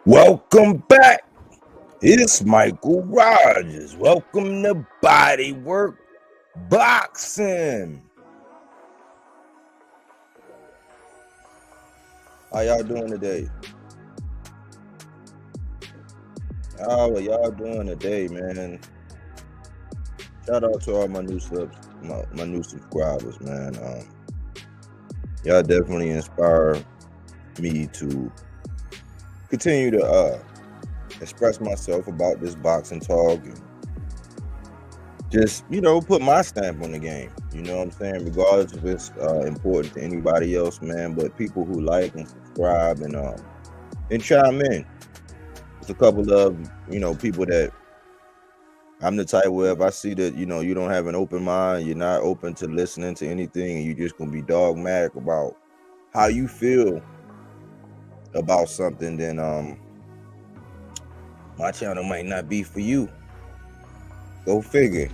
Welcome back. It's Michael Rogers. Welcome to Bodywork Boxing. How y'all doing today? How are y'all doing today, man? Shout out to all my new subs, my new subscribers, man. Y'all definitely inspire me to continue to express myself about this boxing talk and just, put my stamp on the game. You know what I'm saying? Regardless if it's important to anybody else, man. But people who like and subscribe and chime in. It's a couple of, people that I'm the type where if I see that, you don't have an open mind, you're not open to listening to anything, and you're just gonna be dogmatic about how you feel about something, then my channel might not be for you. Go figure.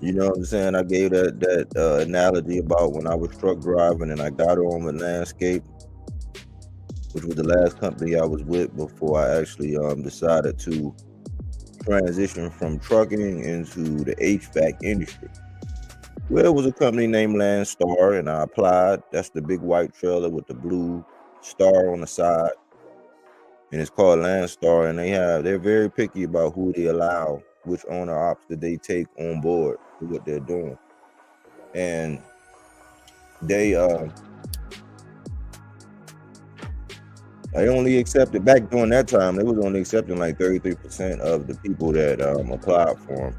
You know what I'm saying? I gave that analogy about when I was truck driving and I got on with Landscape, which was the last company I was with before I actually decided to transition from trucking into the HVAC industry. Well, it was a company named Landstar, and I applied. That's the big white trailer with the blue star on the side, and it's called Landstar. And they're very picky about who they allow, which owner ops that they take on board for what they're doing. And they I only accepted, back during that time, they was only accepting like 33% of the people that applied for them.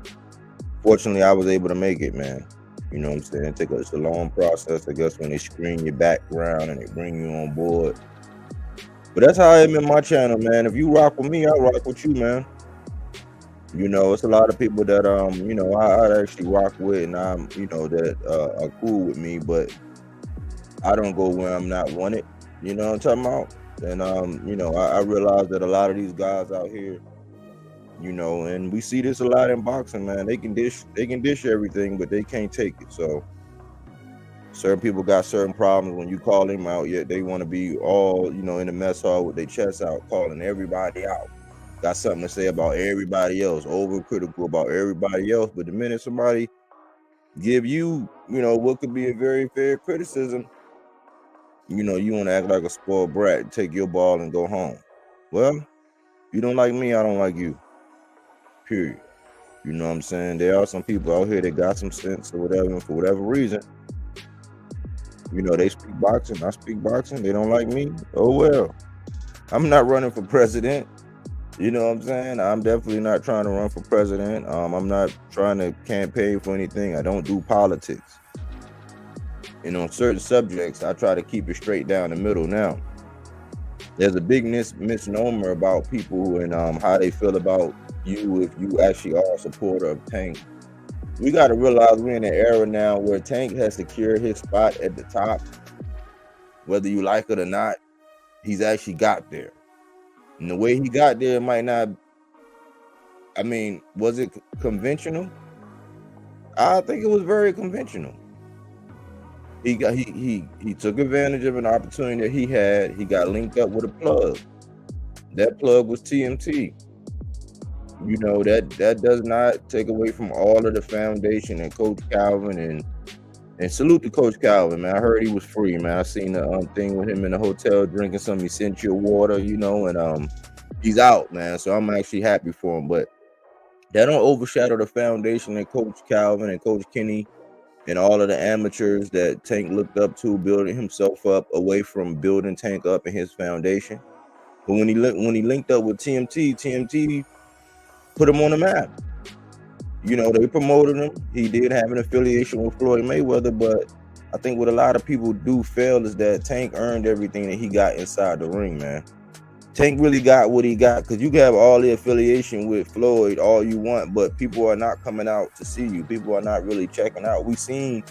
Fortunately, I was able to make it, man. You know what I'm saying? It's a long process, I guess, when they screen your background and they bring you on board. But that's how I am in my channel, man. If you rock with me, I rock with you, man. It's a lot of people that I actually rock with, and that are cool with me, but I don't go where I'm not wanted. You know what I'm talking about? And I realize that a lot of these guys out here, and we see this a lot in boxing, man. They can dish everything, but they can't take it. So certain people got certain problems. When you call them out, yet they want to be all, in the mess hall with their chests out, calling everybody out. Got something to say about everybody else, overcritical about everybody else. But the minute somebody give you, what could be a very fair criticism, you want to act like a spoiled brat, take your ball and go home. Well, you don't like me, I don't like you. Period. You know what I'm saying? There are some people out here that got some sense or whatever, and for whatever reason, they speak boxing, I speak boxing, they don't like me. Oh well. I'm not running for president. You know what I'm saying? I'm definitely not trying to run for president. I'm not trying to campaign for anything. I don't do politics. And on certain subjects, I try to keep it straight down the middle. Now, there's a big misnomer about people and how they feel about you if you actually are a supporter of Tank. We got to realize we're in an era now where Tank has secured his spot at the top. Whether you like it or not, he's actually got there. And the way he got there might not, was it conventional? I think it was very conventional. He took advantage of an opportunity that he had. He got linked up with a plug. That plug was TMT. That does not take away from all of the foundation and Coach Calvin and salute to Coach Calvin, man. I heard he was free, man. I seen the thing with him in the hotel drinking some essential water, and he's out, man. So I'm actually happy for him. But that don't overshadow the foundation that Coach Calvin and Coach Kenny and all of the amateurs that Tank looked up to, building himself up away from building Tank up in his foundation. But when he linked up with TMT put him on the map. They promoted him. He did have an affiliation with Floyd Mayweather, but I think what a lot of people do fail is that Tank earned everything that he got inside the ring, man. Tank really got what he got, because you can have all the affiliation with Floyd all you want, but people are not coming out to see you. People are not really checking out. We've seen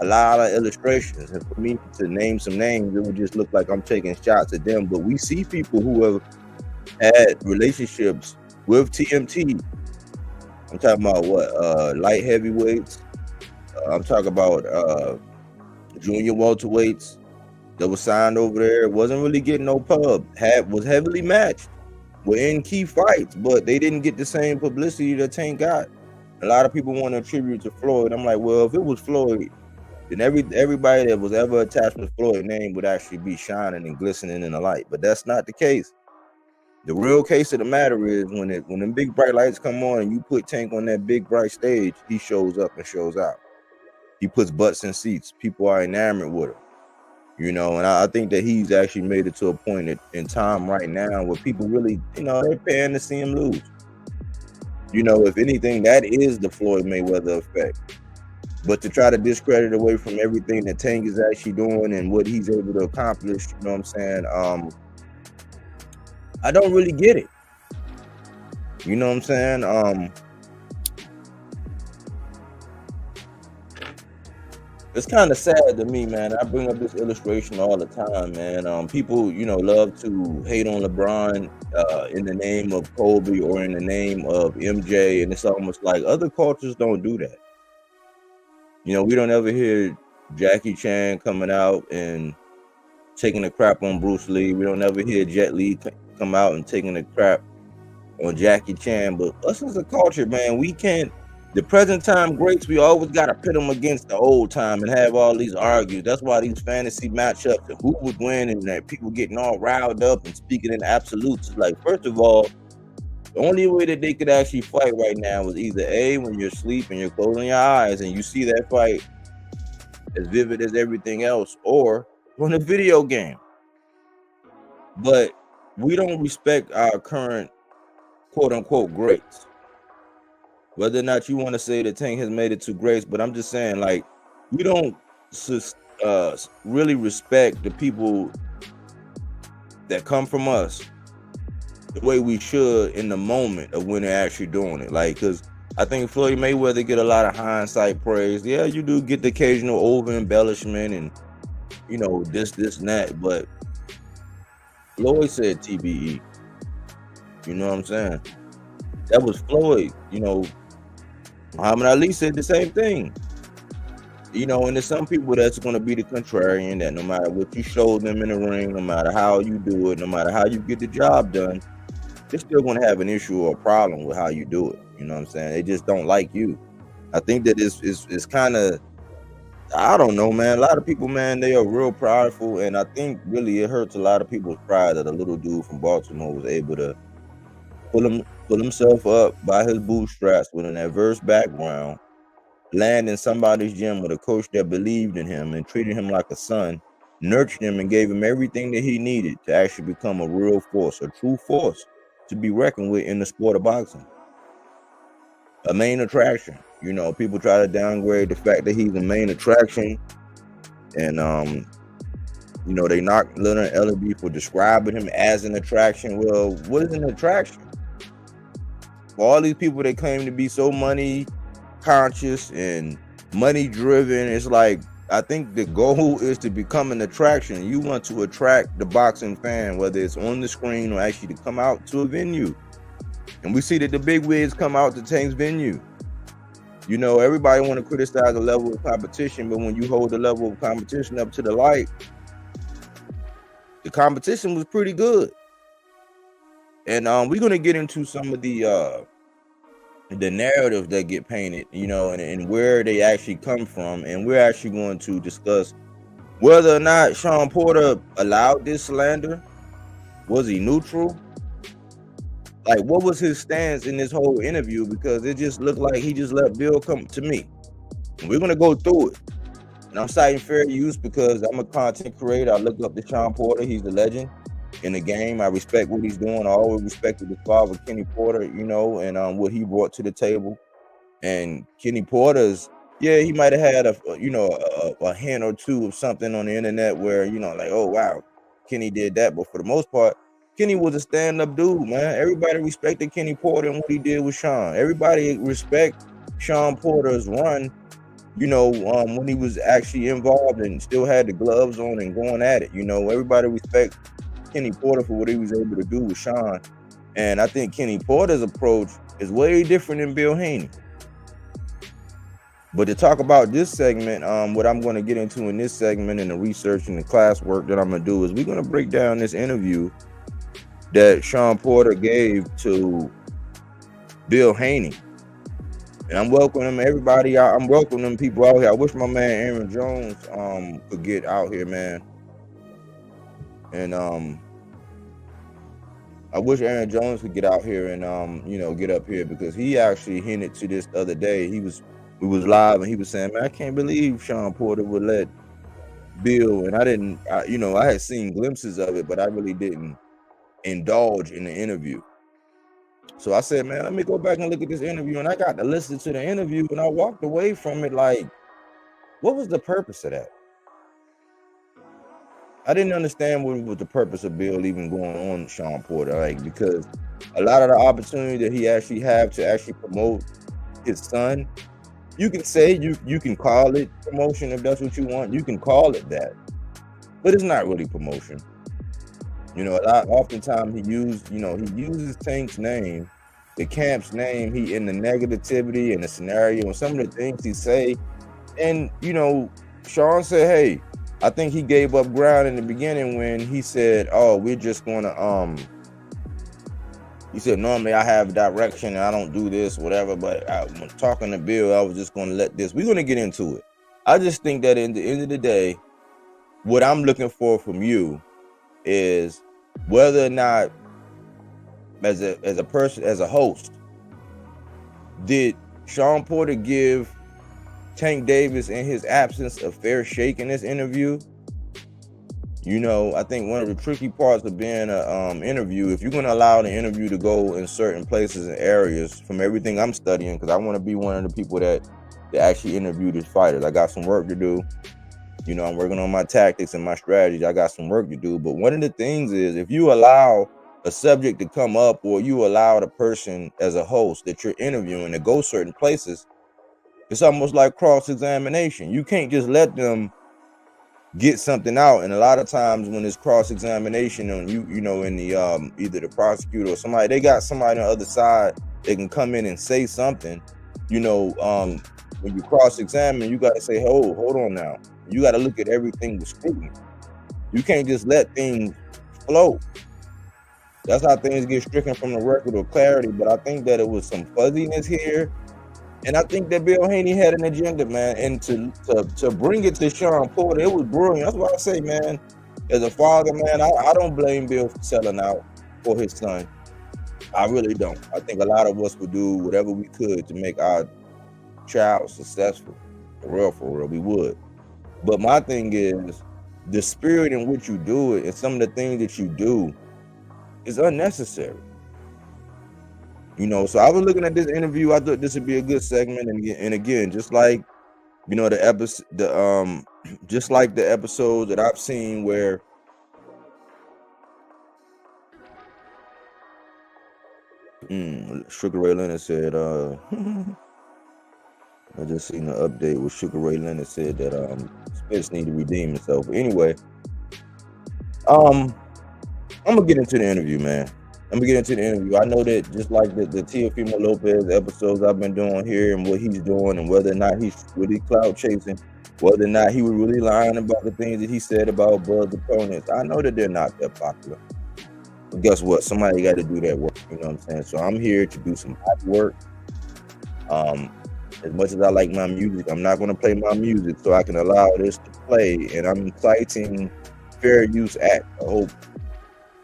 a lot of illustrations, and for me to name some names, it would just look like I'm taking shots at them. But we see people who have had relationships with TMT. I'm talking about light heavyweights. I'm talking about junior welterweights that was signed over there. Wasn't really getting no pub. Was heavily matched. were in key fights, but they didn't get the same publicity that Tank got. A lot of people want to attribute to Floyd. I'm like, well, if it was Floyd, then everybody that was ever attached to Floyd's name would actually be shining and glistening in the light. But that's not the case. The real case of the matter is when them big bright lights come on and you put Tank on that big bright stage, he shows up and shows out. He puts butts in seats. People are enamored with him. You know, and I think that he's actually made it to a point in time right now where people really, you know, they're paying to see him lose. You know, if anything, that is the Floyd Mayweather effect. But to try to discredit away from everything that Tank is actually doing and what he's able to accomplish, you know what I'm saying? I don't really get it. You know what I'm saying? It's kind of sad to me, man. I bring up this illustration all the time, man. People, you know, love to hate on LeBron in the name of Kobe or in the name of MJ, and it's almost like other cultures don't do that. You know, we don't ever hear Jackie Chan coming out and taking a crap on Bruce Lee. We don't ever hear Jet Li come out and taking a crap on Jackie Chan. But us as a culture, man, we can't. The present time greats, we always got to pit them against the old time and have all these argues. That's why these fantasy matchups and who would win and that people getting all riled up and speaking in absolutes. Like, first of all, the only way that they could actually fight right now is either A, when you're asleep and you're closing your eyes and you see that fight as vivid as everything else, or on a video game. But we don't respect our current quote-unquote greats. Whether or not you want to say that Tank has made it to greats, but I'm just saying, like, we don't really respect the people that come from us the way we should in the moment of when they're actually doing it. Like, because I think Floyd Mayweather get a lot of hindsight praise. Yeah, you do get the occasional over embellishment and, you know, this and that, but Floyd said TBE. You know what I'm saying? That was Floyd. You know, Muhammad Ali said the same thing. You know, and there's some people that's going to be the contrarian, that no matter what you show them in the ring, no matter how you do it, no matter how you get the job done, they're still going to have an issue or a problem with how you do it. You know what I'm saying? They just don't like you. I think that it's kind of, I don't know, man. A lot of people, man, they are real prideful, and I think really it hurts a lot of people's pride that a little dude from Baltimore was able to pull himself up by his bootstraps with an adverse background, land in somebody's gym with a coach that believed in him and treated him like a son, nurtured him and gave him everything that he needed to actually become a real force, a true force to be reckoned with in the sport of boxing. A main attraction. You know, people try to downgrade the fact that he's a main attraction, and you know, they knock Leonard Ellerby for describing him as an attraction. Well, what is an attraction? For all these people that claim to be so money conscious and money driven, it's like, I think the goal is to become an attraction. You want to attract the boxing fan, whether it's on the screen or actually to come out to a venue. And we see that the big wigs come out to Tank's venue. You know, everybody want to criticize the level of competition, but when you hold the level of competition up to the light, the competition was pretty good. And we're going to get into some of the narratives that get painted, you know, and where they actually come from. And we're actually going to discuss whether or not Shawn Porter allowed this slander. Was he neutral? Like, what was his stance in this whole interview? Because it just looked like he just let Bill come to me. And we're going to go through it. And I'm citing fair use because I'm a content creator. I look up to Shawn Porter. He's the legend in the game. I respect what he's doing. I always respected his father, Kenny Porter, you know, and what he brought to the table. And Kenny Porter's, yeah, he might have had a hint or two of something on the internet where, you know, like, oh, wow, Kenny did that. But for the most part, Kenny was a stand-up dude, man. Everybody respected Kenny Porter and what he did with Shawn. Everybody respect Shawn Porter's run, you know, when he was actually involved and still had the gloves on and going at it. You know, everybody respect Kenny Porter for what he was able to do with Shawn. And I think Kenny Porter's approach is way different than Bill Haney. But to talk about this segment, what I'm going to get into in this segment and the research and the classwork that I'm going to do is we're going to break down this interview that Shawn Porter gave to Bill Haney. And I'm welcoming everybody out. I'm welcoming people out here. I wish my man Aaron Jones could get out here, man. And I wish Aaron Jones could get out here and get up here, because he actually hinted to this the other day. We was live and he was saying, man, I can't believe Shawn Porter would let Bill, and I had seen glimpses of it, but I really didn't indulge in the interview. So I said, man, let me go back and look at this interview, and I got to listen to the interview, and I walked away from it like, what was the purpose of that? I didn't understand what was the purpose of Bill even going on Shawn Porter, like, because a lot of the opportunity that he actually have to actually promote his son, you can say you can call it promotion if that's what you want. You can call it that, but it's not really promotion. Oftentimes he uses Tank's name, the camp's name, he in the negativity and the scenario and some of the things he say. And, Shawn said, hey, I think he gave up ground in the beginning when he said, oh, we're just going to, he said, normally I have direction and I don't do this, whatever. But when talking to Bill, I was just going to let this, we're going to get into it. I just think that in the end of the day, what I'm looking for from you is whether or not, as a person, as a host, did Shawn Porter give Tank Davis in his absence a fair shake in this interview? I think one of the tricky parts of being an interview, if you're going to allow the interview to go in certain places and areas, from everything I'm studying, because I want to be one of the people that actually interview these fighters. I got some work to do. I'm working on my tactics and my strategies. I got some work to do. But one of the things is, if you allow a subject to come up, or you allow the person as a host that you're interviewing to go certain places, it's almost like cross-examination. You can't just let them get something out. And a lot of times when it's cross-examination on in the either the prosecutor or somebody, they got somebody on the other side, they can come in and say something. When you cross-examine, you got to say, hold on now. You got to look at everything with scrutiny. You can't just let things flow. That's how things get stricken from the record of clarity. But I think that it was some fuzziness here. And I think that Bill Haney had an agenda, man. And to bring it to Shawn Porter, it was brilliant. That's why I say, man, as a father, man, I don't blame Bill for selling out for his son. I really don't. I think a lot of us would do whatever we could to make our child successful. For real, we would. But my thing is, the spirit in which you do it and some of the things that you do is unnecessary. So I was looking at this interview. I thought this would be a good segment, and again, just like the episode, just like the episode that I've seen where Sugar Ray Leonard said, I just seen the update where Sugar Ray Leonard said that Spence need to redeem himself. But anyway, I'm gonna get into the interview, man. I know that just like the Teofimo Lopez episodes I've been doing here, and what he's doing, and whether or not he's really clout chasing, whether or not he was really lying about the things that he said about Bud's opponents, I know that they're not that popular. But guess what? Somebody got to do that work. You know what I'm saying? So I'm here to do some hard work. As much as I like my music, I'm not going to play my music so I can allow this to play. And I'm inciting Fair Use Act. I hope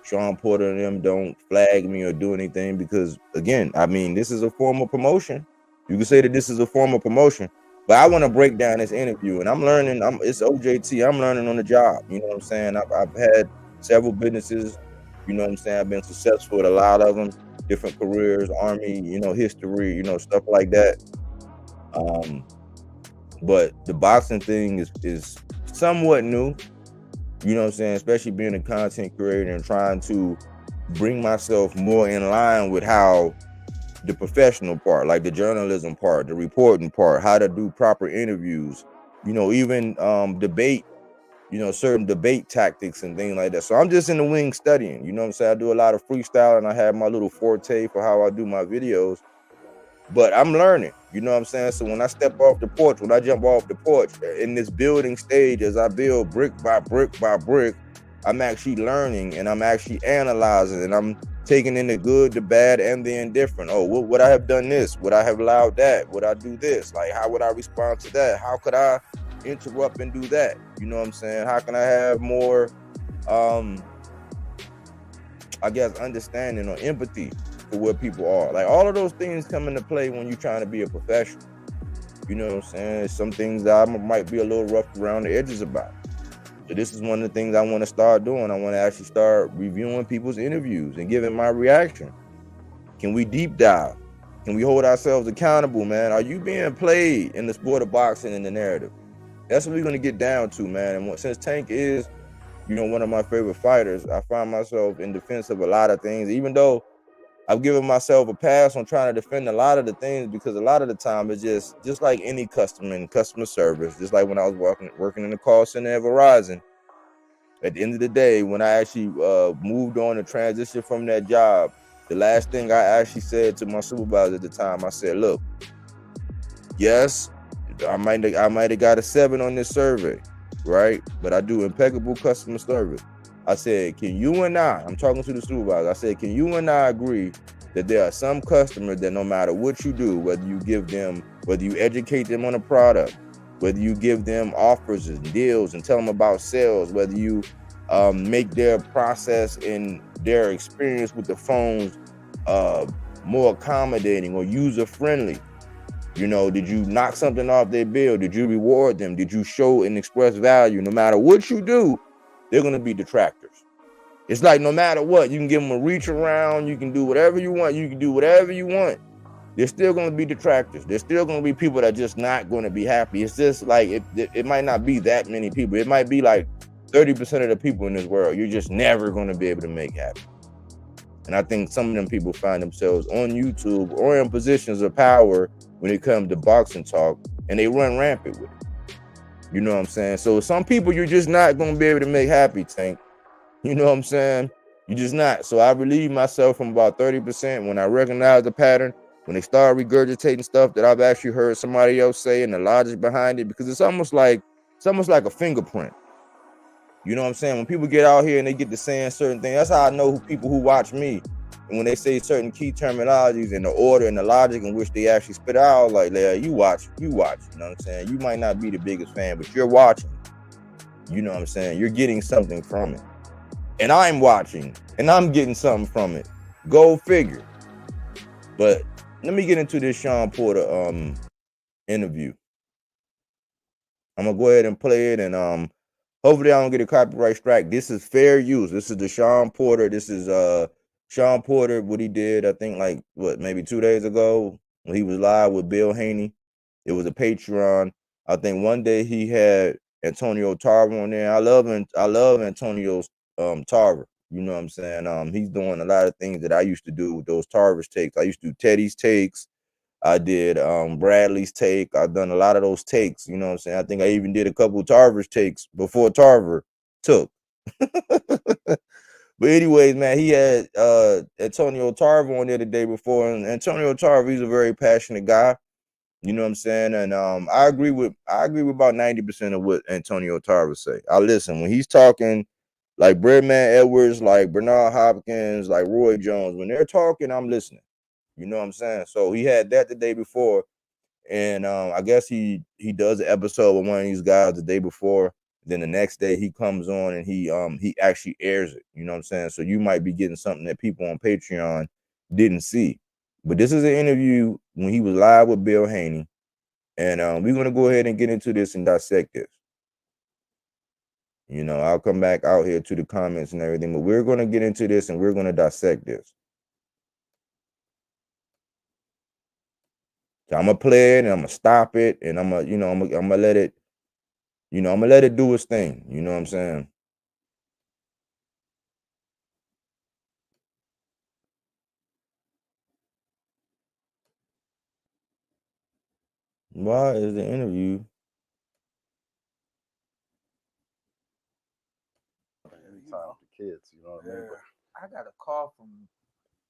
Shawn Porter and them don't flag me or do anything, because, again, I mean, this is a form of promotion. You can say that this is a form of promotion, but I want to break down this interview, and I'm learning. It's OJT. I'm learning on the job. You know what I'm saying? I've had several businesses. You know what I'm saying? I've been successful at a lot of them, different careers, Army, history, stuff like that. But the boxing thing is somewhat new. You know what I'm saying? Especially being a content creator and trying to bring myself more in line with how the professional part, like the journalism part, the reporting part, how to do proper interviews, even debate, certain debate tactics and things like that. So I'm just in the wing studying. You know what I'm saying? I do a lot of freestyle, and I have my little forte for how I do my videos. But I'm learning, you know what I'm saying? So when I step off the porch, when I jump off the porch in this building stage, as I build brick by brick by brick, I'm actually learning and I'm actually analyzing and I'm taking in the good, the bad, and the indifferent. Oh, would I have done this? Would I have allowed that? Would I do this? Like, how would I respond to that? How could I interrupt and do that? You know what I'm saying? How can I have more, I guess, understanding or empathy for where people are? Like, all of those things come into play when you're trying to be a professional. You know what I'm saying? Some things that I might be a little rough around the edges about. So this is one of the things I want to start doing. I want to actually start reviewing people's interviews and giving my reaction. Can we deep dive? Can we hold ourselves accountable, man? Are you being played in the sport of boxing in the narrative? That's what we're going to get down to, man. And since Tank is, you know, one of my favorite fighters, I find myself in defense of a lot of things, even though I've given myself a pass on trying to defend a lot of the things, because a lot of the time it's just like any customer service, just like when I was working in the call center at Verizon. At the end of the day, when I actually moved on to transition from that job, the last thing I actually said to my supervisor at the time, I said, look, yes, I might have got a 7 on this survey, right? But I do impeccable customer service. I said, can you and I'm talking to the supervisor, I said, can you and I agree that there are some customers that no matter what you do, whether you educate them on a product, whether you give them offers and deals and tell them about sales, whether you make their process and their experience with the phones more accommodating or user-friendly. You know, did you knock something off their bill? Did you reward them? Did you show and express value? No matter what you do, they're going to be detractors. It's like no matter what, you can give them a reach around, you can do whatever you want, you can do whatever you want. There's still going to be detractors. There's still going to be people that are just not going to be happy. It's just like, it might not be that many people. It might be like 30% of the people in this world you're just never going to be able to make happy. And I think some of them people find themselves on YouTube or in positions of power when it comes to boxing talk, and they run rampant with it. You know what I'm saying? So some people you're just not going to be able to make happy, Tank. You know what I'm saying? You're just not. So I relieve myself from about 30% when I recognize the pattern, when they start regurgitating stuff that I've actually heard somebody else say and the logic behind it, because it's almost like a fingerprint. You know what I'm saying? When people get out here and they get to saying certain things, that's how I know people who watch me. And when they say certain key terminologies and the order and the logic in which they actually spit out, like, yeah, you watch. You know what I'm saying? You might not be the biggest fan, but you're watching. You know what I'm saying? You're getting something from it. And I'm watching and I'm getting something from it. Go figure. But let me get into this Shawn Porter interview. I'm gonna go ahead and play it, and hopefully I don't get a copyright strike. This is fair use. This is the Shawn Porter. This is Shawn Porter, what he did, I think like maybe 2 days ago when he was live with Bill Haney. It was a Patreon. I think one day he had Antonio Tarver on there. I love Antonio's Tarver. You know what I'm saying? He's doing a lot of things that I used to do with those Tarver's takes. I used to do Teddy's takes. I did Bradley's take. I've done a lot of those takes. You know what I'm saying? I think I even did a couple of Tarver's takes before Tarver took. But anyways, man, he had Antonio Tarver on there the day before. And Antonio Tarver, he's a very passionate guy. You know what I'm saying? And I agree with about 90% of what Antonio Tarver say. I listen when he's talking, like Breadman Edwards, like Bernard Hopkins, like Roy Jones. When they're talking, I'm listening. You know what I'm saying? So he had that the day before, and I guess he does an episode with one of these guys the day before. Then the next day he comes on and he actually airs it. You know what I'm saying? So you might be getting something that people on Patreon didn't see. But this is an interview when he was live with Bill Haney, and we're gonna go ahead and get into this and dissect this. You know, I'll come back out here to the comments and everything, but we're gonna get into this and we're gonna dissect this. So I'm gonna play it and I'm gonna stop it and I'm gonna let it, I'm gonna let it do its thing. You know what I'm saying? Why is the interview? Anytime with the kids, you know what I mean? I got a call from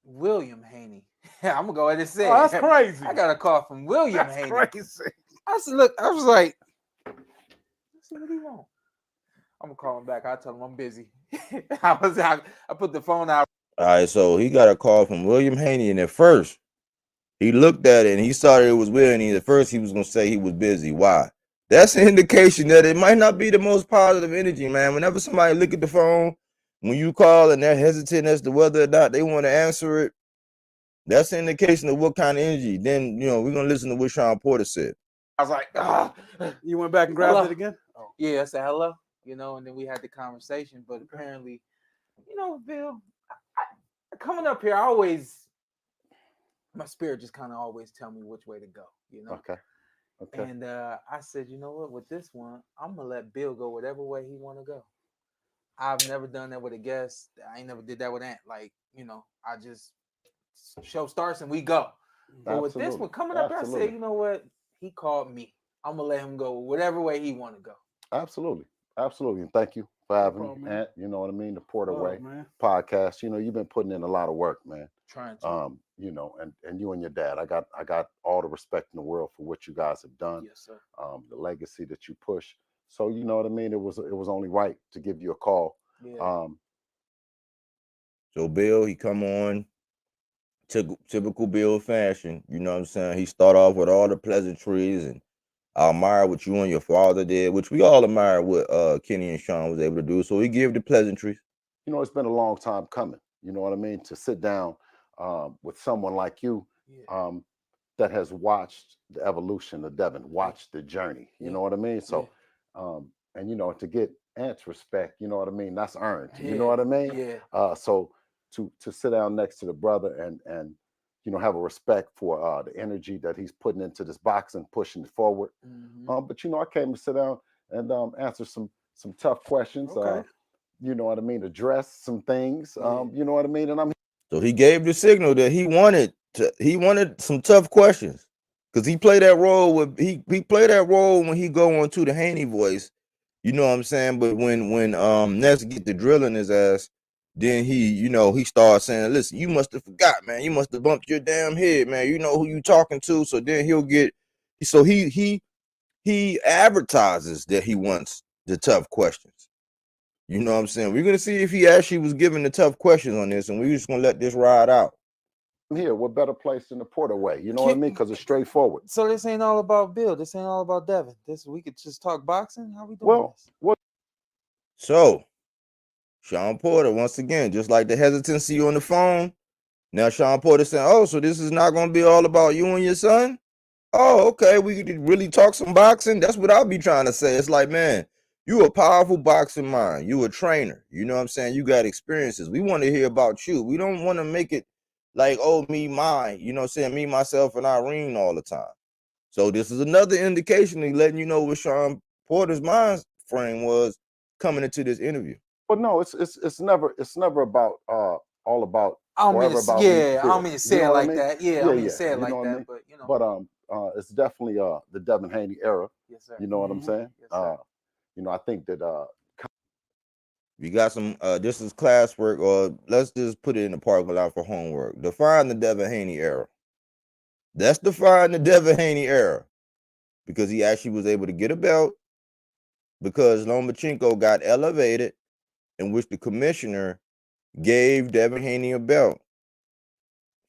William Haney. I'm gonna go ahead and say Oh, that's crazy. I got a call from William That's Haney. crazy. I said, look, I was like, let's see what he want. I'm gonna call him back. I tell him I'm busy. I put the phone out. All right, so he got a call from William Haney, and at first he looked at it and he saw that it was Will Haney. At first he was gonna say he was busy. Why? That's an indication that it might not be the most positive energy, man. Whenever somebody look at the phone, when you call and they're hesitant as to whether or not they want to answer it, that's an indication of what kind of energy. Then, we're gonna listen to what Shawn Porter said. I was like, You went back and grabbed Hello. it again? Oh. Yeah, I said hello, and then we had the conversation. But apparently, Bill, coming up here, my spirit just kind of always tell me which way to go, Okay. And I said, you know what, with this one, I'm gonna let Bill go whatever way he want to go. I've never done that with a guest. I ain't never did that with Ant. I just show starts and we go. But with this one coming up here, I said, you know what, he called me. I'm gonna let him go whatever way he want to go. Absolutely. And thank you for having me, Ant. You know what I mean? The Porter Way podcast. You've been putting in a lot of work, man. Trying to. And you and your dad. I got all the respect in the world for what you guys have done. Yes, sir. The legacy that you push. So you know what I mean? It was only right to give you a call. Yeah. So Bill, he come on typical Bill fashion. You know what I'm saying? He start off with all the pleasantries, and I admire what you and your father did, which we all admire what Kenny and Shawn was able to do. So he gave the pleasantries. It's been a long time coming. You know what I mean? To sit down with someone like you that has watched the evolution of Devin, watched the journey. You know what I mean? So, and to get Ant's respect, you know what I mean? That's earned. You know what I mean? Yeah. So to sit down next to the brother and have a respect for the energy that he's putting into this boxing, pushing it forward. Mm-hmm. But I came to sit down and answer some tough questions. Okay. You know what I mean? Address some things. You know what I mean? And So he gave the signal that he wanted some tough questions, because he played that role he played that role when he go on to the Haney voice. You know what I'm saying? But when Ness get the drill in his ass, then he starts saying, listen, you must have forgot, man. You must have bumped your damn head, man. You know who you talking to. So then he advertises that he wants the tough questions. You know what I'm saying? We're going to see if he actually was given the tough questions on this, and we're just going to let this ride out. I'm here. What better place than the Porter Way? You know what I mean? Because it's straightforward. So this ain't all about Bill. This ain't all about Devin. We could just talk boxing. How we doing this? So, Shawn Porter, once again, just like the hesitancy on the phone, now Shawn Porter saying, oh, so this is not going to be all about you and your son? Oh, okay, we could really talk some boxing? That's what I'll be trying to say. It's like, man, you a powerful boxing mind. You a trainer. You know what I'm saying? You got experiences. We want to hear about you. We don't want to make it like, oh, me, mine. You know what I'm saying? Me, myself, and Irene all the time. So this is another indication of letting you know what Shawn Porter's mind frame was coming into this interview. But no, it's never about all about. I don't mean to say it like that. Yeah, I mean to say it like that. But it's definitely the Devin Haney era. Yes, sir. You know what I'm saying? Yes, sir. I think that we got some this is classwork, or let's just put it in the parking lot for homework. Define the Devin Haney era. That's define the Devin Haney era, because he actually was able to get a belt, because Lomachenko got elevated, in which the commissioner gave Devin Haney a belt.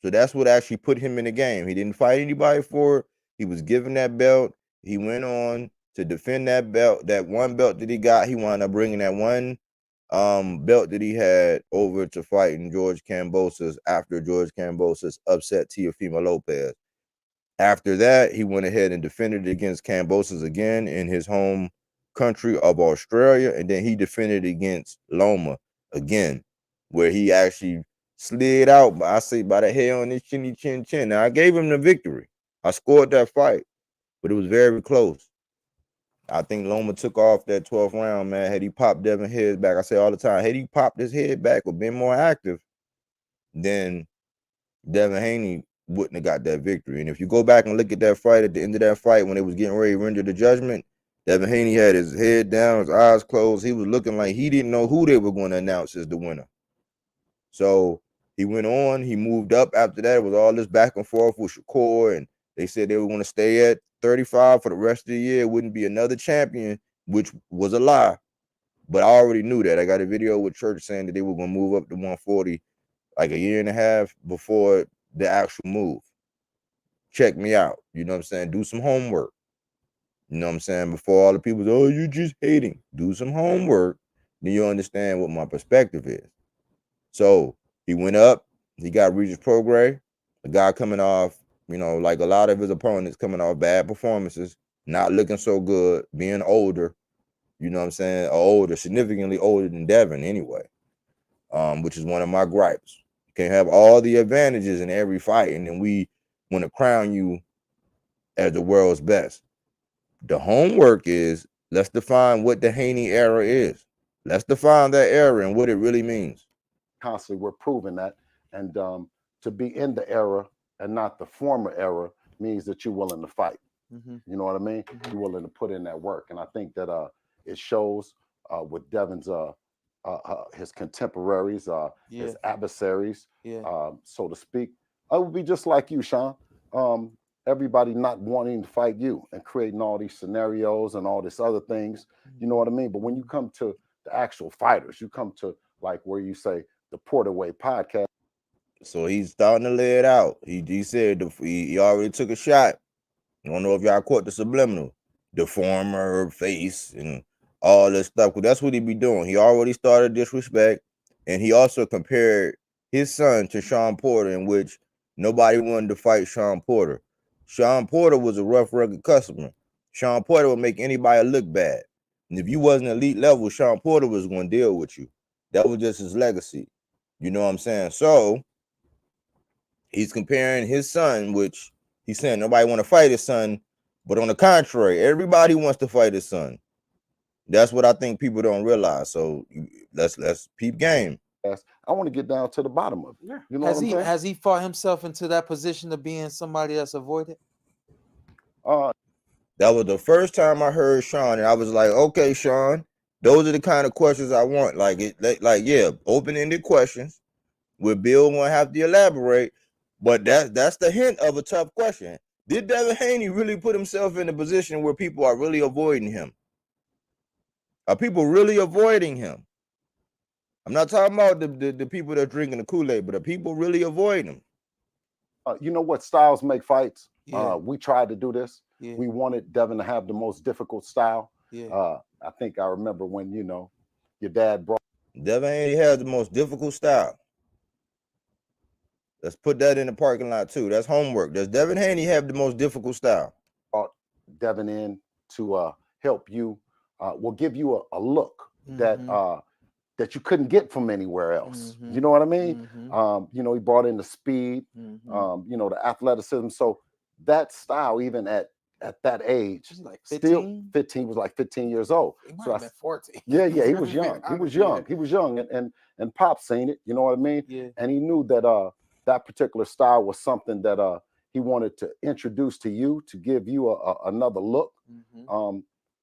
So that's what actually put him in the game. He didn't fight anybody for it. He was given that belt. He went on to defend that belt. That one belt that he got, he wound up bringing that one belt that he had over to fighting George Kambosos after George Kambosos upset Teofimo Lopez. After that, he went ahead and defended against Kambosos again in his home country of Australia, and then he defended against Loma again, where he actually slid out, I say, by the hair on his chinny chin chin. Now, I gave him the victory. I scored that fight, but it was very close. I think Loma took off that 12th round, man. Had he popped Devin head back, I say all the time, had he popped his head back or been more active, then Devin Haney wouldn't have got that victory. And if you go back and look at that fight, at the end of that fight, when they was getting ready to render the judgment, Devin Haney had his head down, his eyes closed. He was looking like he didn't know who they were going to announce as the winner. So he went on. He moved up after that. It was all this back and forth with Shakur, and they said they were going to stay at 35 for the rest of the year. It wouldn't be another champion, which was a lie. But I already knew that. I got a video with Church saying that they were gonna move up to 140 like a year and a half before the actual move. Check me out. You know what I'm saying? Do some homework. You know what I'm saying? Before all the people say, oh, you just hating. Do some homework. Then you understand what my perspective is. So he went up. He got Regis Prograis. A guy coming off, like a lot of his opponents coming off bad performances, not looking so good, being older. You know what I'm saying? Older, significantly older than Devin anyway, which is one of my gripes. You can't have all the advantages in every fight, and then we want to crown you as the world's best. The homework is, let's define what the Haney era is. Let's define that era and what it really means. Constantly, we're proving that. And to be in the era and not the former era means that you're willing to fight. Mm-hmm. You know what I mean? Mm-hmm. You're willing to put in that work. And I think that it shows with Devin's his contemporaries, his adversaries, so to speak. I would be just like you, Shawn. Everybody not wanting to fight you and creating all these scenarios and all these other things. You know what I mean? But when you come to the actual fighters, you come to like where you say the Porter Way podcast. So he's starting to lay it out. He said he already took a shot. I don't know if y'all caught the subliminal, the former face and all this stuff. Because that's what he be doing. He already started disrespect, and he also compared his son to Shawn Porter, in which nobody wanted to fight Shawn Porter. Shawn Porter was a rough, rugged customer. Shawn Porter would make anybody look bad. And if you wasn't elite level, Shawn Porter was going to deal with you. That was just his legacy. You know what I'm saying? So he's comparing his son, which he's saying nobody want to fight his son, but on the contrary, everybody wants to fight his son. That's what I think people don't realize. So let's peep game. I want to get down to the bottom of it. Yeah. You know what I'm saying? Has he fought himself into that position of being somebody that's avoided? That was the first time I heard Shawn, and I was like, okay, Shawn, those are the kind of questions I want. Yeah, open-ended questions where Bill won't have to elaborate, but that's the hint of a tough question. Did Devin Haney really put himself in a position where people are really avoiding him? Are people really avoiding him? I'm not talking about the people that are drinking the Kool-Aid, but are people really avoiding him? You know what? Styles make fights. Yeah. We tried to do this. Yeah. We wanted Devin to have the most difficult style. Yeah. I think I remember when, your dad brought. Devin Haney has the most difficult style. Let's put that in the parking lot too. That's homework. Does Devin Haney have the most difficult style? Brought Devin in to help you. Will give you a look that you couldn't get from anywhere else. You know what I mean? He brought in the speed, the athleticism. So that style, even at that age, like 15? still 15 was like 15 years old. He might have been 14. Yeah, he was young. He was young. He was young, and Pop seen it. You know what I mean? Yeah. And he knew that that particular style was something that he wanted to introduce to you, to give you another look.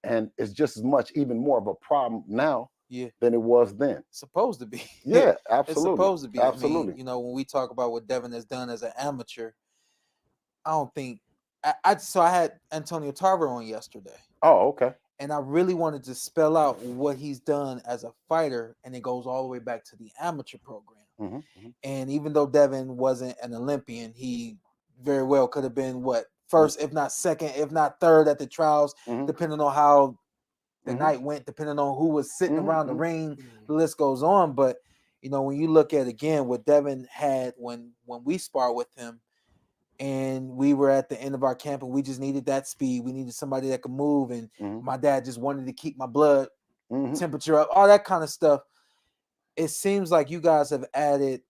And it's just as much, even more of a problem now than it was then. Supposed to be. Yeah, absolutely. It's supposed to be. Absolutely. I mean, when we talk about what Devin has done as an amateur, I don't think I had Antonio Tarver on yesterday. Oh, okay. And I really wanted to spell out what he's done as a fighter, and it goes all the way back to the amateur program. And even though Devin wasn't an Olympian, he very well could have been first, if not second, if not third at the trials, depending on how the night went, depending on who was sitting around the ring. The list goes on. But when you look at again what Devin had when we sparred with him, and we were at the end of our camp, and we just needed that speed. We needed somebody that could move, and my dad just wanted to keep my blood temperature up, all that kind of stuff. It seems like you guys have added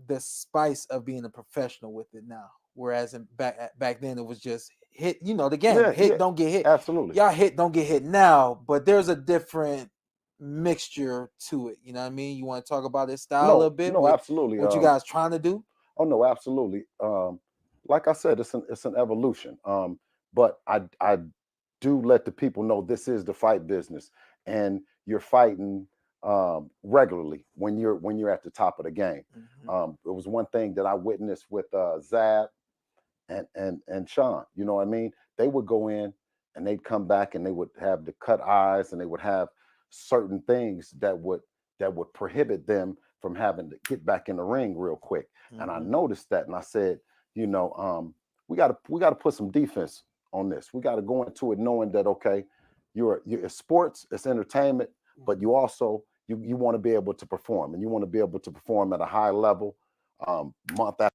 the spice of being a professional with it now, whereas back then it was just hit. The game, hit, don't get hit. Absolutely, y'all hit, don't get hit now, but there's a different mixture to it. You know what I mean? You want to talk about this style a little bit? No, absolutely. What you guys trying to do? Oh no, absolutely. Like I said, it's an evolution. But I do let the people know this is the fight business, and you're fighting regularly when you're at the top of the game. It was one thing that I witnessed with Zab and Shawn. You know what I mean? They would go in and they'd come back and they would have the cut eyes and they would have certain things that would prohibit them from having to get back in the ring real quick. And I noticed that, and I said, we got to put some defense on this. We got to go into it knowing that, okay, it's sports, it's entertainment, but you also you want to be able to perform, and you want to be able to perform at a high level month after.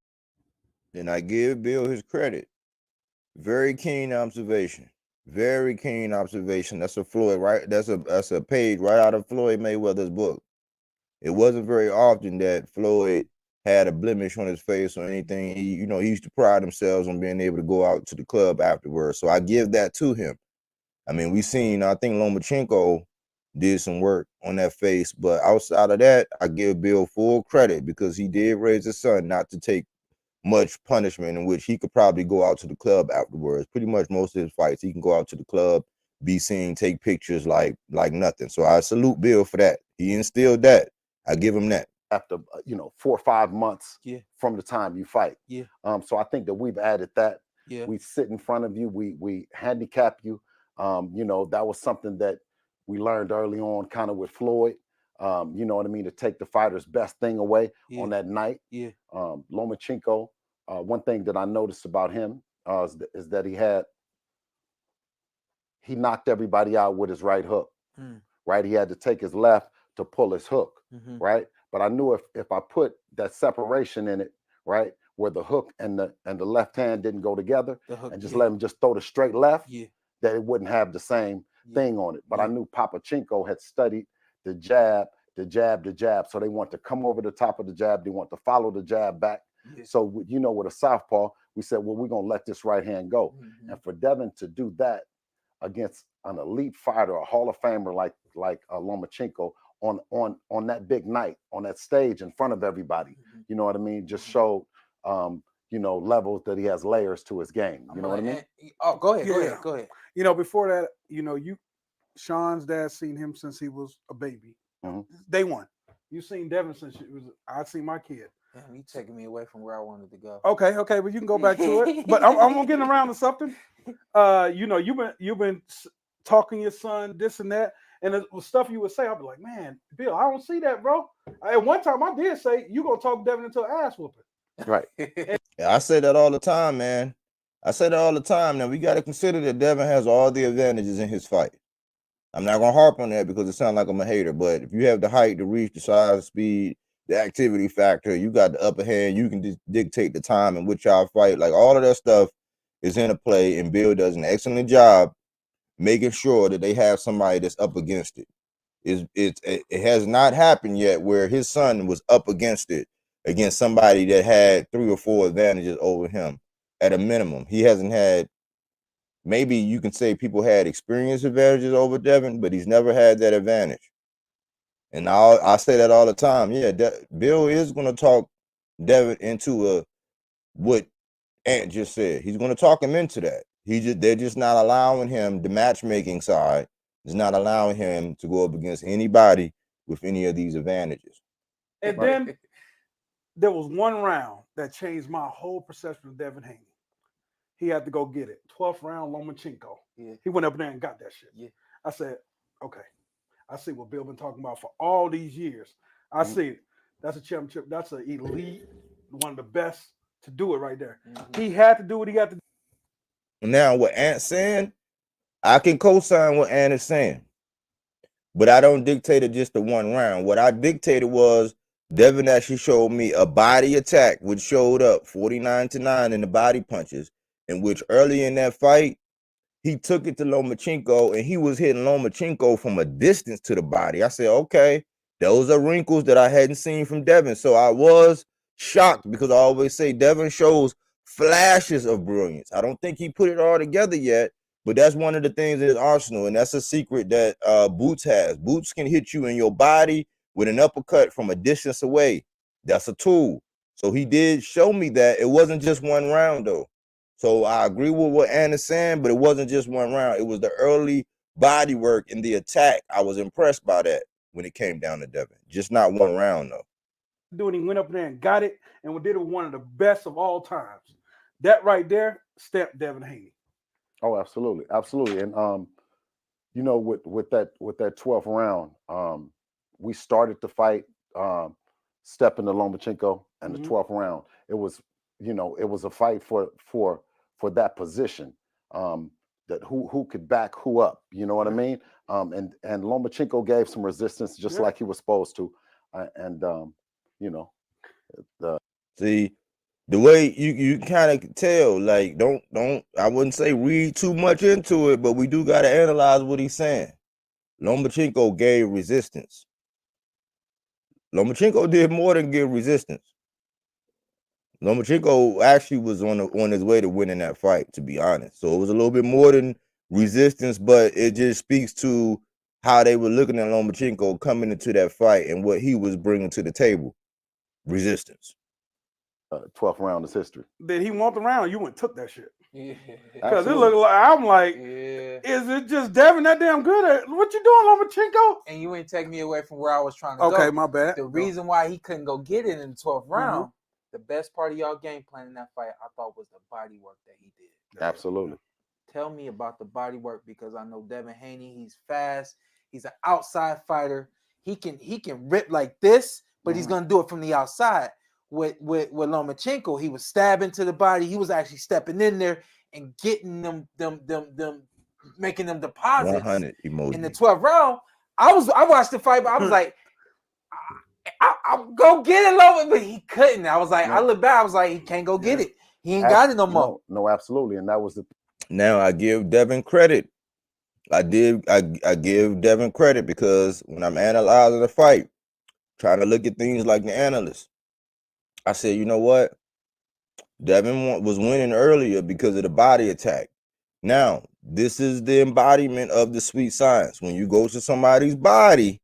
And I give Bill his credit. Very keen observation. Very keen observation. That's a Floyd, right? That's a page right out of Floyd Mayweather's book. It wasn't very often that Floyd had a blemish on his face or anything. He used to pride himself on being able to go out to the club afterwards. So I give that to him. I mean, I think Lomachenko did some work on that face, but outside of that, I give Bill full credit because he did raise his son not to take much punishment, in which he could probably go out to the club afterwards. Pretty much most of his fights, he can go out to the club, be seen, take pictures like nothing. So I salute Bill for that. He instilled that. I give him that. After 4 or 5 months from the time you fight. So I think that we've added that. We sit in front of you. We handicap you. That was something that we learned early on, kind of with Floyd. You know what I mean, to take the fighter's best thing away on that night. Lomachenko, one thing that I noticed about him is that he knocked everybody out with his right hook. Right, he had to take his left to pull his hook. Right, but I knew if I put that separation in it, right, where the hook and the left hand didn't go together, and just let him just throw the straight left, that it wouldn't have the same thing on it. But I knew Papachenko had studied the jab, the jab, the jab. So they want to come over the top of the jab. They want to follow the jab back. So, with a southpaw, we said, well, we're going to let this right hand go. And for Devin to do that against an elite fighter, a Hall of Famer like Lomachenko on that big night, on that stage in front of everybody, you know what I mean, just showed, levels that he has layers to his game. You know what I mean? Oh, go ahead. Before that, Shawn's dad seen him since he was a baby. Day one. You seen Devin since I seen my kid. Damn, you taking me away from where I wanted to go. Okay, but you can go back to it. But I'm gonna get around to something. You've been talking to your son, this and that, and the stuff you would say, I'll be like, man, Bill, I don't see that, bro. At one time, I did say you gonna talk Devin into an ass whooping. Right. I say that all the time, man. I say that all the time. Now we got to consider that Devin has all the advantages in his fight. I'm not gonna harp on that because it sounds like I'm a hater, but if you have the height, the reach, the size, speed, the activity factor, you got the upper hand. You can dictate the time in which y'all fight. Like all of that stuff is in a play, and Bill does an excellent job making sure that they have somebody that's up against it. It has not happened yet where his son was up against it against somebody that had 3 or 4 advantages over him. At a minimum, he hasn't had. Maybe you can say people had experience advantages over Devin, but he's never had that advantage. And I say that all the time. Yeah, Bill is going to talk Devin into what Ant just said. He's going to talk him into that. They're just not allowing him, the matchmaking side is not allowing him to go up against anybody with any of these advantages. And then there was one round that changed my whole perception of Devin Haney. He had to go get it. 12th round, Lomachenko. He went up there and got that shit. I said, okay, I see what Bill been talking about for all these years. I see it. That's a championship. That's an elite, one of the best to do it right there. He had to do what he had to do. Now, what Ant's saying, I can co-sign what Ant is saying, but I don't dictate it just to one round. What I dictated was Devin actually showed me a body attack, which showed up 49-9 in the body punches, in which early in that fight, he took it to Lomachenko, and he was hitting Lomachenko from a distance to the body. I said, okay, those are wrinkles that I hadn't seen from Devin. So I was shocked because I always say Devin shows flashes of brilliance. I don't think he put it all together yet, but that's one of the things in his arsenal, and that's a secret that Boots has. Boots can hit you in your body with an uppercut from a distance away. That's a tool. So he did show me that. It wasn't just one round, though. So I agree with what Ann is saying, but it wasn't just one round. It was the early body work and the attack. I was impressed by that when it came down to Devin. Just not one round, though. He went up there and got it, and did it one of the best of all times. That right there stepped Devin Haney. Oh, absolutely. And you know, with that 12th round, we started the fight, stepping to Lomachenko, and the 12th round, it was, you know, it was a fight for that position, that who could back who up, you know what I mean? And Lomachenko gave some resistance just like he was supposed to, and you know, See, the way you kind of tell, like, don't I wouldn't say read too much into it, but we do got to analyze what he's saying. Lomachenko gave resistance. Lomachenko did more than give resistance. Lomachenko actually was on his way to winning that fight, to be honest. So it was a little bit more than resistance, but it just speaks to how they were looking at Lomachenko coming into that fight and what he was bringing to the table. Resistance. 12th round is history. Did he want the round? You went and took that shit. Yeah. Because it looked like, I'm like, is it just Devin that damn good at what you doing, Lomachenko? And you ain't take me away from where I was trying to go. Okay, my bad. The reason why he couldn't go get it in the 12th round, the best part of y'all game plan in that fight, I thought, was the body work that he did. Absolutely. Tell me about the body work, because I know Devin Haney, he's fast. He's an outside fighter. He can rip like this, but he's gonna do it from the outside. With Lomachenko, he was stabbing to the body. He was actually stepping in there and getting them making them deposits. 100 emoji. In the 12th round, I watched the fight, but I was like, I'll go get it, Loma, but he couldn't. I was like, I look back, I was like, he can't go get it. He ain't got it no more. No, absolutely, and that was the. Now I give Devin credit. I give Devin credit, because when I'm analyzing the fight, trying to look at things like the analyst, I said, you know what? Devin was winning earlier because of the body attack. Now, this is the embodiment of the sweet science. When you go to somebody's body,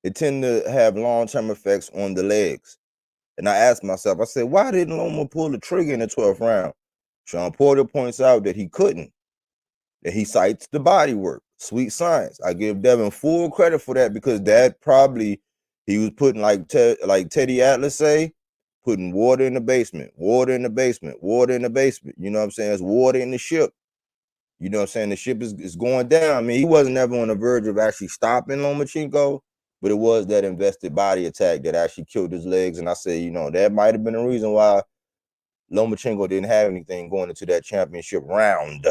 it tend to have long-term effects on the legs. And I asked myself, I said, why didn't Loma pull the trigger in the 12th round? Shawn Porter points out that he couldn't. That he cites the body work, sweet science. I give Devin full credit for that, because that probably, he was putting, like Teddy Atlas say, putting water in the basement, water in the basement, water in the basement. You know what I'm saying? It's water in the ship. You know what I'm saying? The ship is going down. I mean, he wasn't ever on the verge of actually stopping Lomachenko, but it was that invested body attack that actually killed his legs. And I say, you know, that might have been the reason why Lomachenko didn't have anything going into that championship round.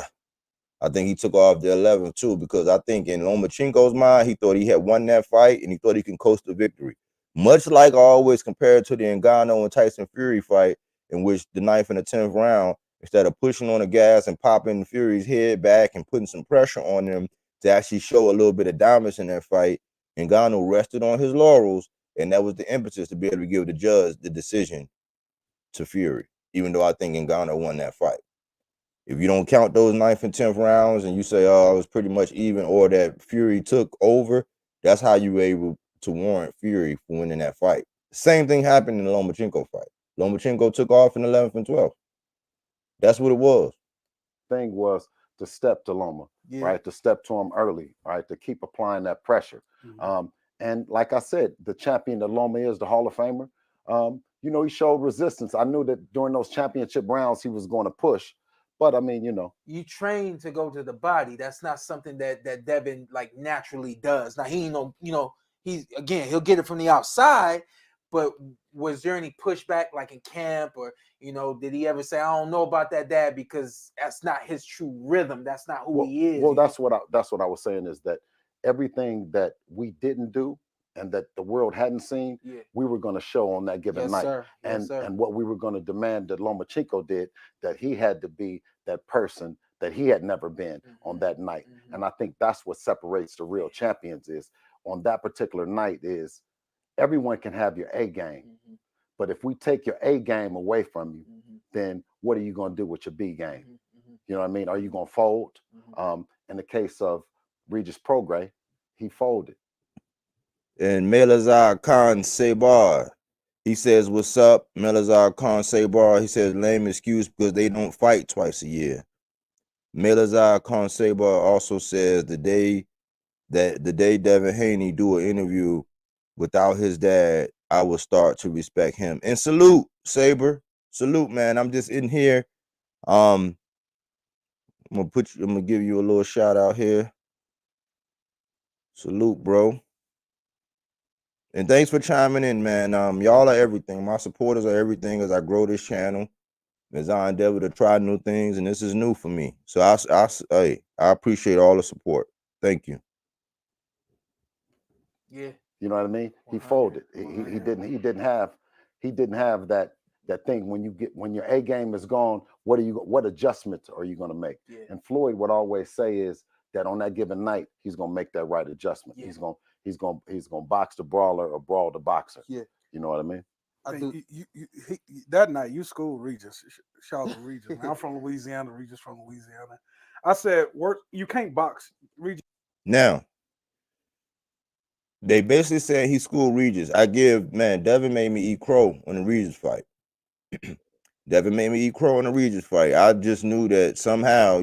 I think he took off the 11th too, because I think in Lomachenko's mind, he thought he had won that fight and he thought he can coast the victory. Much like always compared to the Ngannou and Tyson Fury fight, in which the 9th and the 10th round, instead of pushing on the gas and popping Fury's head back and putting some pressure on him to actually show a little bit of dominance in that fight, Ngannou rested on his laurels, and that was the impetus to be able to give the judge the decision to Fury, even though I think Ngannou won that fight. If you don't count those 9th and 10th rounds and you say, oh, it was pretty much even, or that Fury took over, that's how you were able to warrant Fury for winning that fight. Same thing happened in the Lomachenko fight. Lomachenko took off in 11th and 12th. That's what it was. Thing was to step to Loma, right? To step to him early, right? To keep applying that pressure. And like I said, the champion that Loma is, the Hall of Famer, you know, he showed resistance. I knew that during those championship rounds, he was going to push. But I mean, you know, you train to go to the body. That's not something that Devin like naturally does. Now he ain't no, you know, he'll get it from the outside. But was there any pushback like in camp, or you know, did he ever say, I don't know about that, Dad, because that's not his true rhythm. That's not who he is. Well, that's what I was saying, is that everything that we didn't do and that the world hadn't seen, we were going to show on that given night. Sir. And what we were going to demand that Lomachenko did, that he had to be that person that he had never been on that night. And I think that's what separates the real champions, is on that particular night, is everyone can have your A game. But if we take your A game away from you, then what are you going to do with your B game? You know what I mean? Are you going to fold? In the case of Regis Prograis, he folded. And Melazar Khan Sabar, he says, what's up? Melazar Khan Sabar, he says, lame excuse because they don't fight twice a year. Melazar Khan Sabar also says the day Devin Haney do an interview without his dad, I will start to respect him. And salute, Saber. Salute, man. I'm just in here. I'm gonna give you a little shout out here. Salute, bro. And thanks for chiming in, man. Y'all are everything. My supporters are everything as I grow this channel, as I endeavor to try new things, and this is new for me. So I appreciate all the support. Thank you. Yeah. You know what I mean? He folded. He didn't have that thing when your A game is gone. What adjustments are you going to make? Yeah. And Floyd would always say is that on that given night he's going to make that right adjustment. Yeah. He's going to box the brawler or brawl the boxer. Yeah. You know what I mean? That night you schooled Regis, Charlotte Regis. Man, I'm from Louisiana. Regis from Louisiana. I said, you can't box Regis. Now, they basically said he schooled Regis. Devin made me eat crow on the Regis fight. Devin made me eat crow in the Regis fight. I just knew that somehow,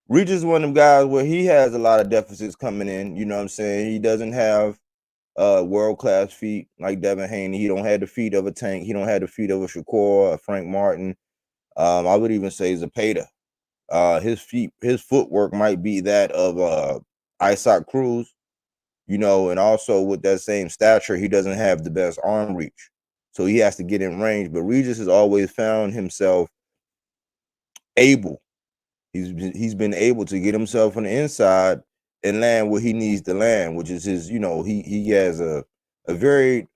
Regis is one of them guys where he has a lot of deficits coming in. You know what I'm saying? He doesn't have world-class feet like Devin Haney. He don't have the feet of a Tank. He don't have the feet of a Shakur, a Frank Martin. I would even say Zapata. His footwork might be that of Isaac Cruz, and also with that same stature, he doesn't have the best arm reach. So he has to get in range. But Regis has always found himself able. He's been able to get himself on the inside and land where he needs to land, which is his, he has a very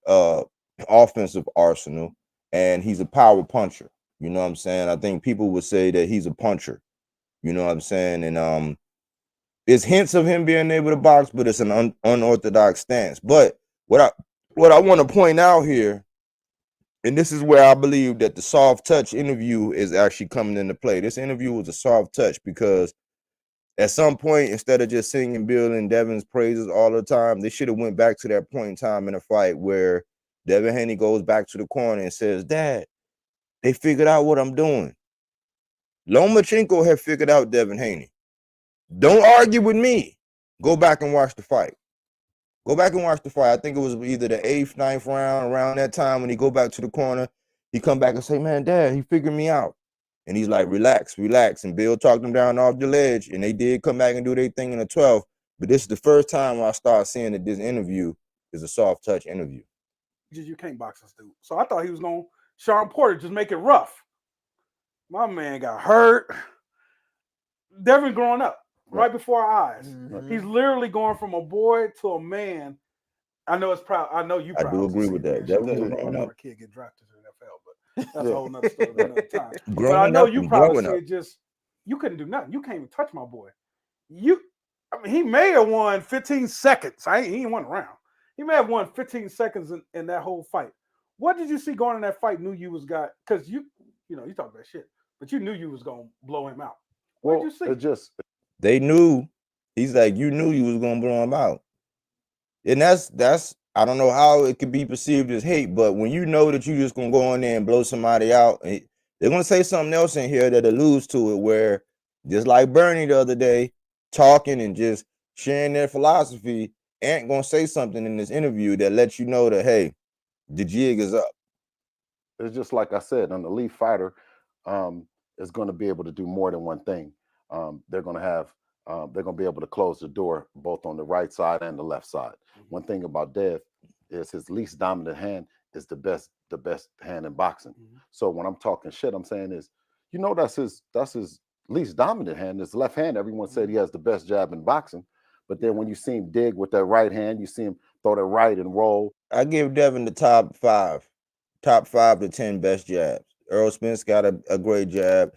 offensive arsenal, and he's a power puncher. You know what I'm saying? I think people would say that he's a puncher. You know what I'm saying? And it's hints of him being able to box, but it's an unorthodox stance. But what I want to point out here, and this is where I believe that the soft touch interview is actually coming into play. This interview was a soft touch because at some point, instead of just singing Bill and Devin's praises all the time, they should have went back to that point in time in a fight where Devin Haney goes back to the corner and says, "Dad, they figured out what I'm doing." Lomachenko had figured out Devin Haney. Don't argue with me. Go back and watch the fight. Go back and watch the fight. I think it was either the 8th, 9th round, around that time when he go back to the corner. He come back and say, "Man, Dad, he figured me out." And he's like, relax. And Bill talked him down off the ledge. And they did come back and do their thing in the 12th. But this is the first time I start seeing that this interview is a soft touch interview. You can't box this dude. So I thought he was going to Shawn Porter, just make it rough. My man got hurt. Devin growing up right before our eyes. Mm-hmm. He's literally going from a boy to a man. I know it's proud. I know you proud. I do agree with that. Devin growing up. A kid get drafted to the NFL, but that's a whole nother story another time. But I know you probably see it just, you couldn't do nothing. You can't even touch my boy. He may have won 15 seconds. He ain't won a round. He may have won 15 seconds in that whole fight. What did you see going in that fight? Knew you was got, because you talk about shit, but you knew you was gonna blow him out. What did you see? They knew. He's like, you knew you was gonna blow him out, and that's I don't know how it could be perceived as hate, but when you know that you just gonna go in there and blow somebody out, they're gonna say something else in here that alludes to it, where just like Bernie the other day, talking and just sharing their philosophy, ain't gonna say something in this interview that lets you know that, hey, the jig is up. It's just like I said, an elite fighter is going to be able to do more than one thing. They're going to be able to close the door both on the right side and the left side. Mm-hmm. One thing about Dev is his least dominant hand is the best hand in boxing. Mm-hmm. So when I'm talking shit, I'm saying is, that's his least dominant hand. His left hand. Everyone said he has the best jab in boxing, but then when you see him dig with that right hand, you see him throw that right and roll. I give Devin the top 5 to 10 best jabs. Earl Spence got a great jab.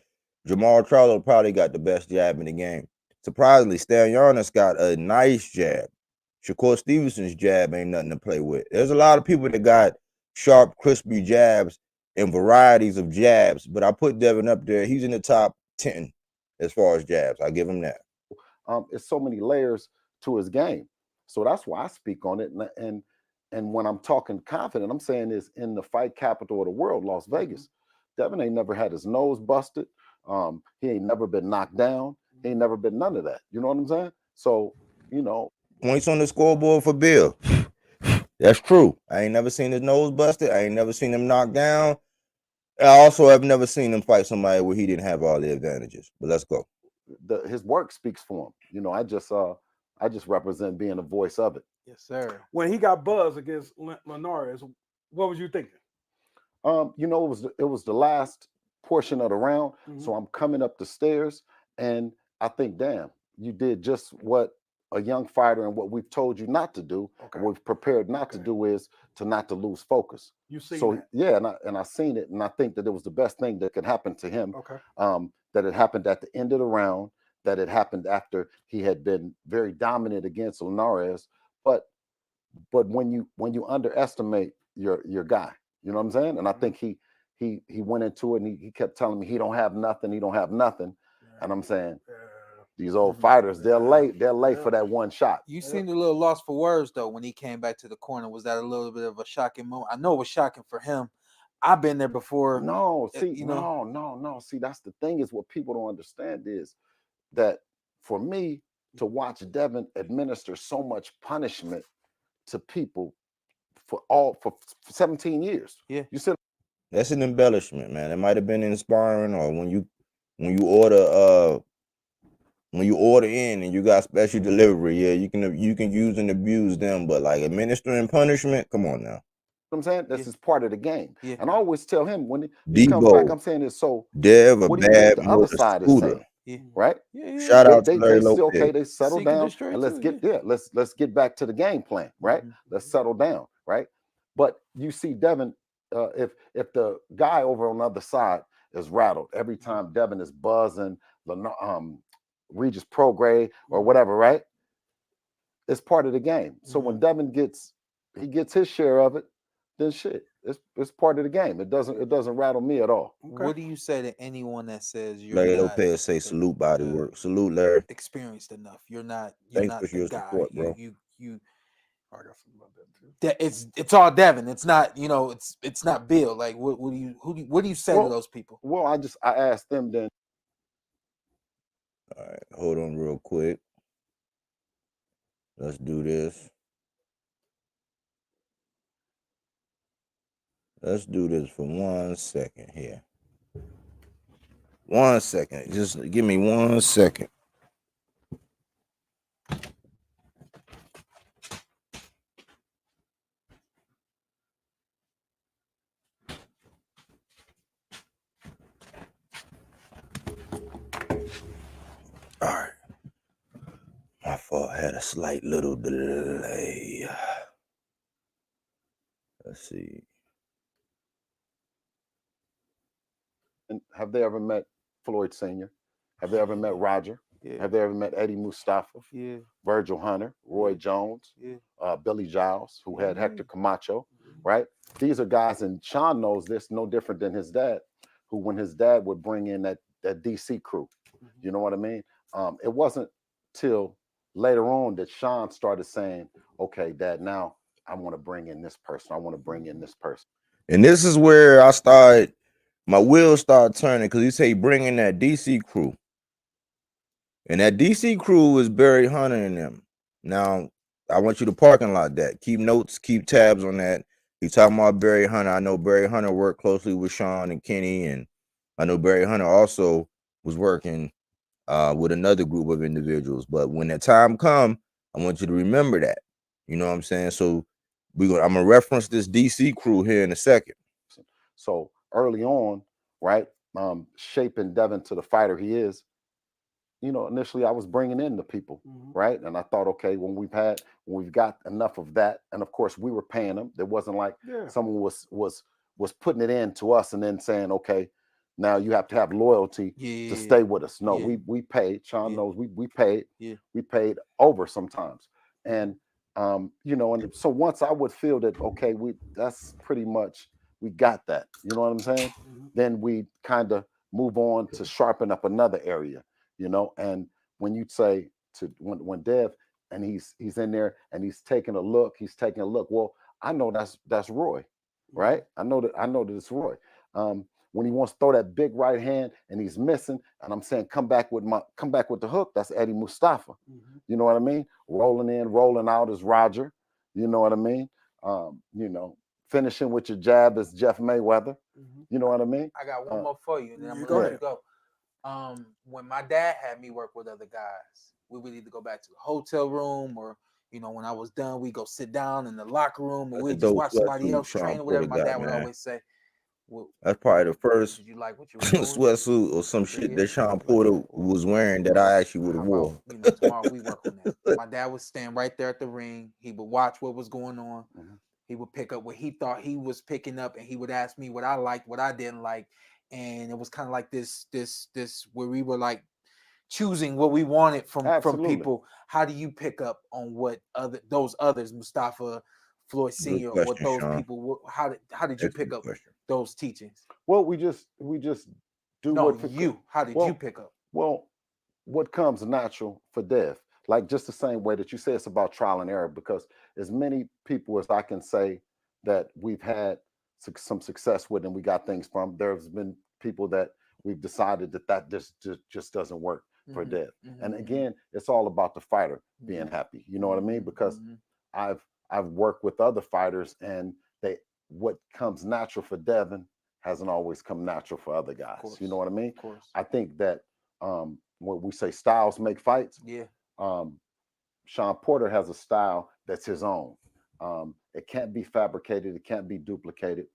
Jamal Charlo probably got the best jab in the game. Surprisingly, Stalyonis got a nice jab. Shakur Stevenson's jab ain't nothing to play with. There's a lot of people that got sharp, crispy jabs and varieties of jabs, but I put Devin up there. He's in the top 10 as far as jabs. I give him that. It's so many layers to his game. So that's why I speak on it. And when I'm talking confident, I'm saying is in the fight capital of the world, Las Vegas. Devin ain't never had his nose busted. He ain't never been knocked down. He ain't never been none of that. You know what I'm saying? So, Points on the scoreboard for Bill. That's true. I ain't never seen his nose busted. I ain't never seen him knocked down. I also have never seen him fight somebody where he didn't have all the advantages. But let's go. His work speaks for him. I just saw I just represent being the voice of it. Yes, sir. When he got buzzed against Linares, what was you thinking? You know, it was the last portion of the round. So I'm coming up the stairs, and I think, damn, you did just what a young fighter and what we've told you not to do. And we've prepared not to do is not to lose focus. You seen so that? Yeah, and I seen it, and I think that it was the best thing that could happen to him. Okay. That it happened at the end of the round. That it happened after he had been very dominant against Linares. But when you underestimate your guy, you know what I'm saying? And I think he went into it, and he kept telling me he don't have nothing, and I'm saying these old fighters, they're late for that one shot. You seemed a little lost for words though when he came back to the corner. Was that a little bit of a shocking moment? I know it was shocking for him. I've been there before. No, see, no. See, that's the thing, is what people don't understand is that for me to watch Devin administer so much punishment to people for 17 years. Yeah. You said that's an embellishment, man. It might have been inspiring, or when you order in and you got special delivery, yeah, you can use and abuse them, but like administering punishment, come on now. I'm saying this is part of the game. Yeah. And I always tell him when he comes back, I'm saying this. So Dev, what do you think the other side is saying? Right? Shout out to Larry they Lopez. Okay, they settle down, and let's get back to the game plan, right? Let's settle down, right? But you see Devin, if the guy over on the other side is rattled every time Devin is buzzing, Regis Prograde or whatever, right? It's part of the game. So when Devin gets his share of it, then shit, it's part of the game. It doesn't rattle me at all. Okay. What do you say to anyone that says you're Larry not Lopez say salute body work. Salute, Larry. Experienced enough. You're not Thanks for the your guy. support, bro. You I got something about that too. It's all Devin. It's not, it's not Bill. Like what do you say to those people? Well, I asked them then. All right, hold on real quick. Let's do this. Let's do this for 1 second here. 1 second. Just give me 1 second. All right. My fault. Had a slight little delay. Let's see. And have they ever met Floyd Sr.? Have they ever met Roger? Yeah. Have they ever met Eddie Mustafa? Yeah. Virgil Hunter, Roy Jones, Billy Giles, who had Hector Camacho, right? These are guys, and Shawn knows this no different than his dad, who when his dad would bring in that DC crew, you know what I mean? It wasn't till later on that Shawn started saying, okay, Dad, now I want to bring in this person. I want to bring in this person. And this is where my wheels start turning, because he say bring in that DC crew. And that DC crew is Barry Hunter and them. Now, I want you to parking lot that. Keep notes, keep tabs on that. He's talking about Barry Hunter. I know Barry Hunter worked closely with Shawn and Kenny, and I know Barry Hunter also was working with another group of individuals. But when that time come, I want you to remember that. You know what I'm saying? So I'm gonna reference this DC crew here in a second. So early on, right, shaping Devin to the fighter he is, initially I was bringing in the people, right? And I thought, okay, when we've got enough of that, and of course we were paying them. There wasn't like someone was putting it in to us and then saying, okay, now you have to have loyalty to stay with us. No, we paid. Shawn knows we paid. Yeah. We paid over sometimes. And and so once I would feel that, okay, that's pretty much, we got that. You know what I'm saying? Then we kind of move on to sharpen up another area, and when you say when Dev and he's in there and he's taking a look, well, I know that's Roy, right? I know that it's Roy. When he wants to throw that big right hand and he's missing, and I'm saying come back with the hook, that's Eddie Mustafa. You know what I mean? Rolling in, rolling out is Roger. You know what I mean? Finishing with your jab is Jeff Mayweather. You know what I mean? I got one more for you, and then I'm gonna let you go. When my dad had me work with other guys, we would either go back to the hotel room, or when I was done, we go sit down in the locker room, and we just watch somebody else train or whatever. My dad would always say, well, that's probably the first did you like what you were doing? sweatsuit or some shit that Shawn Porter was wearing that I actually would have wore. Tomorrow we work on that. My dad would stand right there at the ring. He would watch what was going on. He would pick up what he thought he was picking up, and he would ask me what I liked, what I didn't like. And it was kind of like this where we were like choosing what we wanted from people. How do you pick up on what those others, Mustafa, Floyd Sr., what those people? How did you pick up those teachings? Well, we just do How did you pick up? Well, what comes natural for Dev, like just the same way that you say it's about trial and error, because as many people as I can say that we've had some success with and we got things from, there's been people that we've decided that just doesn't work for Dev. And again, it's all about the fighter being happy. You know what I mean? Because I've worked with other fighters, and what comes natural for Devin hasn't always come natural for other guys. You know what I mean? I think that when we say styles make fights, Shawn Porter has a style that's his own. It can't be fabricated. It can't be duplicated.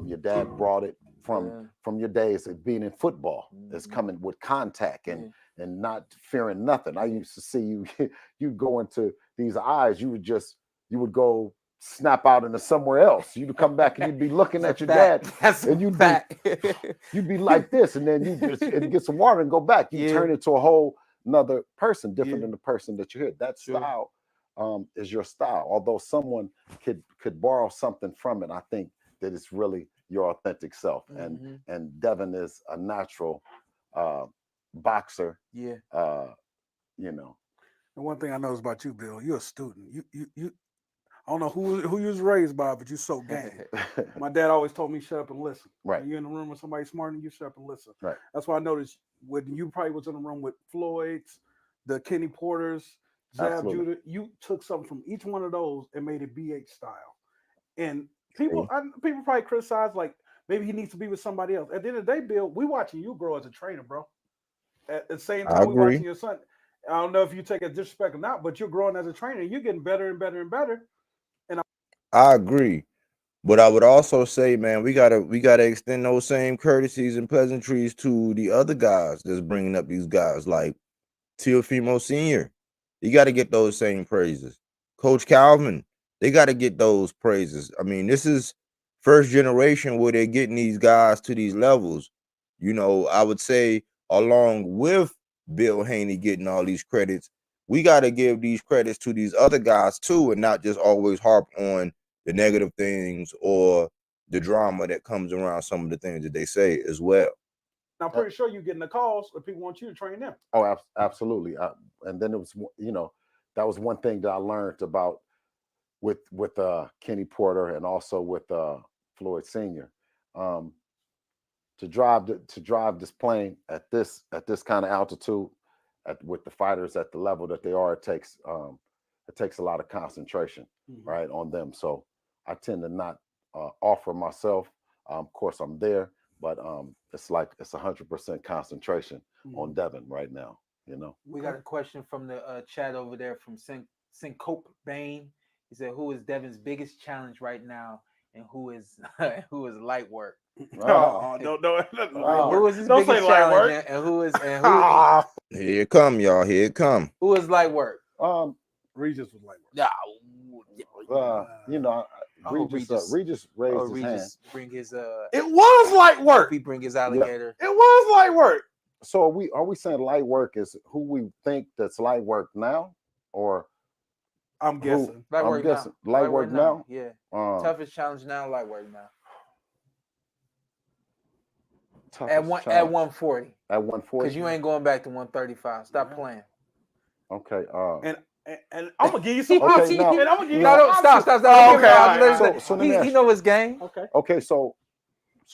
Your dad brought it from your days of being in football. It's coming with contact and not fearing nothing. I used to see you go into these eyes. You would go snap out into somewhere else. You'd come back and you'd be looking at your dad, and you'd be like this, and then you just get some water and go back. You turn into a whole another person, different than the person that you hear. That style is your style. Although someone could borrow something from it, I think that it's really your authentic self. And Devin is a natural boxer. And one thing I know is about you, Bill, you're a student. You I don't know who you was raised by, but you so game. My dad always told me, shut up and listen. Right. When you're in the room with somebody smarter than you, shut up and listen. Right. That's why I noticed when you probably was in the room with Floyd's, the Kenny Porters, Zab Judah, you took something from each one of those and made it BH style. And people probably criticize, like, maybe he needs to be with somebody else. At the end of the day, Bill, we watching you grow as a trainer, bro. At the same time, we're watching your son. I don't know if you take a disrespect or not, but you're growing as a trainer. You're getting better and better and better. I agree, but I would also say, man, we gotta extend those same courtesies and pleasantries to the other guys that's bringing up these guys, like Teofimo Sr. You got to get those same praises. Coach Calvin, they got to get those praises. I mean, this is first generation where they're getting these guys to these levels. I would say along with Bill Haney getting all these credits, we got to give these credits to these other guys too, and not just always harp on the negative things or the drama that comes around some of the things that they say as well. I'm pretty sure you're getting the calls that people want you to train them. Oh, absolutely. And then it was, that was one thing that I learned about with Kenny Porter and also with Floyd Sr. To drive this plane at this kind of altitude, with the fighters at the level that they are, it takes a lot of concentration, right, on them. So I tend to not offer myself. Of course, I'm there, but it's 100% concentration on Devin right now. We got a question from the chat over there from Syncope Bain. He said, "Who is Devin's biggest challenge right now, and who is light work?" No. Who is his biggest challenge, and who is Here it come, y'all. Here it come. Who is light work? Regis was light work. Regis raised his hand. Bring his It was light work. He bring his alligator. It was light work. So are we saying light work is who we think that's light work now, or I'm guessing light work now? Yeah. Toughest challenge now, light work now. At 140. At 140. Because you ain't going back to 135. Stop playing. Okay. And I'm gonna give you some. Okay, and I'm gonna give you stop. Okay. So he know his game. Okay. So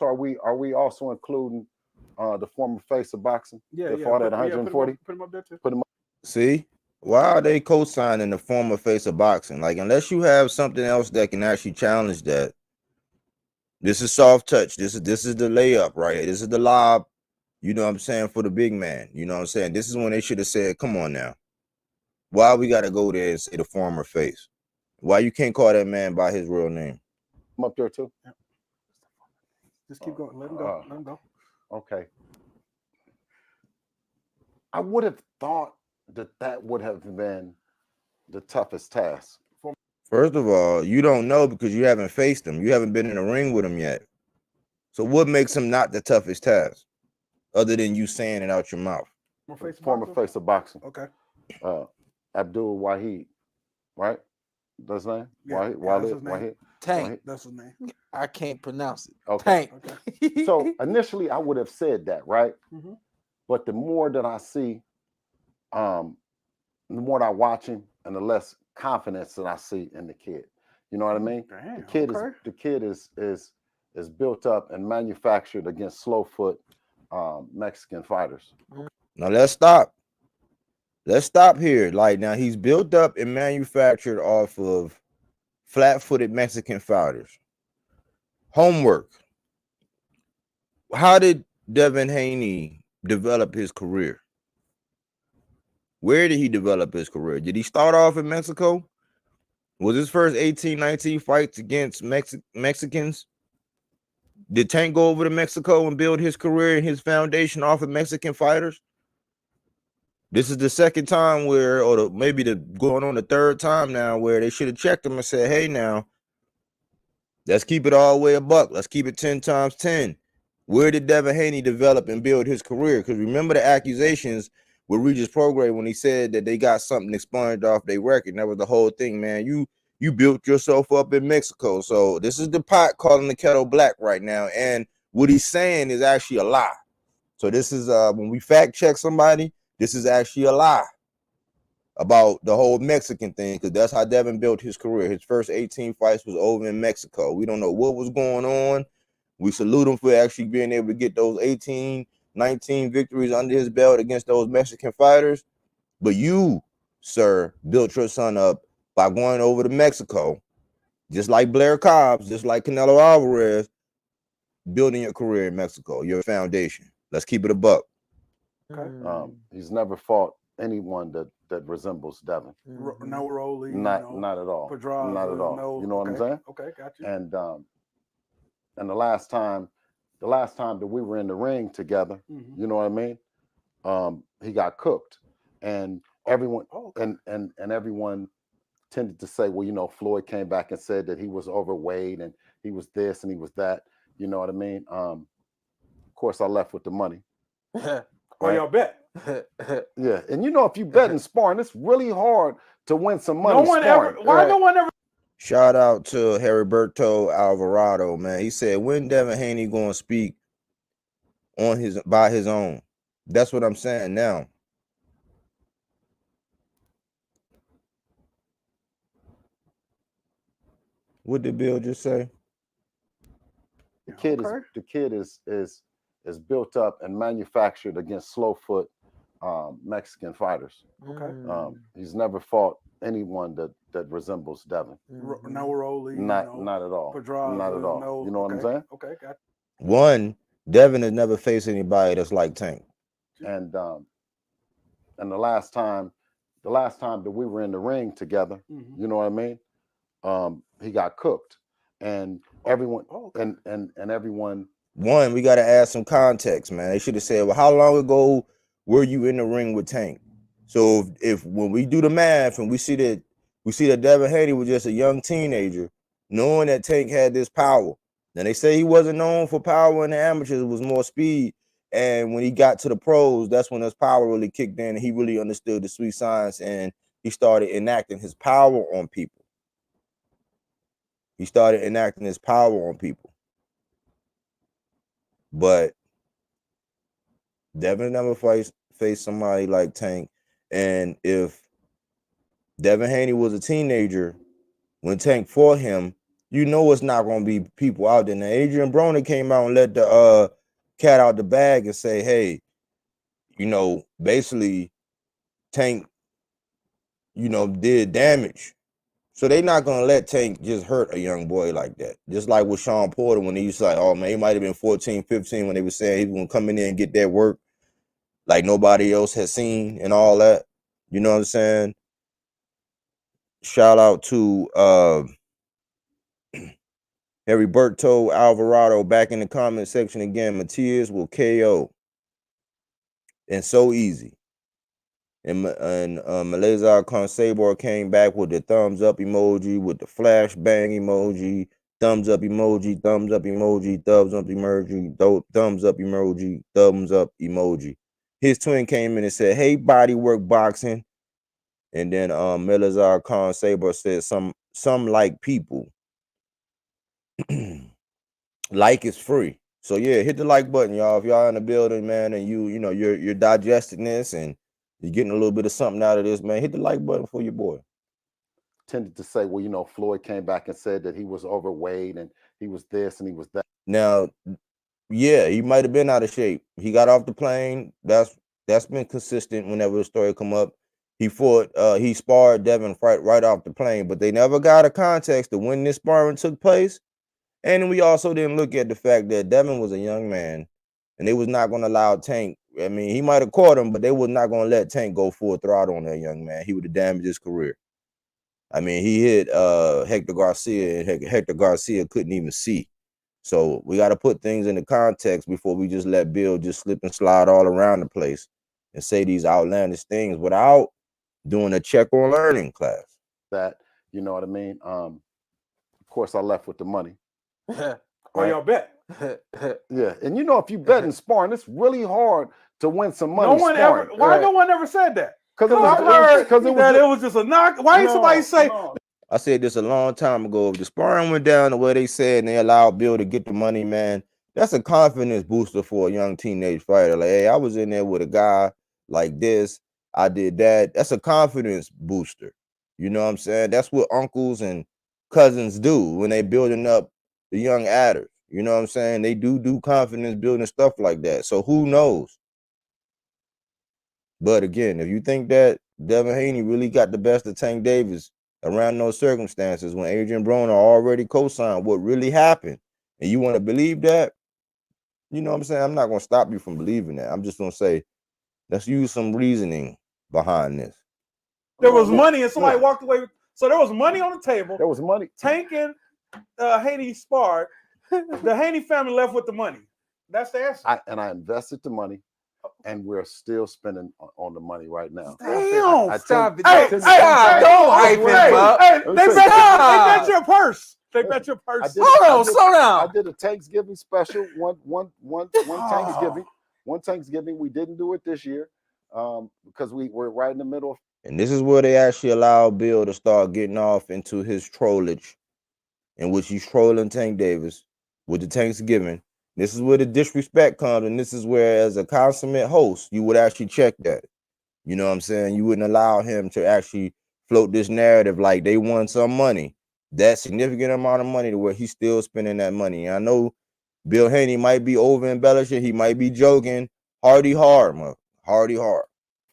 are we also including the former face of boxing? Yeah. They fought at 140. Put him up there too. Put him up. See, why are they co-signing the former face of boxing? Like, unless you have something else that can actually challenge that. This is soft touch. This is the layup right here. This is the lob. You know what I'm saying, for the big man. You know what I'm saying? This is when they should have said, "Come on now." Why we gotta go there and say the former face? Why you can't call that man by his real name? I'm up there too. Yeah. Just keep going. Let him go. Let him go. Okay. I would have thought that would have been the toughest task. First of all, you don't know because you haven't faced him. You haven't been in a ring with him yet. So what makes him not the toughest task, other than you saying it out your mouth? Former face of boxing. Okay. Abdul Wahid, right? That's his name? Yeah, Wahid? Tank. That's his name. I can't pronounce it. Okay. Tank. Okay. So initially I would have said that, right? Mm-hmm. But the more that I see, the more that I watch him, and the less confidence that I see in the kid. You know what I mean? Damn, the kid is built up and manufactured against slow foot Mexican fighters. Now let's stop. Let's stop here. Like now he's built up and manufactured off of flat-footed Mexican fighters. Homework. How did Devin Haney develop his career? Where did he develop his career? Did he start off in Mexico? Was his first 18, 19 fights against Mexicans? Did Tank go over to Mexico and build his career and his foundation off of Mexican fighters? This is the second time where, or maybe going on the third time now, where they should have checked him and said, hey, now, let's keep it all the way a buck. Let's keep it 10 times 10. Where did Devin Haney develop and build his career? Because remember the accusations with Regis Prograis when he said that they got something expunged off their record. And that was the whole thing, man. You built yourself up in Mexico. So this is the pot calling the kettle black right now. And what he's saying is actually a lie. So this is when we fact check somebody, this is actually a lie about the whole Mexican thing, because that's how Devin built his career. His first 18 fights was over in Mexico. We don't know what was going on. We salute him for actually being able to get those 18, 19 victories under his belt against those Mexican fighters. But you, sir, built your son up by going over to Mexico, just like Blair Cobbs, just like Canelo Alvarez, building your career in Mexico, your foundation. Let's keep it a buck. Okay. He's never fought anyone that resembles Devin. No Rolly. Not at all. Pedraza, not at all. No, you know what I'm saying? Okay, got you. And the last time that we were in the ring together, you know what I mean? He got cooked, and everyone and everyone tended to say, well, you know, Floyd came back and said that he was overweight and he was this and he was that. You know what I mean? Of course, I left with the money. Oh, y'all bet. Yeah, and you know, if you bet in sparring, it's really hard to win some money. No one ever. Why no one ever? Shout out to Heriberto Alvarado, man. He said, when Devin Haney going to speak on by his own? That's what I'm saying now. What did Bill just say? The kid is built up and manufactured against slow foot Mexican fighters. Okay. He's never fought anyone that resembles Devin. No Rolly. Not at all. Pedraza, not at all. No, you know what I'm saying? Okay, got you. One, Devin has never faced anybody that's like Tank. And the last time that we were in the ring together, you know what I mean? He got cooked, and everyone and everyone. One, we got to add some context, man. They should have said, well, how long ago were you in the ring with Tank? So if when we do the math and we see that Devin Haney was just a young teenager, knowing that Tank had this power. Then they say he wasn't known for power in the amateurs, it was more speed. And when he got to the pros, that's when his power really kicked in and he really understood the sweet science and he started enacting his power on people. But Devin never faced somebody like Tank. And if Devin Haney was a teenager when Tank fought him, you know it's not going to be people out there. Now, Adrian Broner came out and let the cat out the bag and say, hey, you know, basically Tank, you know, did damage. So they're not going to let Tank just hurt a young boy like that. Just like with Shawn Porter when he used to like, oh, man, he might have been 14, 15 when they were saying he was going to come in there and get that work like nobody else has seen and all that. You know what I'm saying? shout out to Heriberto Alvarado back in the comment section again. Matias will KO. And so easy. And Malazar Consabor came back with the thumbs up emoji, with the flash bang emoji, thumbs up emoji, thumbs up emoji, thumbs up emoji, thumbs up emoji, thumbs up emoji. His twin came in and said, "Hey, bodywork boxing." And then Malazar Consabor said, some like people. Like is free. So yeah, hit the like button, y'all. If y'all in the building, man, and you know you're digesting this and you're getting a little bit of something out of this, man, hit the like button for your boy. Tended to say, well, you know, Floyd came back and said that he was overweight and he was this and he was that. Now, yeah, he might have been out of shape. He got off the plane. That's been consistent whenever the story come up. He sparred Devin right off the plane, but they never got a context of when this sparring took place. And we also didn't look at the fact that Devin was a young man, and they was not going to allow Tank. I mean, he might have caught him, but they was not going to let Tank go full throttle on that young man. He would have damaged his career. I mean, he hit Hector Garcia, and Hector Garcia couldn't even see. So we got to put things into context before we just let Bill just slip and slide all around the place and say these outlandish things without doing a check on learning class. That, you know what I mean? Of course, I left with the money. Oh, y'all bet. Yeah, and you know, if you bet in sparring, it's really hard to win some money. No one sparring. ever. No one ever said that? Because it was just a knock. Why did somebody say? I said this a long time ago. If the sparring went down the way they said and they allowed Bill to get the money, man, that's a confidence booster for a young teenage fighter. Like, hey, I was in there with a guy like this. I did that. That's a confidence booster. You know what I'm saying? That's what uncles and cousins do when they building up the young adders. You know what I'm saying? They do confidence building stuff like that. So who knows? But again, if you think that Devin Haney really got the best of Tank Davis around those circumstances when Adrian Broner already co-signed what really happened, and you want to believe that, you know what I'm saying? I'm not going to stop you from believing that. I'm just going to say, let's use some reasoning behind this. There was money and somebody walked away. So there was money on the table. There was money. Tank and Haney sparred. The Haney family left with the money. That's the answer. I invested the money, and we're still spending on the money right now. Damn! Stop it! Hey, Don't hype him up. They bet your purse. They bet your purse. Hold on, slow down. I did a Thanksgiving special. One Thanksgiving. One Thanksgiving. We didn't do it this year because we were right in the middle of. And this is where they actually allow Bill to start getting off into his trollage, in which he's trolling Tank Davis with the Thanksgiving. This is where the disrespect comes, and this is where, as a consummate host, you would actually check that. You know what I'm saying? You wouldn't allow him to actually float this narrative like they won some money, that significant amount of money, to where he's still spending that money. And I know Bill Haney might be over embellishing, he might be joking. Hardy hard, man. Hardy hard.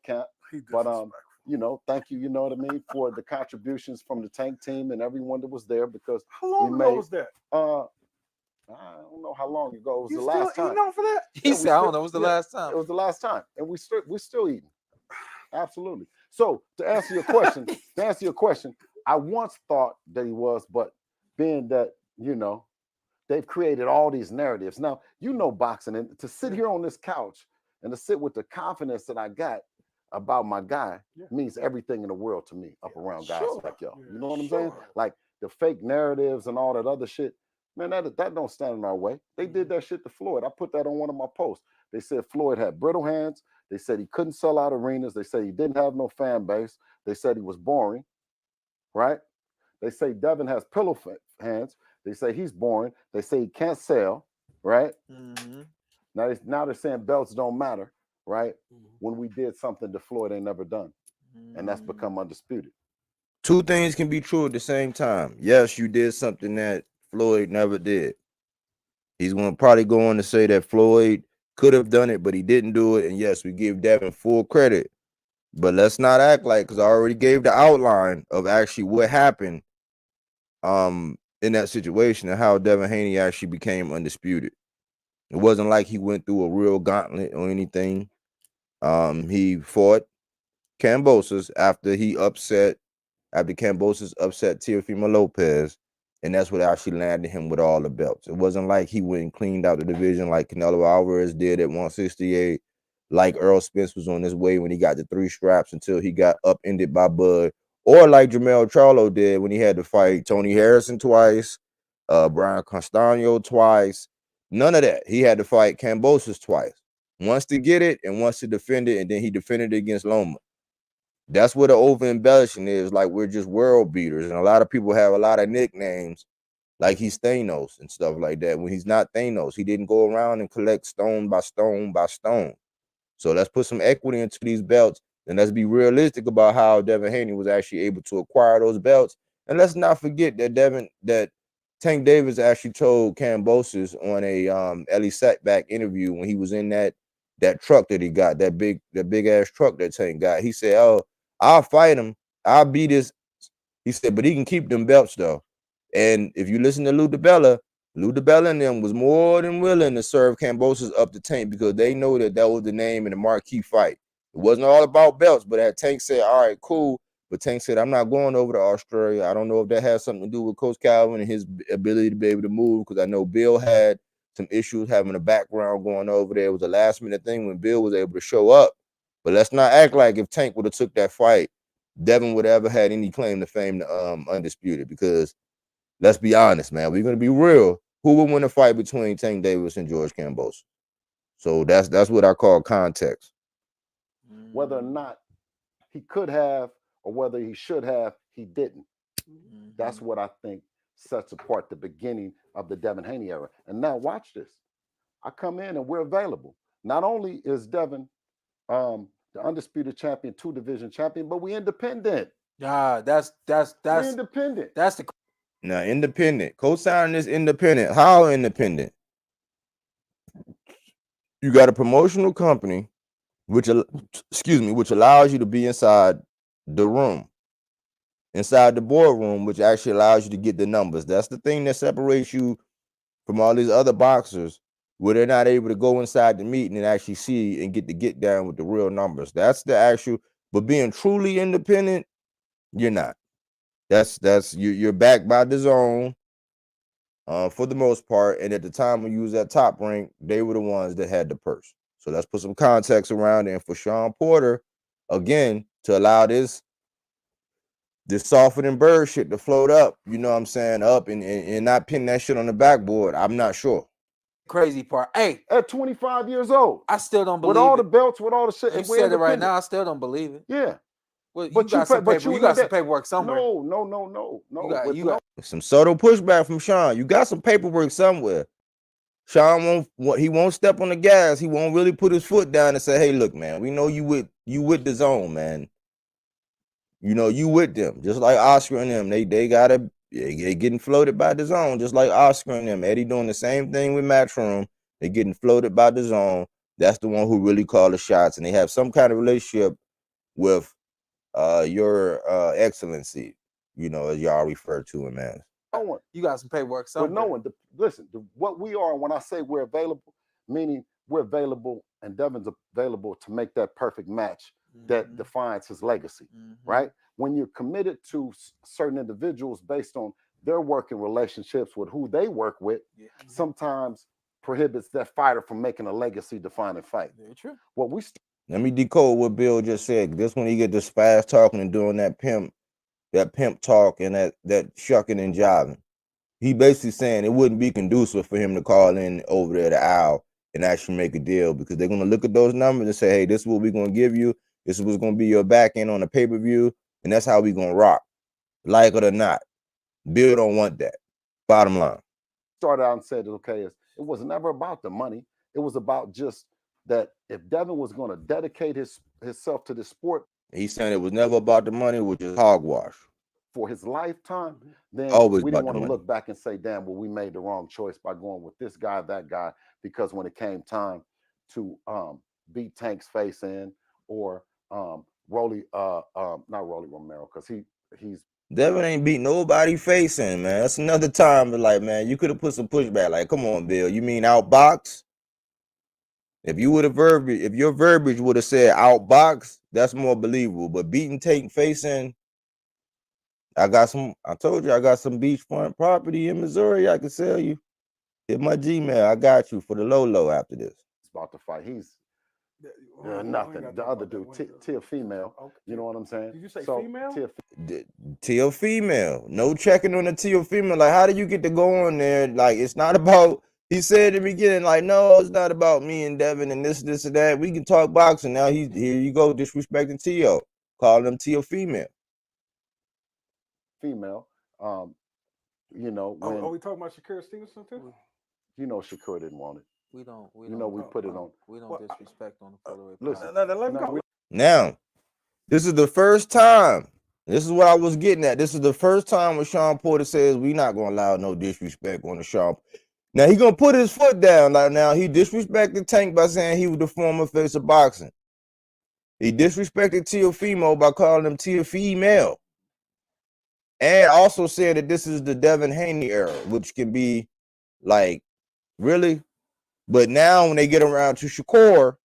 But you know, thank you, you know what I mean, for the contributions from the Tank team and everyone that was there, because how long ago was that? I don't know how long ago. It was the last time. For that? He said, I don't know. It was the last time. It was the last time, and we're still eating. Absolutely. So to answer your question, I once thought that he was, but being that, you know, they've created all these narratives. Now, you know, boxing, and to sit here on this couch and to sit with the confidence that I got about my guy means everything in the world to me up around guys like y'all. You know what I'm saying? Like the fake narratives and all that other shit. Man, that don't stand in our way. They did that shit to Floyd. I put that on one of my posts. They said Floyd had brittle hands. They said he couldn't sell out arenas. They said he didn't have no fan base. They said he was boring, right? They say Devin has pillow hands. They say he's boring. They say he can't sell, right? Mm-hmm. Now they're saying belts don't matter, right? When we did something that Floyd ain't never done, and that's become undisputed. Two things can be true at the same time. Yes, you did something that Floyd never did. He's going to probably go on to say that Floyd could have done it, but he didn't do it. And yes, we give Devin full credit. But let's not act like, because I already gave the outline of actually what happened in that situation and how Devin Haney actually became undisputed. It wasn't like he went through a real gauntlet or anything. He fought Kambosos after he upset after Kambosos upset Teofimo Lopez, and that's what actually landed him with all the belts. It wasn't like he went and cleaned out the division like Canelo Alvarez did at 168, like Earl Spence was on his way when he got the 3 straps until he got upended by Bud, or like Jermell Charlo did when he had to fight Tony Harrison twice, Brian Castano twice. None of that. He had to fight Kambosos twice. Once to get it and once to defend it, and then he defended it against Loma. That's what the over embellishing is. Like, we're just world beaters, and a lot of people have a lot of nicknames, like he's Thanos and stuff like that. When he's not Thanos, he didn't go around and collect stone by stone by stone. So let's put some equity into these belts, and let's be realistic about how Devin Haney was actually able to acquire those belts. And let's not forget that Tank Davis actually told Kambosos on a Ellie Setback interview when he was in that truck that he got, that big ass truck that Tank got. He said, "Oh, I'll fight him. I'll beat his." He said, "But he can keep them belts though." And if you listen to Lou DiBella and them was more than willing to serve Kambosos up the Tank because they know that was the name in the marquee fight. It wasn't all about belts, but that Tank said, "All right, cool." But Tank said, "I'm not going over to Australia." I don't know if that has something to do with Coach Calvin and his ability to be able to move, because I know Bill had some issues having a background going over there. It was a last minute thing when Bill was able to show up. But let's not act like if Tank would have took that fight, Devin would have ever had any claim to fame to Undisputed, because let's be honest, man. We're gonna be real. Who would win a fight between Tank Davis and George Kambosos? So that's what I call context. Whether or not he could have or whether he should have, he didn't. That's what I think sets apart the beginning of the Devin Haney era. And now watch this. I come in and we're available. Not only is Devin the undisputed champion, 2 division champion, but we independent. Yeah, that's we're independent. That's the now independent. Co-signing is independent. How independent? You got a promotional company, which allows you to be inside the room, inside the boardroom, which actually allows you to get the numbers. That's the thing that separates you from all these other boxers, where they're not able to go inside the meeting and actually see and get down with the real numbers. That's the actual. But being truly independent, you're not. You're backed by the zone for the most part. And at the time when you was at Top Rank, they were the ones that had the purse. So let's put some context around it. And for Shawn Porter, again, to allow this softer than bird shit to float up, you know what I'm saying, up and not pin that shit on the backboard, I'm not sure. Crazy part. Hey, at 25 years old, I still don't believe with all it. the belts, with all the shit. You said it right now. I still don't believe it. Yeah. Well, you got some paperwork somewhere. No. You got some subtle pushback from Shawn. You got some paperwork somewhere. Shawn won't step on the gas. He won't really put his foot down and say, "Hey, look, man, we know you with the zone, man. You know, you with them." Just like Oscar and them. They getting floated by the zone, just like Oscar and them. Eddie doing the same thing with Matchroom. They getting floated by the zone. That's the one who really call the shots, and they have some kind of relationship with your excellency, you know, as y'all refer to him as. You got some paperwork somewhere. But no one, listen, what we are, when I say we're available, meaning we're available and Devin's available to make that perfect match that defines his legacy, right? When you're committed to certain individuals based on their working relationships with who they work with, sometimes prohibits that fighter from making a legacy defining fight. Very true. Let me decode what Bill just said. This when he get this fast talking and doing that pimp talk and that shucking and jiving. He basically saying it wouldn't be conducive for him to call in over there to Al and actually make a deal, because they're going to look at those numbers and say, "Hey, this is what we're going to give you. This is what's going to be your back end on the pay-per-view, and that's how we're going to rock, like it or not." Bill don't want that. Bottom line. Started out and said, okay, it was never about the money. It was about just that if Devin was going to dedicate himself to this sport. He's saying it was never about the money, which is hogwash. For his lifetime, then always we didn't want to look back and say, "Damn, well, we made the wrong choice by going with this guy, that guy," because when it came time to beat Tank's face in, or not Rolly Romero, because he's Devin ain't beat nobody face in, man. That's another time, but like, man, you could have put some pushback. Like, come on, Bill, you mean outbox? If your verbiage would have said outbox, that's more believable. But beating Tank face in, I got some. I told you I got some beachfront property in Missouri. I can sell you. Hit my Gmail. I got you for the low after this. He's about to fight. He's nothing. The other dude, Tia female. Okay. You know what I'm saying? Did you say female? Tia female. No checking on the Tia female. Like, how do you get to go on there? Like, it's not about. He said at the beginning, like, no, it's not about me and Devin and this and that. We can talk boxing. Now here you go, disrespecting Tio, calling him Tia female. Female. You know, when are we talking about Shakira Stevenson too? You know, Shakur didn't want it. We don't. We put it on. We don't disrespect on the Florida. Listen, let me go. Now, this is the first time. This is what I was getting at. This is the first time when Shawn Porter says we not gonna allow no disrespect on the Shawn. Now he gonna put his foot down. Like now he disrespected Tank by saying he was the former face of boxing. He disrespected Tia Female by calling him Tia Female, and also said that this is the Devin Haney era, which can be like really. But now when they get around to Shakur,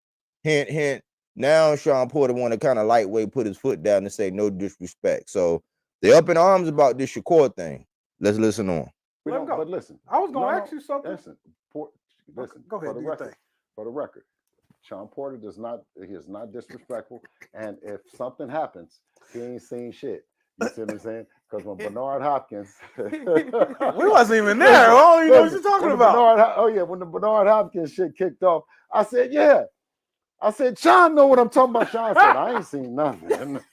hint, hint, now Shawn Porter want to kind of lightweight put his foot down and say no disrespect. So they're up in arms about this Shakur thing. Let's listen on. But listen. I was going to ask you something. Listen. Go ahead, for the record, Shawn Porter is not disrespectful. And if something happens, he ain't seen shit. You see what I'm saying? Because when Bernard Hopkins, we wasn't even there. I don't even know what you're talking about. When the Bernard Hopkins shit kicked off, I said, yeah. I said, Shawn know what I'm talking about. Shawn said, I ain't seen nothing. It's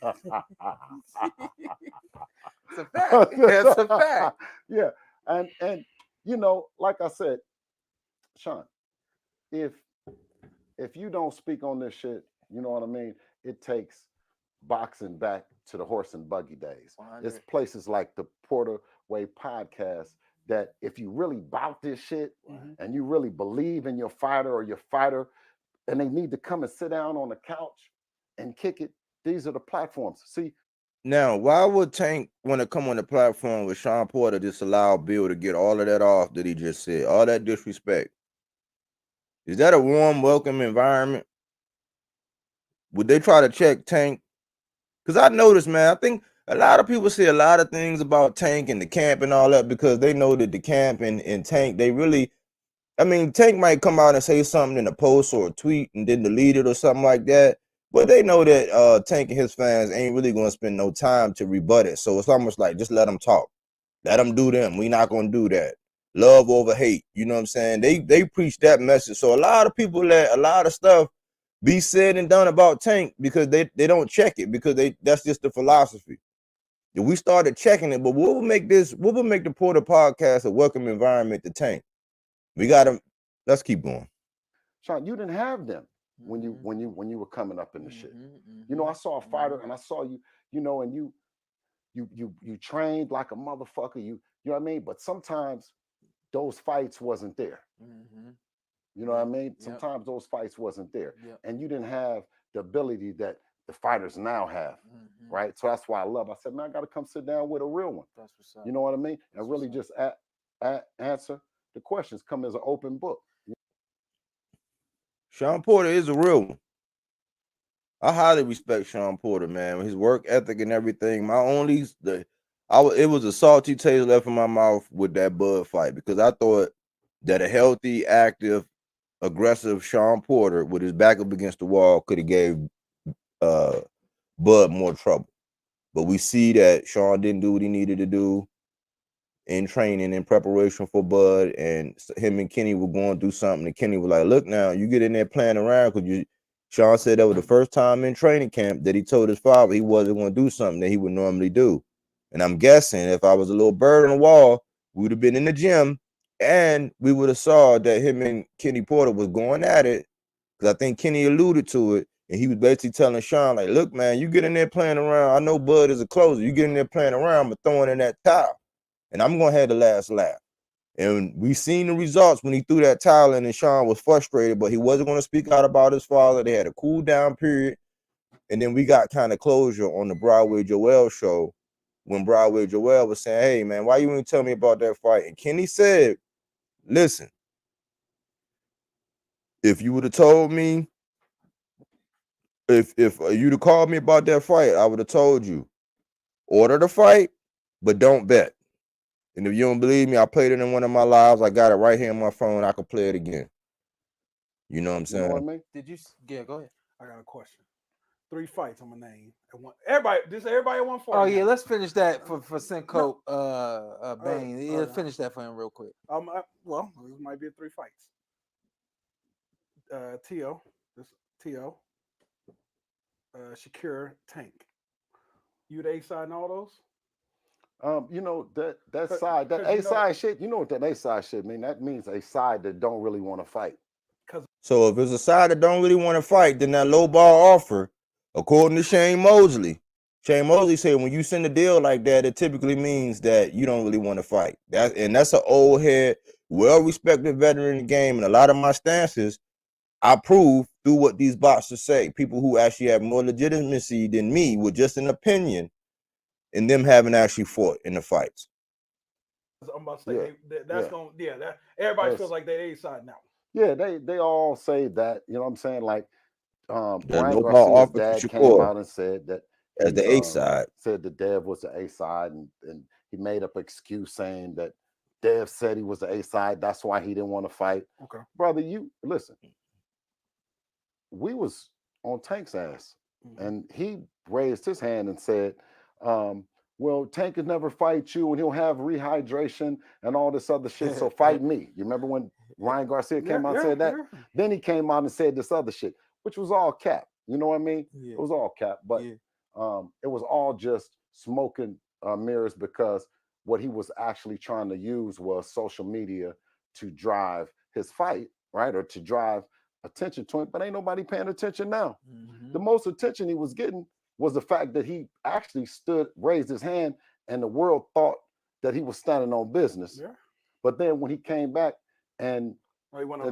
a fact. It's a fact. Yeah. And you know, like I said, Shawn, if you don't speak on this shit, you know what I mean? It takes boxing back to the horse and buggy days. 100. It's places like the Porter Way podcast that if you really bout this shit and you really believe in your fighter or your fighter and they need to come and sit down on the couch and kick it, these are the platforms. See, now, why would Tank want to come on the platform with Shawn Porter just allow Bill to get all of that off that he just said, all that disrespect? Is that a warm, welcome environment? Would they try to check Tank? Because I noticed, man, I think a lot of people say a lot of things about Tank and the camp and all that because they know that the camp and Tank, they really, I mean, Tank might come out and say something in a post or a tweet and then delete it or something like that. But they know that Tank and his fans ain't really going to spend no time to rebut it. So it's almost like, just let them talk. Let them do them. We not going to do that. Love over hate. You know what I'm saying? They preach that message. So a lot of people let a lot of stuff be said and done about Tank because they don't check it because that's just the philosophy. If we started checking it, but what would make the Porter podcast a welcome environment to Tank? We got to, let's keep going. Shawn, you didn't have them when you were coming up in the shit. You know, I saw a fighter and I saw you, you know, and you trained like a motherfucker. You know what I mean? But sometimes those fights wasn't there. You know what I mean? Sometimes those fights wasn't there. And you didn't have the ability that the fighters now have, right? So that's why I said, man, I got to come sit down with a real one. That's what's up. You know what I mean? And really just answer the questions, come as an open book. Shawn Porter is a real one. I highly respect Shawn Porter, man. His work ethic and everything. It was a salty taste left in my mouth with that Bud fight because I thought that a healthy, active, aggressive Shawn Porter with his back up against the wall could have gave Bud more trouble. But we see that Shawn didn't do what he needed to do in training, in preparation for Bud, and him and Kenny were going through something, and Kenny was like, look now, you get in there playing around because Shawn said that was the first time in training camp that he told his father he wasn't going to do something that he would normally do. And I'm guessing if I was a little bird on the wall, we would have been in the gym and we would have saw that him and Kenny Porter was going at it because I think Kenny alluded to it. And he was basically telling Shawn, like, look, man, you get in there playing around. I know Bud is a closer. You get in there playing around, but throwing in that towel. And I'm going to have the last laugh. And we seen the results when he threw that towel in and Shawn was frustrated, but he wasn't going to speak out about his father. They had a cool down period. And then we got kind of closure on the Broadway Joel show when Broadway Joel was saying, hey, man, why you ain't tell me about that fight? And Kenny said, listen, if you would have told me, if you'd have called me about that fight, I would have told you, order the fight but don't bet. And if you don't believe me, I played it in one of my lives. I got it right here on my phone. I can play it again. You know what I'm saying? You know what I mean? Did you? Yeah, go ahead. I got a question. 3 fights I'm gonna name. Everybody at 140. Oh yeah, now. let's finish that for Cinco Bane. Yeah, finish that for him real quick. Well, this might be 3 fights. T.O. Shakira, Tank. You the A side in all those? You know that side, that A side shit. You know what that A side shit mean? That means a side that don't really want to fight. So if it's a side that don't really want to fight, then that low ball offer, according to Shane Mosley said when you send a deal like that, it typically means that you don't really want to fight. That's an old head, well-respected veteran in the game, and a lot of my stances I prove through what these boxers say. People who actually have more legitimacy than me with just an opinion, and them having actually fought in the fights. I'm about to say everybody feels like they A side now. Yeah, they all say that. You know what I'm saying? Like Ryan no Garcia's dad came out and said that as the A side. Said the Dev was the A side, and he made up an excuse saying that Dev said he was the A side. That's why he didn't want to fight. Okay, brother, you listen. We was on Tank's ass, and he raised his hand and said, well, Tank could never fight you, and he'll have rehydration and all this other shit, so fight me. You remember when Ryan Garcia came out and said that? Yeah. Then he came out and said this other shit, which was all cap. You know what I mean? Yeah. It was all cap, but it was all just smoke and mirrors, because what he was actually trying to use was social media to drive his fight, right? Or to drive attention to him, but ain't nobody paying attention now. The most attention he was getting was the fact that he actually raised his hand, and the world thought that he was standing on business. Yeah. But then when he came back and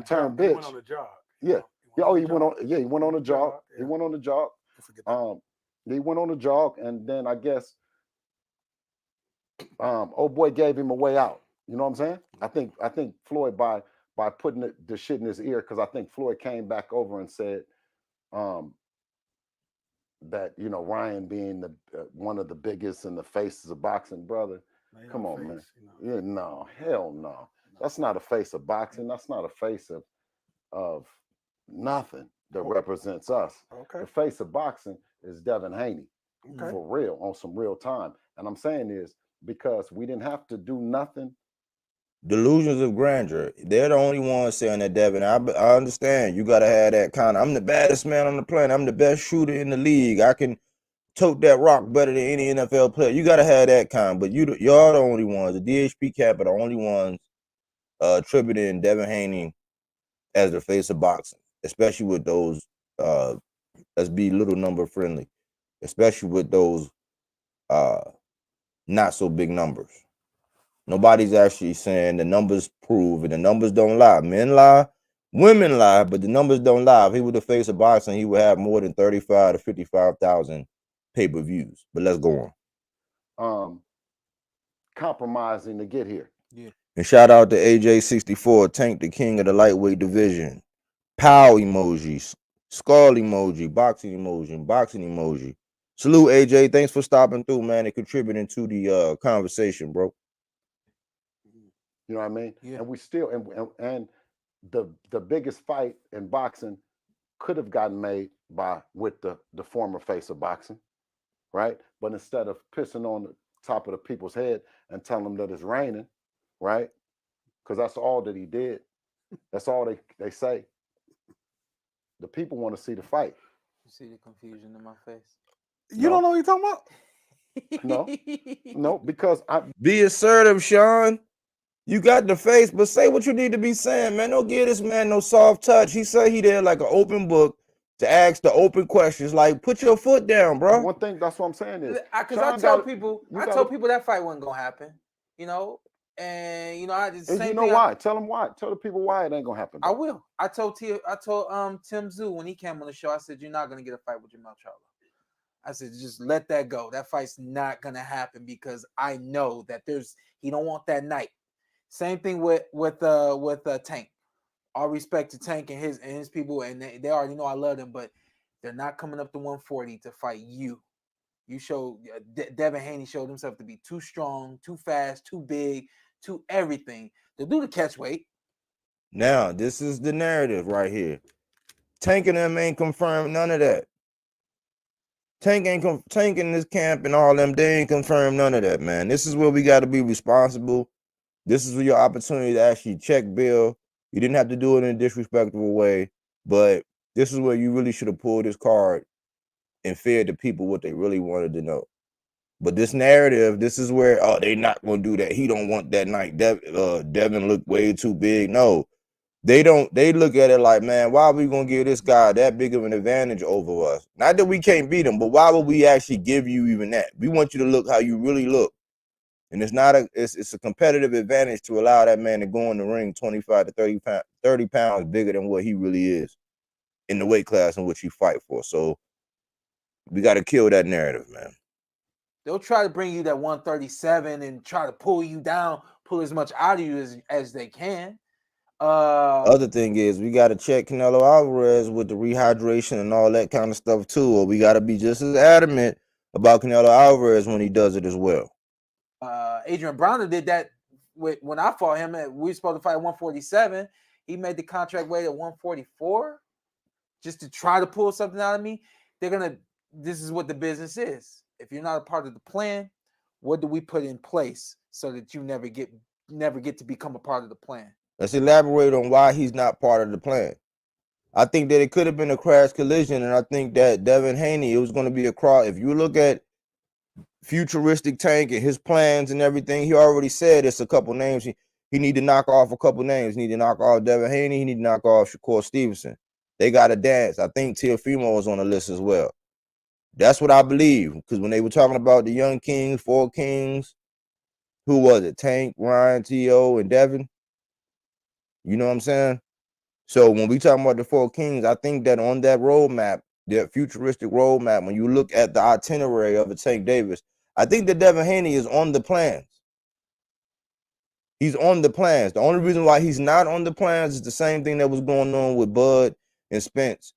turned bitch, he went on a jog. Yeah. He went on a jog. He went on a jog. He went on a jog, and then I guess old boy gave him a way out. You know what I'm saying? I think Floyd by putting the shit in his ear, because I think Floyd came back over and said that, you know, Ryan being one of the biggest and the faces of boxing, brother. Come on, man. Yeah, no, hell no. That's not a face of boxing. That's not a face of nothing that represents us. Okay. The face of boxing is Devin Haney, for real, on some real time. And I'm saying is because we didn't have to do nothing. Delusions of grandeur. They're the only ones saying that, Devin. I understand. You got to have that kind of, I'm the baddest man on the planet. I'm the best shooter in the league. I can tote that rock better than any NFL player. You got to have that kind. But y'all the only ones. The DHP cap are the only ones attributing Devin Haney as the face of boxing, especially with those, let's be little number friendly, especially with those not so big numbers. Nobody's actually saying the numbers prove, and the numbers don't lie. Men lie, women lie, but the numbers don't lie. If he was the face of boxing, he would have more than 35 to 55,000 pay-per-views. But let's go on. Compromising to get here. Yeah. And shout out to AJ64, Tank, the king of the lightweight division. Pow emojis, skull emoji, boxing emoji. Salute, AJ. Thanks for stopping through, man, and contributing to the conversation, bro. You know what I mean? Yeah. And we still, and the biggest fight in boxing could have gotten made with the former face of boxing, right? But instead of pissing on the top of the people's head and telling them that it's raining, right? Because that's all that he did. That's all they say. The people want to see the fight. You see the confusion in my face? You don't know what you're talking about? No, because be assertive, Shawn. You got the face, but say what you need to be saying, man. Don't give this man no soft touch. He said he did like an open book to ask the open questions. Like, put your foot down, bro. One thing, that's what I'm saying is, because I told people that fight wasn't gonna happen, you know, and you know, I just why? Tell them why. Tell the people why it ain't gonna happen. Bro. I will. I told Tim Tszyu when he came on the show. I said, you're not gonna get a fight with Jamel Charlo. I said, just let that go. That fight's not gonna happen because I know that he don't want that night. Same thing with Tank. All respect to Tank and his people, and they already know I love them, but they're not coming up to 140 to fight you. You showed Devin Haney showed himself to be too strong, too fast, too big, too everything to do the catch weight. Now, this is the narrative right here. Tank and them ain't confirmed none of that. Tank in this camp and all them, they ain't confirmed none of that, man. This is where we got to be responsible. This is your opportunity to actually check Bill. You didn't have to do it in a disrespectful way, but this is where you really should have pulled this card and fed the people what they really wanted to know. But this narrative, this is where, oh, they not going to do that. He don't want that night. Devin looked way too big. No, they don't. They look at it like, man, why are we going to give this guy that big of an advantage over us? Not that we can't beat him, but why would we actually give you even that? We want you to look how you really look. And it's a competitive advantage to allow that man to go in the ring 25 to 30 pounds bigger than what he really is in the weight class in which you fight for. So we got to kill that narrative, man. They'll try to bring you that 137 and try to pull you down, pull as much out of you as they can. Other thing is we got to check Canelo Alvarez with the rehydration and all that kind of stuff too, or we got to be just as adamant about Canelo Alvarez when he does it as well. Adrian Broner did that when I fought him. We were supposed to fight at 147. He made the contract weight at 144 just to try to pull something out of me. This is what the business is. If you're not a part of the plan, what do we put in place so that you never get to become a part of the plan? Let's elaborate on why he's not part of the plan. I think that it could have been a crash collision, and I think that Devin Haney, it was going to be a cross. If you look at futuristic Tank and his plans and everything, he already said it's a couple names. He need to knock off a couple names. He need to knock off Devin Haney. He need to knock off Shakur Stevenson. They got to dance. I think Teofimo was on the list as well. That's what I believe, because when they were talking about the young kings, 4 kings, who was it? Tank, Ryan, T.O., and Devin. You know what I'm saying? So when we talking about the 4 kings, I think that on that roadmap, that futuristic roadmap, when you look at the itinerary of a Tank Davis, I think that Devin Haney is on the plans. He's on the plans. The only reason why he's not on the plans is the same thing that was going on with Bud and Spence,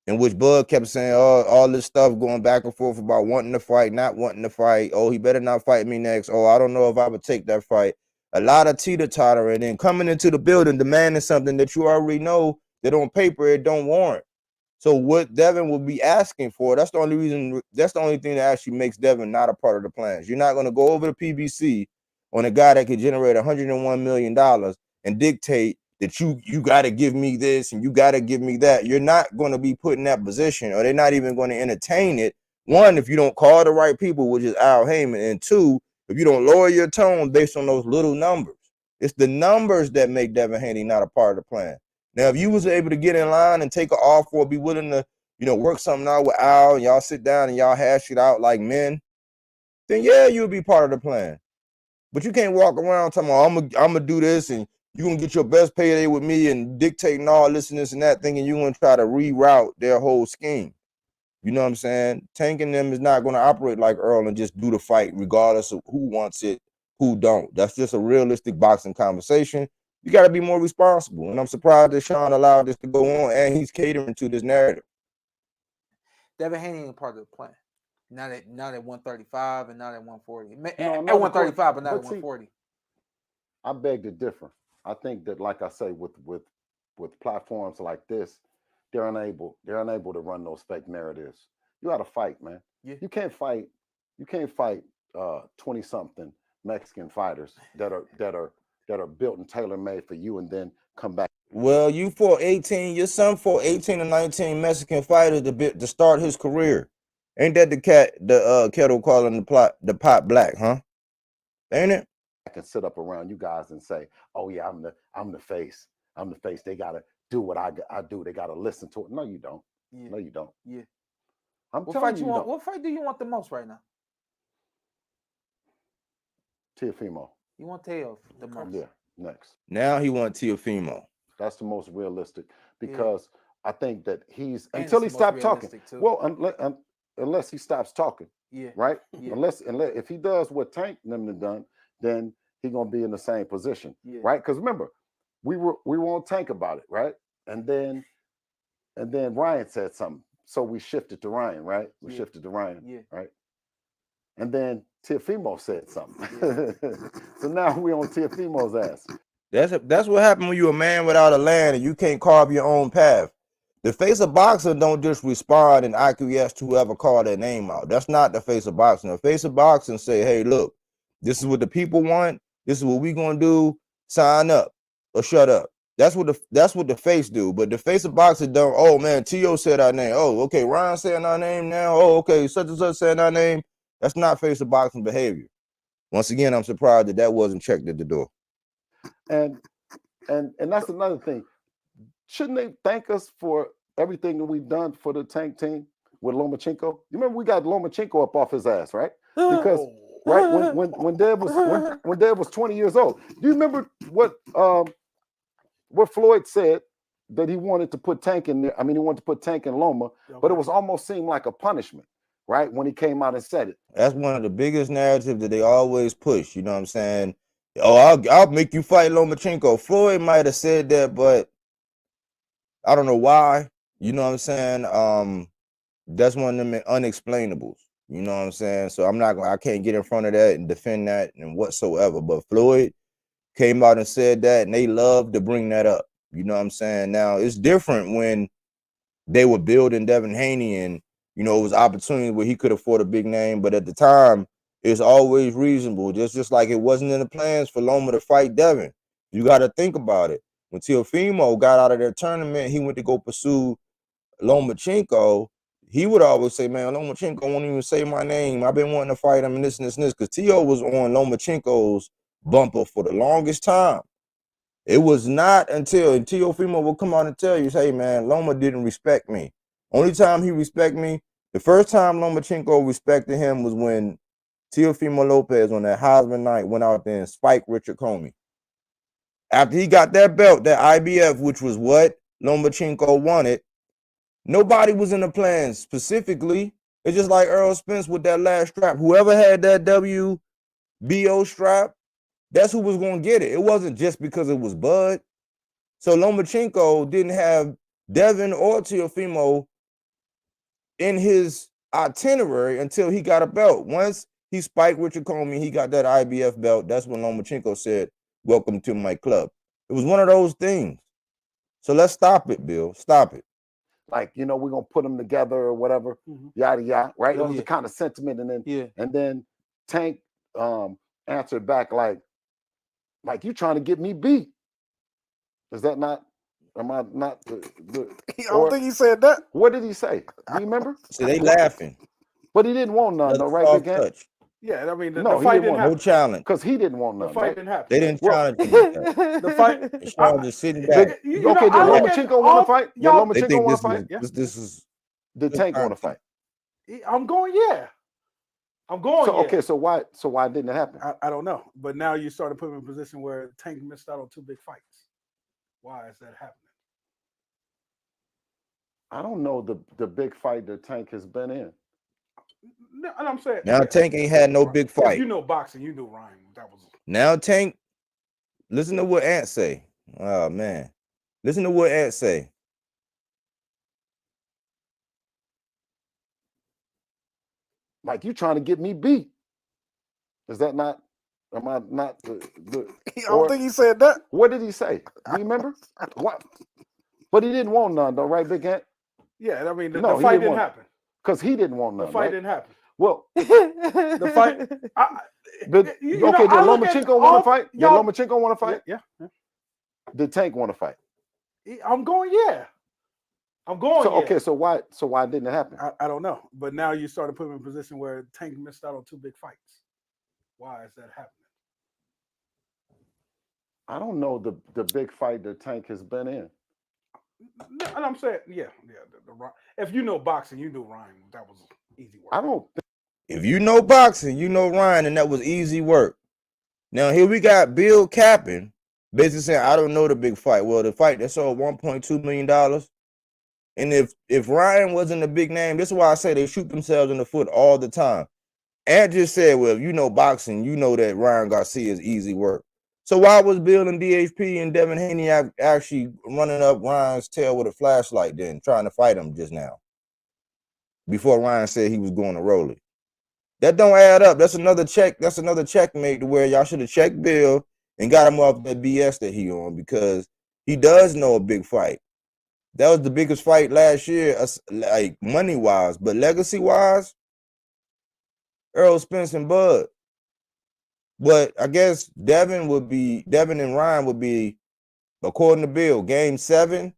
in which Bud kept saying all this stuff going back and forth about wanting to fight, not wanting to fight. Oh, he better not fight me next. Oh, I don't know if I would take that fight. A lot of teeter-totter, and then coming into the building demanding something that you already know that on paper it don't warrant. So what Devin will be asking for, that's the only reason, that's the only thing that actually makes Devin not a part of the plans. You're not going to go over the PBC on a guy that could generate $101 million and dictate that you got to give me this and you got to give me that. You're not going to be put in that position, or they're not even going to entertain it. One, if you don't call the right people, which is Al Heyman, and 2, if you don't lower your tone based on those little numbers. It's the numbers that make Devin Haney not a part of the plan. Now, if you was able to get in line and take an offer or be willing to, work something out with Al and y'all sit down and y'all hash it out like men, then yeah, you'll be part of the plan. But you can't walk around talking about, I'm gonna do this and you're gonna get your best payday with me and dictating all this and this and that, thinking you're gonna try to reroute their whole scheme. You know what I'm saying? Tank and them is not going to operate like Earl and just do the fight regardless of who wants it, who don't. That's just a realistic boxing conversation. You got to be more responsible. And I'm surprised that Shawn allowed this to go on, and he's catering to this narrative. Devin Haney ain't part of the plan. Not at 135 and not at 140. At 135, but not at 140. I beg to differ. I think that, like I say, with platforms like this, they're unable to run those fake narratives. You got to fight, man. Yeah. You can't fight 20-something Mexican fighters that are built and tailor-made for you and then come back. Well, your son fought 18 or 19 Mexican fighters to start his career. Ain't that the kettle calling the pot black, huh? Ain't it? I can sit up around you guys and say, "Oh yeah, I'm the face. I'm the face. They gotta do what I do. They gotta listen to it." No, you don't. Yeah. No, you don't. Yeah. What fight do you want the most right now? Teofimo. You want Teo the most? Yeah. Next. Now he wants Teofimo. That's the most realistic because I think that he's until he stops talking. Too. Well, unless he stops talking. Yeah. Right. Yeah. Unless if he does what Tank and them have done, then he's gonna be in the same position. Yeah. Right. Because remember, we won't Tank about it, right? And then Ryan said something. So we shifted to Ryan, right? We shifted to Ryan, right? and then Teofimo said something. So now we on Teofimo's ass. That's what happened when you a man without a land and you can't carve your own path. The face of boxing don't just respond and acquiesce to whoever called their name out. That's not the face of boxing. The face of boxing say, hey, look, this is what the people want. This is what we gonna do. Sign up or shut up. That's what the face do. But the face of boxing don't, oh man, T.O. said our name. Oh, okay, Ryan saying our name now. Oh, okay, such and such saying our name. That's not face of boxing behavior. Once again, I'm surprised that wasn't checked at the door. And that's another thing. Shouldn't they thank us for everything that we've done for the Tank team with Lomachenko? You remember we got Lomachenko up off his ass, right? Because when Dad was 20 years old. Do you remember what Floyd said that he wanted to put Tank in there? I mean, he wanted to put Tank in Loma, but it was almost seemed like a punishment, right? When he came out and said it. That's one of the biggest narratives that they always push. You know what I'm saying? Oh, I'll make you fight Lomachenko. Floyd might have said that, but I don't know why. You know what I'm saying? That's one of them unexplainables. You know what I'm saying? So I can't get in front of that and defend that and whatsoever. But Floyd came out and said that, and they love to bring that up. You know what I'm saying? Now it's different when they were building Devin Haney, and you know it was opportunity where he could afford a big name. But at the time, it's always reasonable. Just like it wasn't in the plans for Loma to fight Devin. You got to think about it. When Teofimo got out of their tournament, he went to go pursue Lomachenko. He would always say, man, Lomachenko won't even say my name. I've been wanting to fight him and this and this and this. Because Teo was on Lomachenko's bumper for the longest time. It was not until Teofimo will come out and tell you, hey, man, Loma didn't respect me. Only time he respected me, the first time Lomachenko respected him was when Teofimo Lopez on that Heisman night went out there and spiked Richard Comey. After he got that belt, that IBF, which was what Lomachenko wanted, nobody was in the plans specifically. It's just like Earl Spence with that last strap. Whoever had that WBO strap, that's who was going to get it. It wasn't just because it was Bud. So Lomachenko didn't have Devin or Teofimo in his itinerary until he got a belt. Once he spiked Richard Comey, he got that IBF belt. That's when Lomachenko said, welcome to my club. It was one of those things. So let's stop it, Bill. Stop it. Like, you know, we're going to put them together or whatever, yada, yada, right? It was the kind of sentiment. And then Tank answered back like you trying to get me beat. Is that not, am I not? I don't think he said that. What did he say? Do you remember? So they laughing. But he didn't want none, though, right? Again? Yeah, I mean, the no, fight didn't happen. No challenge. Because he didn't want none. The fight didn't happen. They didn't challenge him. The fight. Shawn just sitting back. Okay, did Lomachenko want to fight? Did Lomachenko want to fight? This is. Did Tank want to fight? I'm going, yeah. I'm going. So, okay, so why didn't it happen? I don't know. But now you started putting him in a position where Tank missed out on 2 big fights. Why is that happening? I don't know the big fight that Tank has been in. No, and I'm saying now Tank ain't had no big fight. If you know boxing, you knew Ryan. That was now Tank. Listen to what Ant say. Oh man, listen to what Ant say. Like you trying to get me beat. Is that not? Am I not? I don't think he said that. What did he say? Do you remember? What? But he didn't want none, though, right, Big Ant? Yeah, I mean, the fight didn't happen. Because he didn't want none. The fight didn't happen. Well, the fight. Did Lomachenko want to fight? Did Lomachenko want to fight? Yeah. Did Tank want to fight? I'm going, yeah. I'm going. So, okay, so why didn't it happen? I don't know. But now you started putting him in a position where Tank missed out on 2 big fights. Why is that happening? I don't know the big fight that Tank has been in. No, and I'm saying, yeah. If you know boxing, you knew Ryan. That was easy work. I don't. If you know boxing, you know Ryan, and that was easy work. Now here we got Bill capping, basically saying, I don't know the big fight. Well, the fight that sold $1.2 million. And if Ryan wasn't a big name, this is why I say they shoot themselves in the foot all the time. Ant just said, well, if you know boxing, you know that Ryan Garcia is easy work. So why was Bill and DHP and Devin Haney actually running up Ryan's tail with a flashlight then, trying to fight him just now? Before Ryan said he was going to roll it. That don't add up. That's another check. That's another checkmate to where y'all should have checked Bill and got him off that BS that he on, because he does know a big fight. That was the biggest fight last year, like money wise, but legacy wise, Errol Spence and Bud. But I guess Devin and Ryan would be, according to Bill, game 7.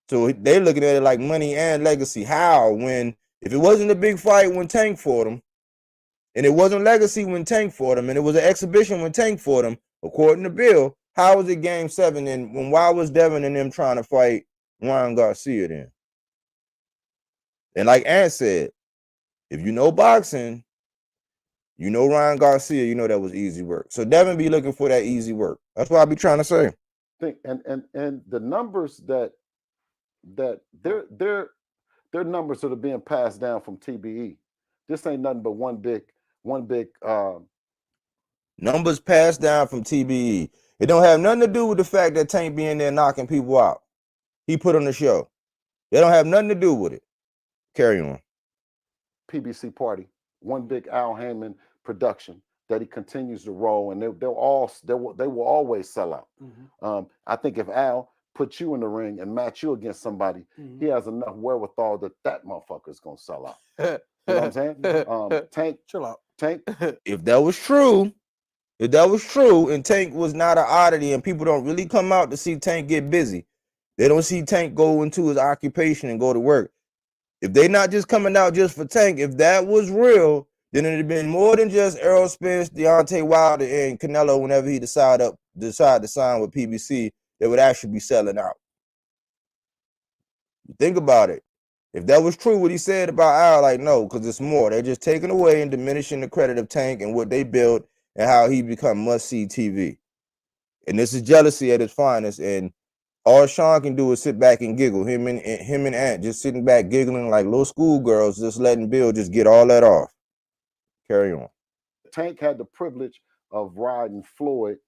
So they looking at it like money and legacy. How? When if it wasn't a big fight when Tank fought him, and it wasn't legacy when Tank fought him, and it was an exhibition when Tank fought him, according to Bill, how was it game 7? And why was Devin and them trying to fight Ryan Garcia then? And like Ant said, if you know boxing, you know Ryan Garcia, you know that was easy work. So Devin be looking for that easy work. That's what I be trying to say. And the numbers that they're numbers that are being passed down from TBE. This ain't nothing but one big numbers passed down from TBE. It don't have nothing to do with the fact that Tank be in there knocking people out. He put on the show. They don't have nothing to do with it. Carry on. PBC party, one big Al Heyman production that he continues to roll, and they will always sell out. Mm-hmm. I think if Al put you in the ring and match you against somebody, mm-hmm. he has enough wherewithal that motherfucker's gonna sell out. You know what I'm saying? Tank, chill out. Tank. If that was true, and Tank was not an oddity, and people don't really come out to see Tank get busy, they don't see Tank go into his occupation and go to work. If they not just coming out just for Tank, if that was real, then it'd have been more than just Errol Spence, Deontay Wilder, and Canelo whenever he decide to sign with PBC, they would actually be selling out. Think about it. If that was true, what he said about Al, like, no, because it's more. They're just taking away and diminishing the credit of Tank and what they built and how he become must-see TV. And this is jealousy at its finest. And all Shawn can do is sit back and giggle. Him and Ant just sitting back giggling like little schoolgirls, just letting Bill just get all that off. Carry on. Tank had the privilege of riding Floyd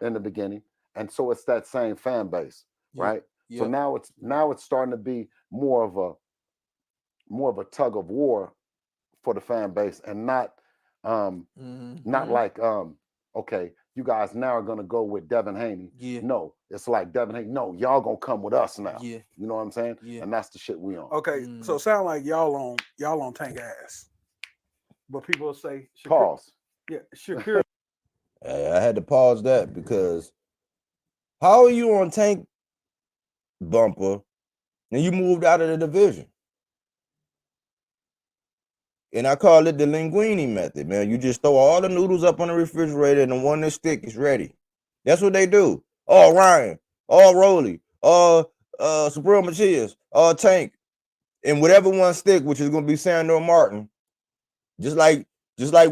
in the beginning, and so it's that same fan base, right? Yeah. So now it's starting to be more of a tug of war for the fan base, and not like okay, you guys now are gonna go with Devin Haney. Yeah. No, it's like Devin Haney. No, y'all gonna come with us now. Yeah. You know what I'm saying? Yeah. And that's the shit we on. Okay, so it sound like y'all on Tank ass. But people will say pause. Yeah, Shakur. I had to pause that because how are you on Tank bumper and you moved out of the division? And I call it the linguine method, man. You just throw all the noodles up on the refrigerator and the one that stick is ready. That's what they do. Oh, Ryan, oh, Rolly, Supreme Machias, Tank, and whatever one stick, which is going to be Sandor Martin. Just like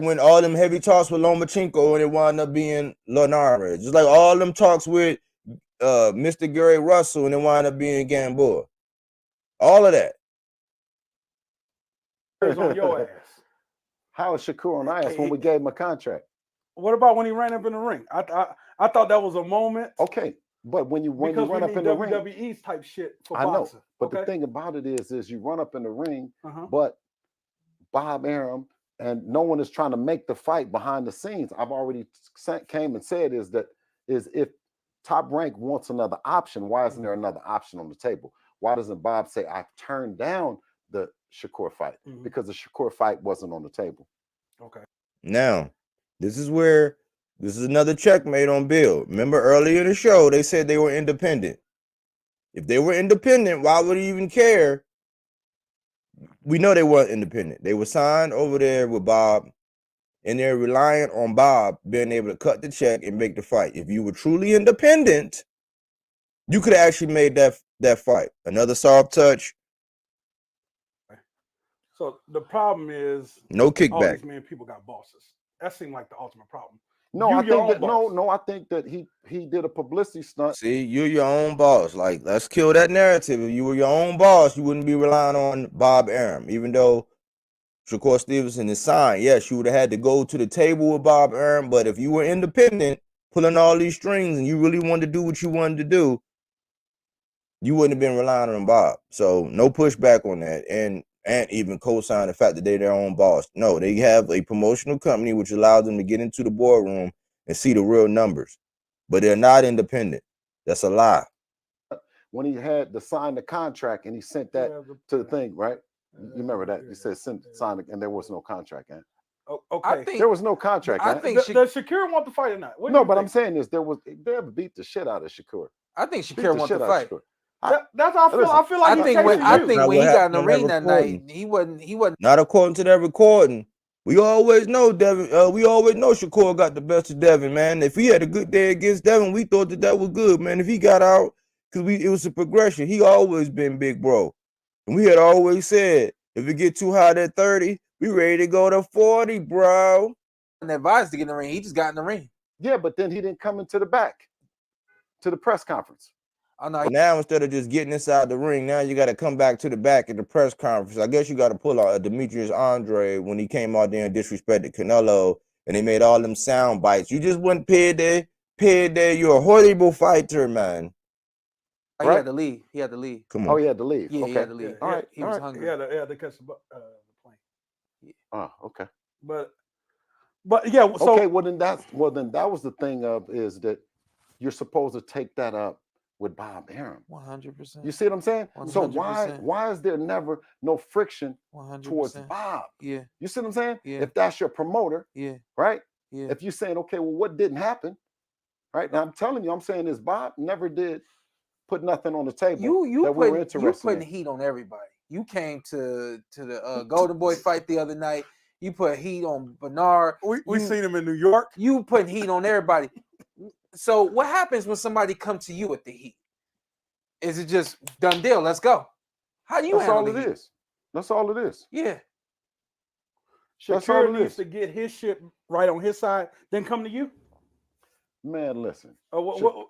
when all them heavy talks with Lomachenko and it wound up being Linares. Just like all them talks with Mr. Gary Russell and it wound up being Gamboa. All of that. On your ass. How is Shakur on our ass when we gave him a contract? What about when he ran up in the ring? I thought that was a moment. Okay, but when you run up in the ring, WWE's type shit for I boxing. know, but the thing about it is you run up in the ring, but Bob Arum and no one is trying to make the fight behind the scenes. I've already came and said is if Top Rank wants another option, why isn't there another option on the table? Why doesn't Bob say I've turned down the Shakur fight? Because the Shakur fight wasn't on the table. Okay. Now, this is another checkmate on Bill. Remember earlier in the show, they said they were independent. If they were independent, why would he even care? We know they weren't independent. They were signed over there with Bob, and they're reliant on Bob being able to cut the check and make the fight. If you were truly independent, you could have actually made that fight. Another soft touch. So the problem is no kickback. All these men, people got bosses. That seemed like the ultimate problem. No, I think that he did a publicity stunt. See, you're your own boss. Like, let's kill that narrative. If you were your own boss, you wouldn't be relying on Bob Arum. Even though Shakur Stevenson is signed, yes, you would have had to go to the table with Bob Arum. But if you were independent, pulling all these strings, and you really wanted to do what you wanted to do, you wouldn't have been relying on Bob. So no pushback on that. And and even co-sign the fact that they're their own boss. No, they have a promotional company which allows them to get into the boardroom and see the real numbers, but they're not independent. That's a lie. When he had to sign the contract and he sent that to the thing, right? You remember that? You said sign it, and there was no contract, and okay, there was no contract. I think does Shakur want to fight or not? No, but I'm saying is they ever beat the shit out of Shakur. I think Shakur wants to fight. That's how I feel. I feel like I think when he got in the ring that night, he wasn't. Not according to that recording. We always know Devin. We always know Shakur got the best of Devin, man. If he had a good day against Devin, we thought that was good, man. If he got out, because it was a progression. He always been big, bro. And we had always said, if it get too hot at 30, we ready to go to 40, bro. And advised to get in the ring. He just got in the ring. Yeah, but then he didn't come into the back to the press conference. Now instead of just getting inside the ring, now you got to come back to the back at the press conference. I guess you got to pull out Demetrius Andre when he came out there and disrespected Canelo, and they made all them sound bites. You just wouldn't pay there. You're a horrible fighter, man. He had to leave. He had to leave. Come on. Oh, he had to leave. Yeah, okay. he had to leave. All right. He was hungry. Yeah, they catch the plane. Oh, okay. But yeah. So, okay. Well, then that was the thing is that you're supposed to take that up with Bob Arum. 100%. You see what I'm saying? 100%. So why is there never no friction 100%. towards Bob? Yeah. You see what I'm saying? Yeah. If that's your promoter, yeah, right? Yeah. If you're saying, okay, well, what didn't happen? Right now, I'm telling you, I'm saying this. Bob never did put nothing on the table that we were interested you putting in. heat on everybody. You came to the Golden Boy fight the other night. You put heat on Bernard. We seen him in New York. You putting heat on everybody. So what happens when somebody come to you with the heat? Is it just done deal? Let's go. How do you handle the heat? That's all it is. Yeah. Shakur needs to get his shit right on his side, then come to you. Man, listen.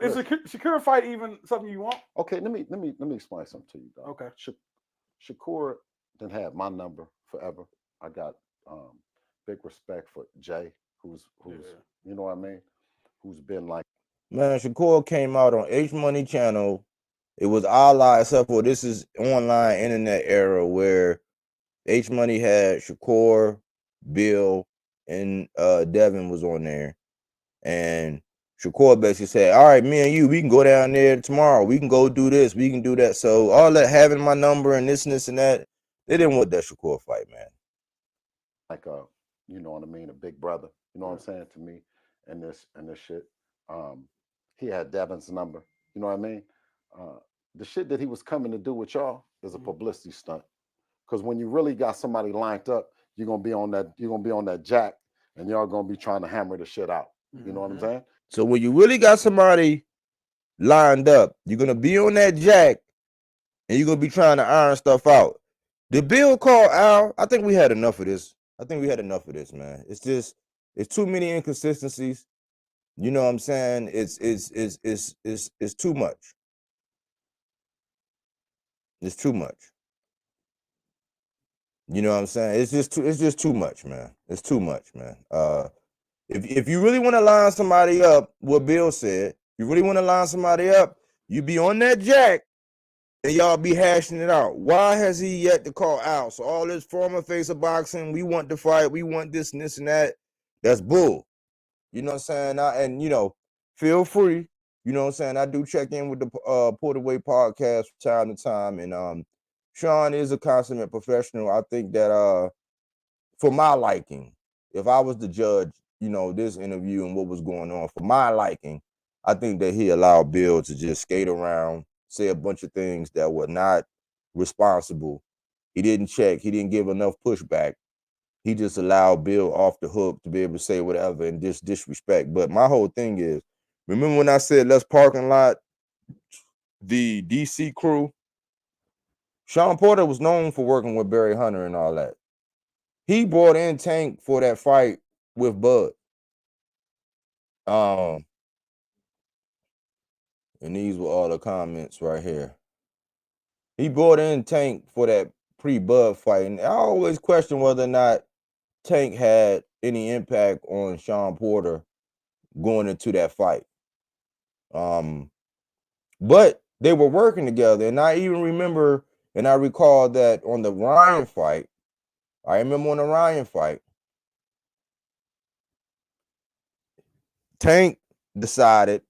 Is a Shakur fight even something you want? Okay, let me explain something to you, dog. Okay. Shakur didn't have my number forever. I got big respect for Jay, who's you know what I mean, who's been like. Man, Shakur came out on H Money Channel. It was a la, except for this is online internet era where H Money had Shakur, Bill, and Devin was on there, and Shakur basically said, all right, me and you, we can go down there tomorrow. We can go do this. We can do that. So all that having my number and this and that, they didn't want that Shakur fight, man. Like you know what I mean, a big brother. You know what I'm saying to me, and this shit. He had Devin's number. You know what I mean? The shit that he was coming to do with y'all is a publicity stunt. Because when you really got somebody lined up, you're gonna be on that jack, and y'all gonna be trying to hammer the shit out. You know what I'm saying? So when you really got somebody lined up, you're going to be on that jack and you're going to be trying to iron stuff out. The Bill call Al, I think we had enough of this. Man. It's too many inconsistencies. You know what I'm saying? It's too much. It's too much. You know what I'm saying? It's just too much, man. It's too much, man. If you really want to line somebody up, what Bill said, you really want to line somebody up, you be on that jack and y'all be hashing it out. Why has he yet to call out? So all this former face of boxing, we want to fight, we want this and this and that, that's bull. You know what I'm saying? And, you know, feel free. You know what I'm saying? I do check in with the Porter Way podcast from time to time. And Shawn is a consummate professional. I think that for my liking, if I was the judge, you know, this interview and what was going on, for my liking, I think that he allowed Bill to just skate around, say a bunch of things that were not responsible. He didn't check. He didn't give enough pushback. He just allowed Bill off the hook to be able to say whatever and just disrespect. But my whole thing is, remember when I said let's parking lot the DC crew? Shawn Porter was known for working with Barry Hunter and all that. He brought in Tank for that fight with Bud. And these were all the comments right here. He brought in Tank for that pre-Bud fight. And I always question whether or not Tank had any impact on Shawn Porter going into that fight. But they were working together. And I even remember And I recall that on the Ryan fight, I remember on the Ryan fight, Tank decided,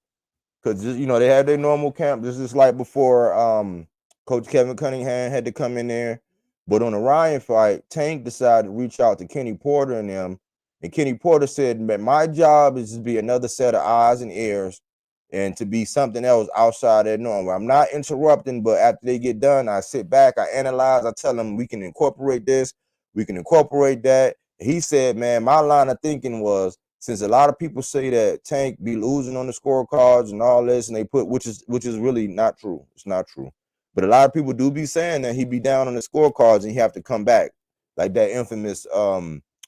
because they had their normal camp. This is like before Coach Kevin Cunningham had to come in there. But on the Ryan fight, Tank decided to reach out to Kenny Porter and them. And Kenny Porter said, man, my job is to be another set of eyes and ears and to be something else outside their norm. I'm not interrupting, but after they get done, I sit back, I analyze, I tell them we can incorporate this, we can incorporate that. He said, man, my line of thinking was, since a lot of people say that Tank be losing on the scorecards and all this, and they put, which is really not true. It's not true. But a lot of people do be saying that he be down on the scorecards and he have to come back. Like that infamous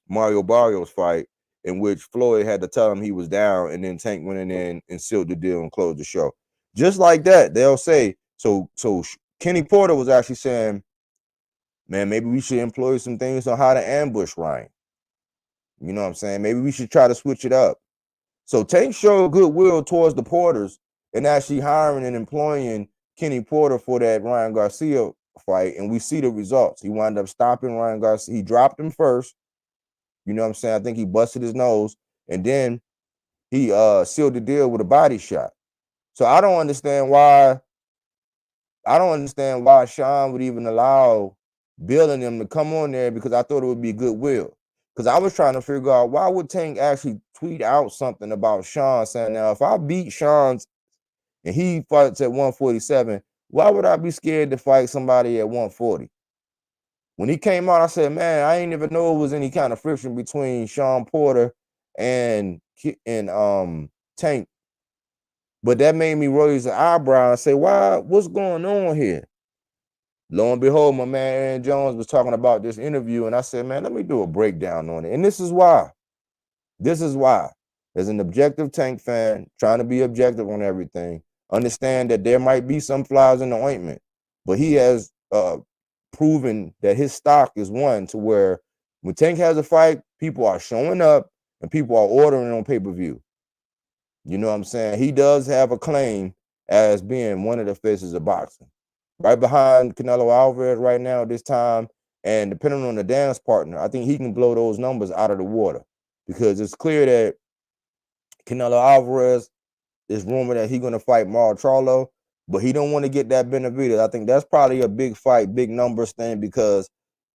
Mario Barrios fight in which Floyd had to tell him he was down, and then Tank went in there and sealed the deal and closed the show. Just like that, they'll say, so Kenny Porter was actually saying, man, maybe we should employ some things on how to ambush Ryan. You know what I'm saying? Maybe we should try to switch it up. So Tank showed goodwill towards the Porters and actually hiring and employing Kenny Porter for that Ryan Garcia fight, and we see the results. He wound up stopping Ryan Garcia. He dropped him first. You know what I'm saying? I think he busted his nose, and then he sealed the deal with a body shot. So I don't understand why Shawn would even allow Bill and them to come on there, because I thought it would be goodwill. Because I was trying to figure out, why would Tank actually tweet out something about Shawn saying, now, if I beat Shawn's and he fights at 147, why would I be scared to fight somebody at 140? When he came out, I said, man, I ain't even know it was any kind of friction between Shawn Porter and Tank. But that made me raise an eyebrow and say, what's going on here? Lo and behold, my man Aaron Jones was talking about this interview, and I said, man, let me do a breakdown on it. And this is why. As an objective Tank fan, trying to be objective on everything, understand that there might be some flies in the ointment, but he has proven that his stock is one to where when Tank has a fight, people are showing up and people are ordering on pay-per-view. You know what I'm saying? He does have a claim as being one of the faces of boxing. Right behind Canelo Alvarez right now at this time, and depending on the dance partner, I think he can blow those numbers out of the water, because it's clear that Canelo Alvarez is rumored that he's going to fight Mauro Charlo, but he don't want to get that Benavidez. I think that's probably a big fight, big numbers thing, because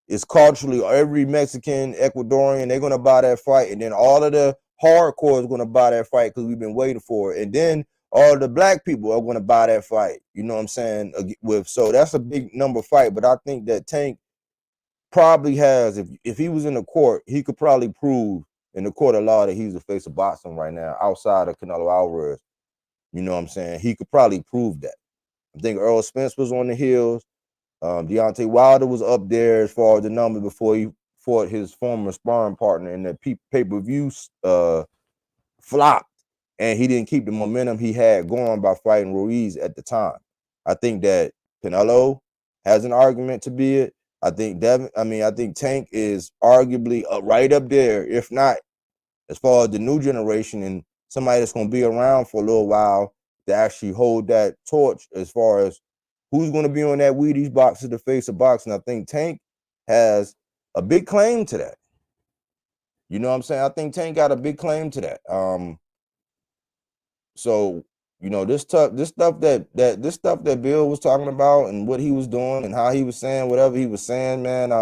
it's culturally every Mexican, Ecuadorian, they're going to buy that fight, and then all of the hardcore is going to buy that fight because we've been waiting for it, and then all the black people are going to buy that fight. You know what I'm saying? So that's a big number fight, but I think that Tank probably has, if he was in the court, he could probably prove in the court of law that he's the face of boxing right now outside of Canelo Alvarez. You know what I'm saying? He could probably prove that. I think Earl Spence was on the heels. Deontay Wilder was up there as far as the number before he fought his former sparring partner, and the pay-per-view flopped, and he didn't keep the momentum he had going by fighting Ruiz at the time. I think that Canelo has an argument to be it. I think Tank is arguably right up there, if not, as far as the new generation and somebody that's going to be around for a little while to actually hold that torch as far as who's going to be on that Wheaties box to the face of boxing. I think Tank has a big claim to that. You know what I'm saying? I think Tank got a big claim to that. So, you know, this stuff that Bill was talking about and what he was doing and how he was saying whatever he was saying, man.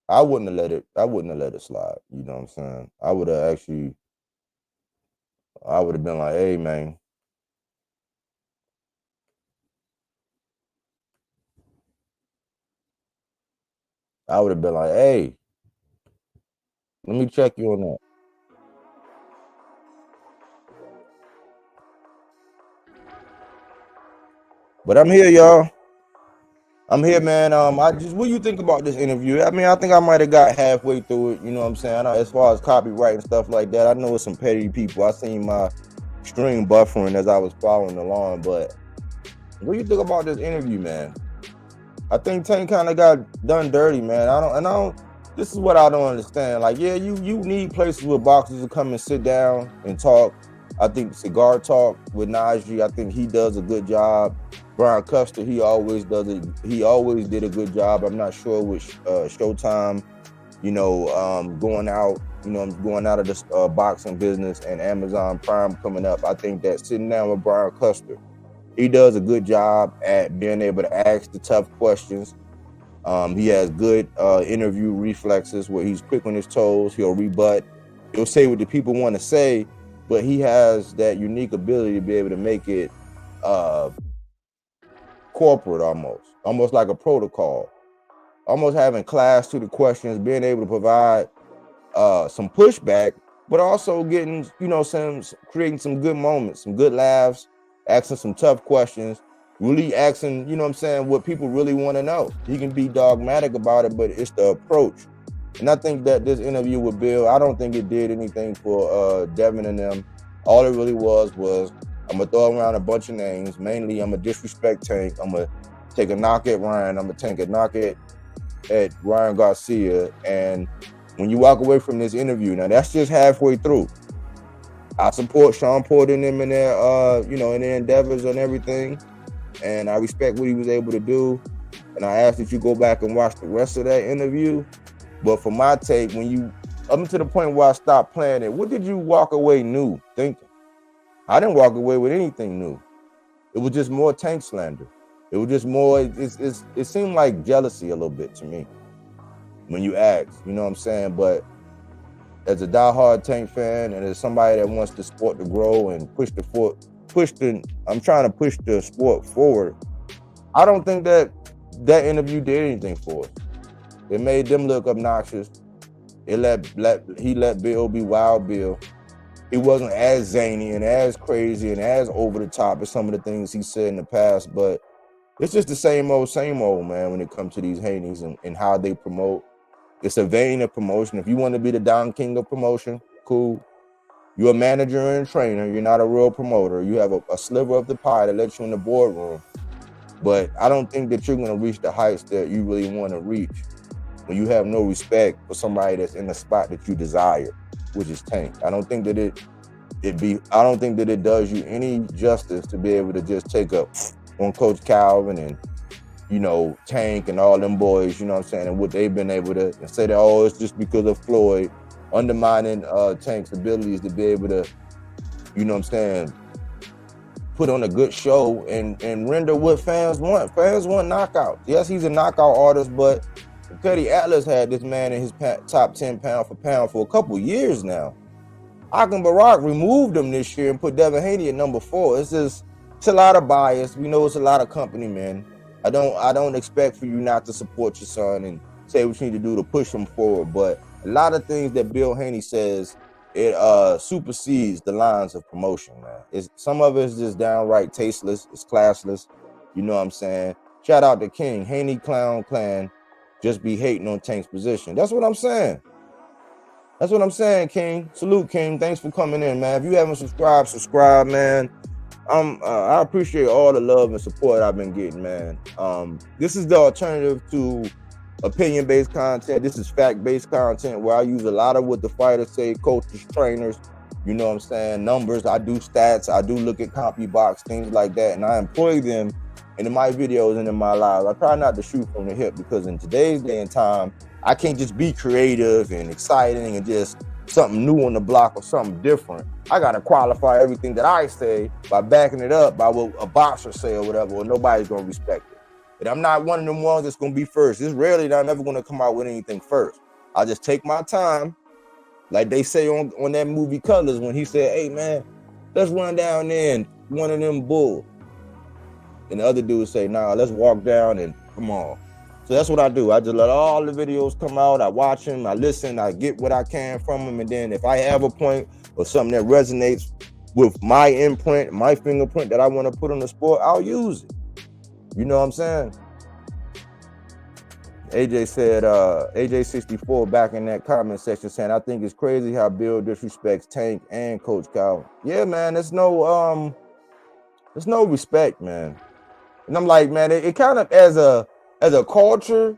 I wouldn't have let it slide. You know what I'm saying? I would have been like, hey, man. I would have been like, hey, let me check you on that. But I'm here, y'all. I'm here, man. What do you think about this interview? I mean, I think I might have got halfway through it. You know what I'm saying? As far as copyright and stuff like that, I know it's some petty people. I seen my stream buffering as I was following along. But what do you think about this interview, man? I think Tank kind of got done dirty, man. This is what I don't understand. Like, yeah, you need places where boxers to come and sit down and talk. I think Cigar Talk with Najee, I think he does a good job. Brian Custer, he always did a good job. I'm not sure which Showtime, going out of this boxing business and Amazon Prime coming up. I think that sitting down with Brian Custer, he does a good job at being able to ask the tough questions. He has good interview reflexes where he's quick on his toes. He'll rebut. He'll say what the people want to say, but he has that unique ability to be able to make it corporate almost like a protocol, almost having class to the questions, being able to provide some pushback, but also getting, creating some good moments, some good laughs, asking some tough questions, really asking, what people really want to know. He can be dogmatic about it, but it's the approach. And I think that this interview with Bill, I don't think it did anything for Devin and them. All it really was I'm going to throw around a bunch of names. Mainly, I'm going to disrespect Tank. I'm going to take a knock at Ryan. I'm going to take a knock at Ryan Garcia. And when you walk away from this interview, now that's just halfway through. I support Shawn Porter and them in their, in their endeavors and everything. And I respect what he was able to do. And I ask that you go back and watch the rest of that interview. But for my take, up to the point where I stopped playing it, what did you walk away new thinking? I didn't walk away with anything new. It was just more Tank slander. It was just more, it seemed like jealousy a little bit to me when you ask, you know what I'm saying? But as a diehard Tank fan and as somebody that wants the sport to grow and I'm trying to push the sport forward, I don't think that interview did anything for us. It made them look obnoxious. He let Bill be Wild Bill. He wasn't as zany and as crazy and as over the top as some of the things he said in the past, but it's just the same old, man, when it comes to these Haneys and how they promote. It's a vein of promotion. If you want to be the Don King of promotion, cool. You're a manager and a trainer. You're not a real promoter. You have a sliver of the pie that lets you in the boardroom. But I don't think that you're going to reach the heights that you really want to reach when you have no respect for somebody that's in the spot that you desire, which is Tank. I don't think that it does you any justice to be able to just take up on Coach Calvin and, Tank and all them boys, you know what I'm saying, and what they've been able to, and say that, it's just because of Floyd, undermining Tank's abilities to be able to, you know what I'm saying, put on a good show and render what fans want. Fans want knockouts. Yes, he's a knockout artist, but Petty Atlas had this man in his top 10 pound for pound for a couple years now. Akim Barak removed him this year and put Devin Haney at number 4. It's a lot of bias. We know it's a lot of company, man. I don't expect for you not to support your son and say what you need to do to push him forward, but a lot of things that Bill Haney says, it supersedes the lines of promotion, man. Some of it is just downright tasteless. It's classless. You know what I'm saying? Shout out to King. Haney Clown Clan just be hating on Tank's position. That's what I'm saying. King. Salute, King. Thanks for coming in, man. If you haven't subscribe, man. I appreciate all the love and support I've been getting, man. This is the alternative to opinion-based content. This is fact-based content where I use a lot of what the fighters say, coaches, trainers, you know what I'm saying, numbers. I do stats. I do look at CompuBox, things like that, and I employ them in my videos and in my lives. I try not to shoot from the hip because in today's day and time, I can't just be creative and exciting and just something new on the block or something different. I got to qualify everything that I say by backing it up by what a boxer say or whatever, or nobody's going to respect it. But I'm not one of them ones that's going to be first. It's rarely that I'm ever going to come out with anything first. I'll just take my time. Like they say on that movie Colors when he said, hey, man, let's run down there and one of them bulls. And the other dude say, nah, let's walk down and come on. So that's what I do. I just let all the videos come out. I watch them. I listen. I get what I can from them. And then if I have a point or something that resonates with my imprint, my fingerprint that I want to put on the sport, I'll use it. You know what I'm saying? AJ said, AJ64 back in that comment section saying, I think it's crazy how Bill disrespects Tank and Coach Calvin. Yeah, man, there's no respect, man. And I'm like, man, it kind of as a culture,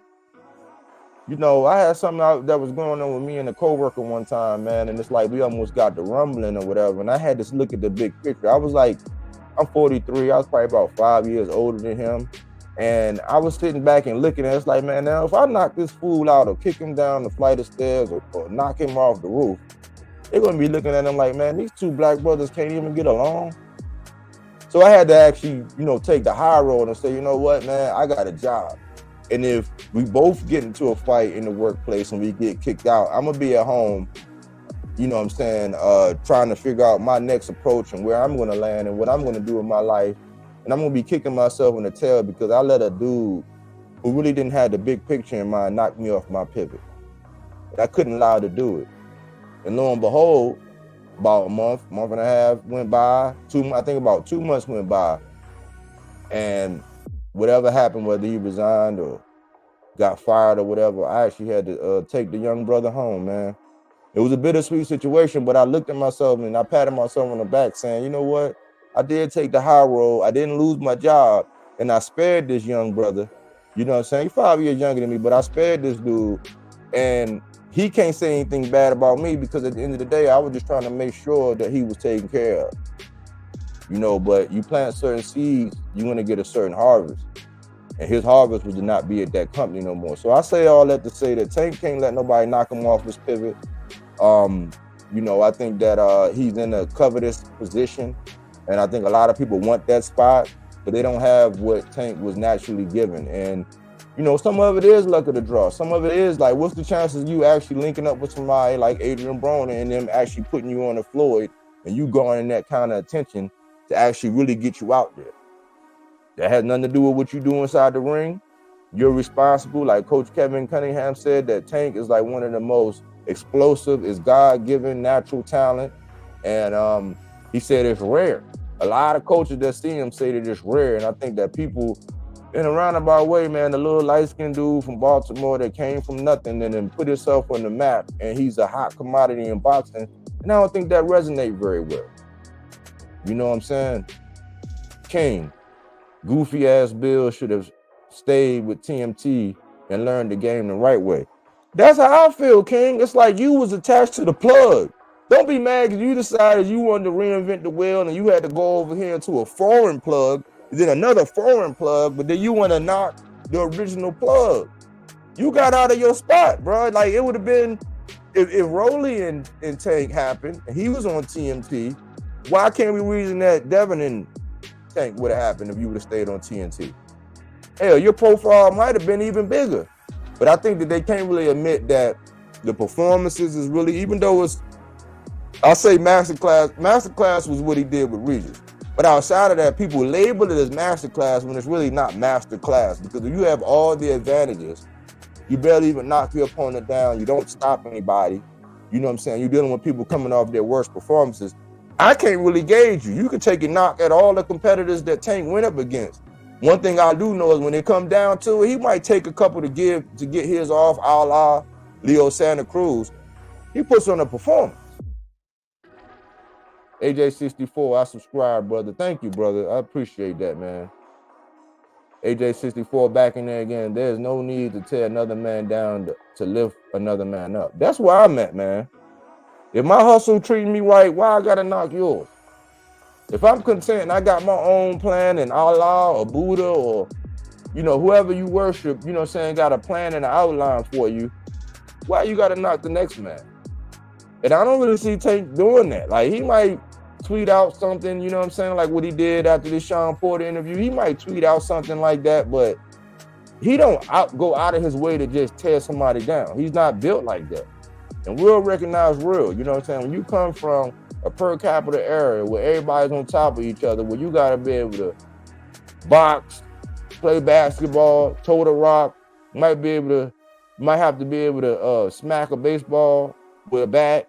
you know, I had something that was going on with me and a coworker one time, man, and it's like we almost got the rumbling or whatever, and I had to look at the big picture. I was like, I'm 43. I was probably about 5 years older than him, and I was sitting back and looking at it. It's like, man, now if I knock this fool out or kick him down the flight of stairs or knock him off the roof, they're gonna be looking at him like, man, these two black brothers can't even get along. So I had to actually, you know, take the high road and say, you know what, man, I got a job. And if we both get into a fight in the workplace and we get kicked out, I'm gonna be at home, you know what I'm saying, trying to figure out my next approach and where I'm gonna land and what I'm gonna do in my life. And I'm gonna be kicking myself in the tail because I let a dude who really didn't have the big picture in mind knock me off my pivot. And I couldn't allow to do it. And lo and behold, about a month and a half went by, I think about 2 months went by, and whatever happened, whether he resigned or got fired or whatever, I actually had to take the young brother home, man. It was a bittersweet situation, but I looked at myself and I patted myself on the back saying, you know what? I did take the high road. I didn't lose my job, and I spared this young brother. You know what I'm saying? He's 5 years younger than me, but I spared this dude, and he can't say anything bad about me because at the end of the day, I was just trying to make sure that he was taken care of. You know, but you plant certain seeds, you're gonna get a certain harvest. And his harvest was to not be at that company no more. So I say all that to say that Tank can't let nobody knock him off his pivot. You know, I think that he's in a covetous position, and I think a lot of people want that spot, but they don't have what Tank was naturally given. And you know, some of it is luck of the draw. Some of it is like, what's the chances you actually linking up with somebody like Adrian Broner and them actually putting you on the floor and you garnering that kind of attention to actually really get you out there? That has nothing to do with what you do inside the ring. You're responsible. Like Coach Kevin Cunningham said, that Tank is like one of the most explosive, is God-given natural talent. And he said it's rare. A lot of coaches that see him say that it's rare. And I think that people, in a roundabout way, man, the little light-skinned dude from Baltimore that came from nothing and then put himself on the map, and he's a hot commodity in boxing. And I don't think that resonates very well. You know what I'm saying? King, goofy ass Bill should have stayed with TMT and learned the game the right way. That's how I feel, King. It's like you was attached to the plug. Don't be mad because you decided you wanted to reinvent the wheel and you had to go over here into a foreign plug, then another foreign plug, but then you want to knock the original plug. You got out of your spot, bro. Like it would have been, if Rolly and Tank happened and he was on TMT, why can't we reason that Devin and Tank would have happened if you would have stayed on TNT? Hell, your profile might have been even bigger. But I think that they can't really admit that the performances is really, even though it's, I'll say Masterclass was what he did with Regis. But outside of that, people label it as Masterclass when it's really not Masterclass, because if you have all the advantages, you barely even knock your opponent down, you don't stop anybody, you know what I'm saying? You're dealing with people coming off their worst performances. I can't really gauge you. You can take a knock at all the competitors that Tank went up against. One thing I do know is when it comes down to it, he might take a couple to get his off, a la Leo Santa Cruz. He puts on a performance. AJ64, I subscribe, brother. Thank you, brother. I appreciate that, man. AJ64 back in there again. There's no need to tear another man down to lift another man up. That's where I'm at, man. If my hustle treating me right, why I gotta knock yours? If I'm content and I got my own plan and Allah or Buddha or, you know, whoever you worship, you know what I'm saying, got a plan and an outline for you, why you gotta knock the next man? And I don't really see Tank doing that. Like, he might tweet out something, you know what I'm saying, like what he did after this Shawn Porter interview. He might tweet out something like that, but he don't go out of his way to just tear somebody down. He's not built like that. And real recognize real, you know what I'm saying? When you come from a per capita area where everybody's on top of each other, where you gotta be able to box, play basketball, toe the rock, might have to be able to smack a baseball with a bat,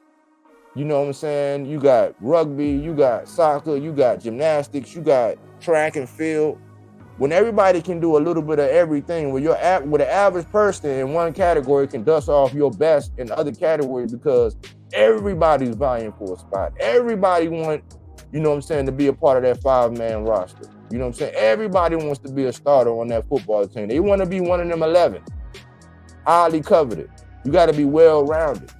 you know what I'm saying? You got rugby, you got soccer, you got gymnastics, you got track and field. When everybody can do a little bit of everything, where with an average person in one category can dust off your best in other categories, because everybody's vying for a spot. Everybody wants, you know what I'm saying, to be a part of that 5-man roster. You know what I'm saying? Everybody wants to be a starter on that football team. They want to be one of them 11. highly coveted. You got to be well-rounded.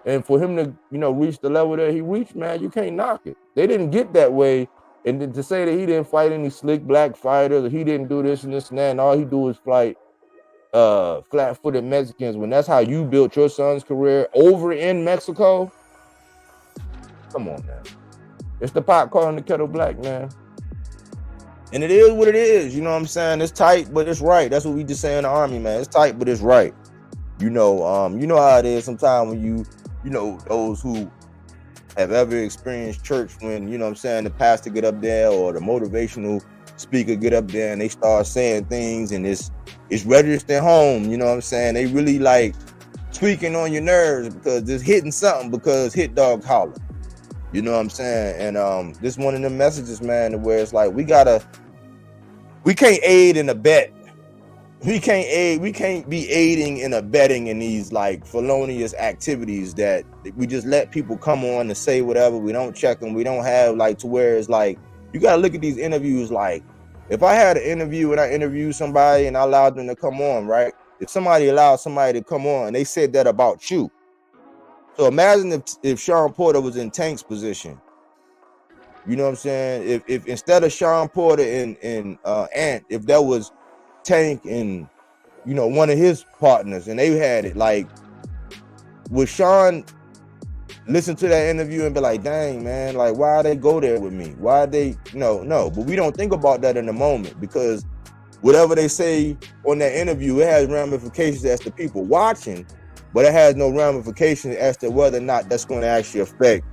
And for him to, reach the level that he reached, man, you can't knock it. They didn't get that way. And then to say that he didn't fight any slick black fighters, or he didn't do this and this and that, and all he do is fight flat-footed Mexicans, when that's how you built your son's career over in Mexico, come on, man. It's the pot calling the kettle black, man. And it is what it is, you know what I'm saying? It's tight, but it's right. That's what we just say in the Army, man. It's tight, but it's right. You know how it is sometimes when those who have ever experienced church, when, the pastor get up there or the motivational speaker get up there and they start saying things and it's registered home, you know what I'm saying? They really like tweaking on your nerves because it's hitting something because hit dog holler. You know what I'm saying? And this one of the messages, man, where it's like we can't aid and abet. We can't be aiding and abetting in these like felonious activities that we just let people come on and say whatever. We don't check them. We don't have like to where it's like, you got to look at these interviews. Like if I had an interview and I interviewed somebody and I allowed them to come on, right? If somebody allowed somebody to come on and they said that about you. So imagine if Shawn Porter was in Tank's position. You know what I'm saying? If instead of Shawn Porter and Ant, if that was Tank and one of his partners and they had it, like, would Shawn listen to that interview and be like, dang, man, like, why they go there with me? Why they no, but we don't think about that in the moment, because whatever they say on that interview, it has ramifications as to people watching, but it has no ramifications as to whether or not that's going to actually affect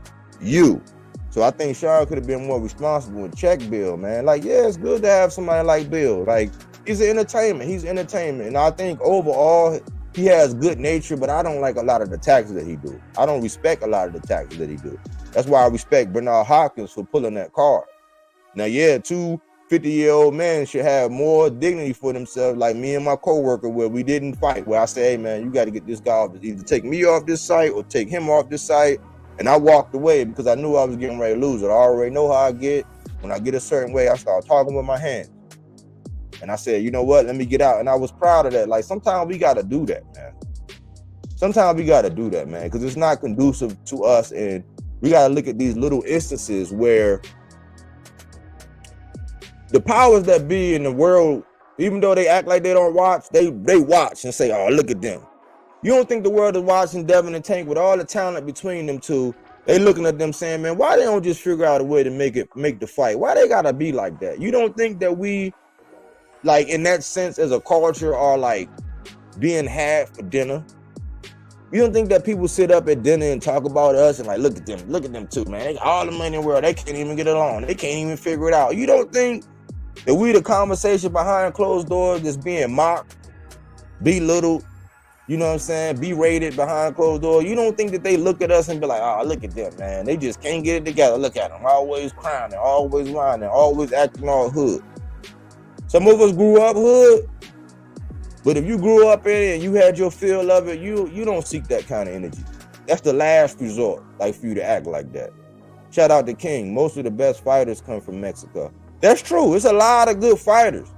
you. So I think Shawn could have been more responsible and check Bill, man. Like, yeah, it's good to have somebody like Bill. Like, he's entertainment. He's entertainment. And I think overall, he has good nature, but I don't like a lot of the taxes that he do. I don't respect a lot of the taxes that he do. That's why I respect Bernard Hopkins for pulling that card. Now, yeah, 2 50-year-old men should have more dignity for themselves, like me and my coworker, where we didn't fight, where I say, hey, man, you got to get this guy off. Either take me off this site or take him off this site. And I walked away because I knew I was getting ready to lose it. I already know how I get. When I get a certain way, I start talking with my hands. And I said, you know what? Let me get out. And I was proud of that. Like, sometimes we got to do that, man. Sometimes we got to do that, man, because it's not conducive to us. And we got to look at these little instances where the powers that be in the world, even though they act like they don't watch, they watch and say, oh, look at them. You don't think the world is watching Devin and Tank with all the talent between them two? They looking at them saying, man, why they don't just figure out a way to make the fight? Why they gotta be like that? You don't think that we, like, in that sense as a culture, are like being had for dinner? You don't think that people sit up at dinner and talk about us and like, look at them too, man. They got all the money in the world. They can't even get along. They can't even figure it out. You don't think that we, the conversation behind closed doors, is being mocked, belittled, you know what I'm saying, berated behind closed doors? You don't think that they look at us and be like, oh, look at them, man. They just can't get it together. Look at them. Always crying, always whining, always acting all hood. Some of us grew up hood, but if you grew up in it and you had your feel of it, you don't seek that kind of energy. That's the last resort, like, for you to act like that. Shout out to King. Most of the best fighters come from Mexico. That's true. It's a lot of good fighters.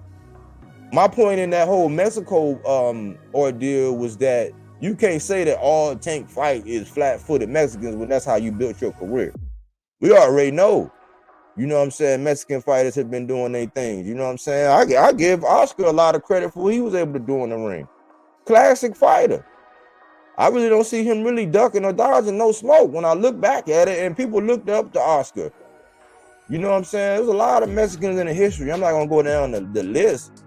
My point in that whole Mexico ordeal was that you can't say that all Tank fight is flat-footed Mexicans when that's how you built your career. We already know, you know what I'm saying, Mexican fighters have been doing their things. You know what I'm saying? I give Oscar a lot of credit for what he was able to do in the ring. Classic fighter. I really don't see him really ducking or dodging no smoke when I look back at it, and people looked up to Oscar. You know what I'm saying? There's a lot of Mexicans in the history. I'm not going to go down the list.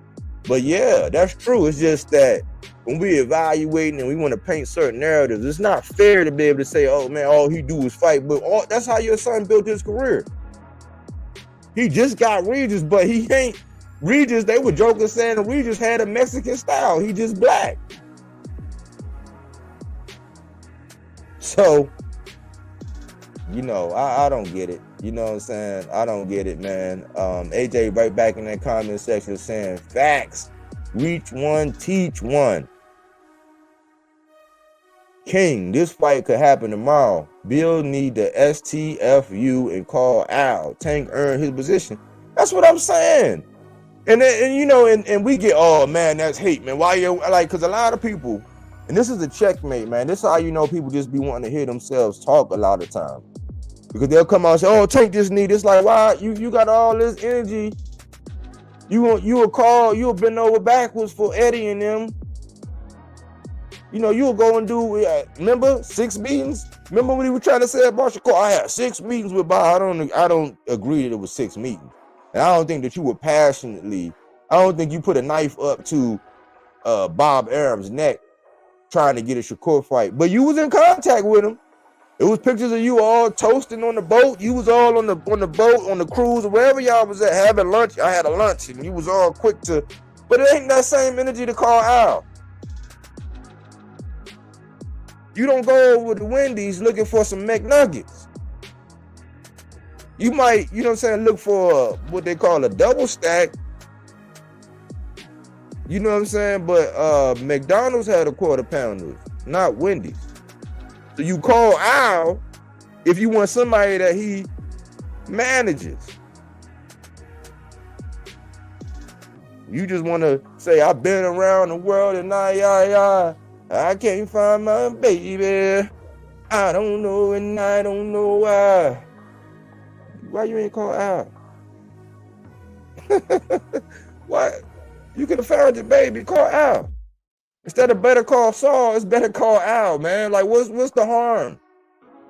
But yeah, that's true. It's just that when we evaluating and we want to paint certain narratives, it's not fair to be able to say, oh man, all he do is fight. But that's how your son built his career. He just got Regis, but he ain't Regis. They were joking saying that Regis had a Mexican style. He just black. So, you know, I don't get it. You know what I'm saying? I don't get it, man. AJ right back in that comment section saying, facts. Reach one, teach one. King, this fight could happen tomorrow. Bill need the STFU and call Al. Tank earned his position. That's what I'm saying. And then, and you know, and we get, oh man, that's hate, man. Why you like? Because a lot of people, and this is a checkmate, man. This is how you know people just be wanting to hear themselves talk a lot of time, because they'll come out and say, oh, Tank just need. It's like, why you got all this energy? You will bend over backwards for Eddie and them. You know, you'll go and do. Remember 6 meetings? Remember when he was trying to say about Shakur? I had 6 meetings with Bob. I don't agree that it was 6 meetings. And I don't think that you were passionately, I don't think you put a knife up to Bob Arum's neck trying to get a Shakur fight. But you was in contact with him. It was pictures of you all toasting on the boat. You was all on the boat, on the cruise, or wherever y'all was at having lunch. I had a lunch and you was all quick to, but it ain't that same energy to call Al. You don't go over to Wendy's looking for some McNuggets. You might, you know what I'm saying, look for what they call a double stack. You know what I'm saying? But McDonald's had a quarter pounder, not Wendy's. So you call Al if you want somebody that he manages. You just want to say, I've been around the world and I can't find my baby. I don't know and I don't know why. Why you ain't call Al? Why? You could have found your baby. Call Al. Instead of better call Saul, it's better call Al, man. Like, what's the harm?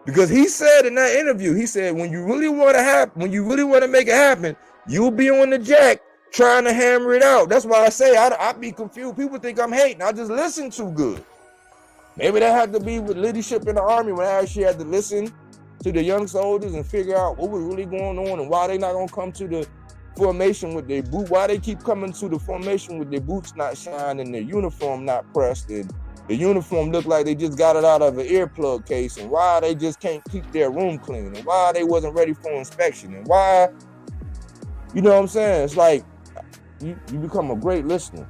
Because he said in that interview, he said, when you really want to make it happen, you'll be on the jack trying to hammer it out. That's why I say I be confused. People think I'm hating. I just listen too good. Maybe that had to be with leadership in the army when I actually had to listen to the young soldiers and figure out what was really going on and why they not gonna come to the formation with their boot, why they keep coming to the formation with their boots not shined and their uniform not pressed and the uniform look like they just got it out of an earplug case, and why they just can't keep their room clean, and why they wasn't ready for inspection, and why, you know what I'm saying? It's like you become a great listener,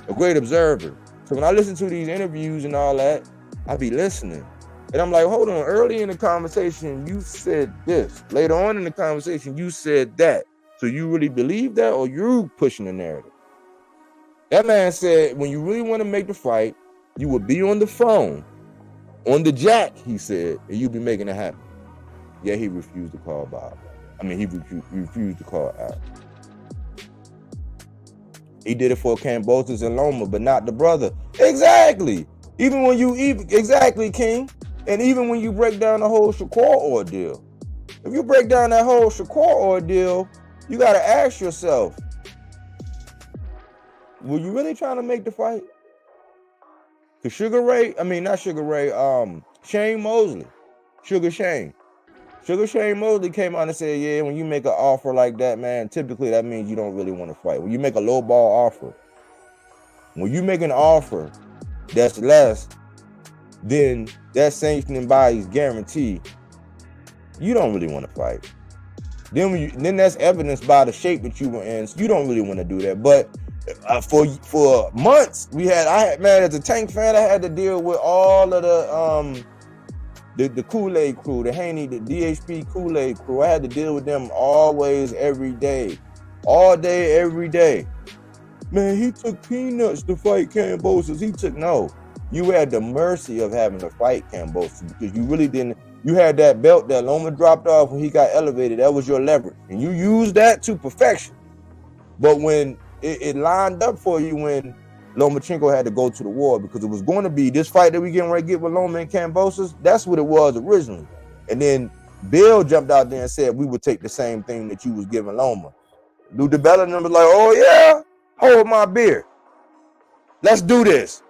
a great observer. So when I listen to these interviews and all that, I be listening. And I'm like, hold on, early in the conversation, you said this. Later on in the conversation, you said that. So you really believe that, or you pushing the narrative? That man said, when you really want to make the fight, you would be on the phone, on the jack, he said, and you'd be making it happen. Yeah, he refused to call Bob. I mean, he refused to call Al. He did it for Cambosis and Loma, but not the brother. Exactly. Exactly, King. And even when you break down the whole Shakur ordeal, if you break down that whole Shakur ordeal, you got to ask yourself, were you really trying to make the fight? Because Shane Mosley, Sugar Shane Mosley came out and said, yeah, when you make an offer like that, man, typically that means you don't really want to fight. When you make a low ball offer, when you make an offer that's less than that sanctioning body's guarantee, you don't really want to fight. Then that's evidenced by the shape that you were in. So you don't really want to do that. But for months, as a Tank fan, I had to deal with all of the Kool-Aid crew, the Haney, the DHP Kool-Aid crew. I had to deal with them always, every day, all day, every day. Man, he took peanuts to fight Cambosis. No. You had the mercy of having to fight Cambosis because you really didn't. You had that belt that Loma dropped off when he got elevated. That was your leverage. And you used that to perfection. But when it lined up for you when Lomachenko had to go to the war, because it was going to be this fight that we getting ready to get with Loma and Cambosis, that's what it was originally. And then Bill jumped out there and said we would take the same thing that you was giving Loma. Lou DiBella and them was like, oh yeah, hold my beer. Let's do this.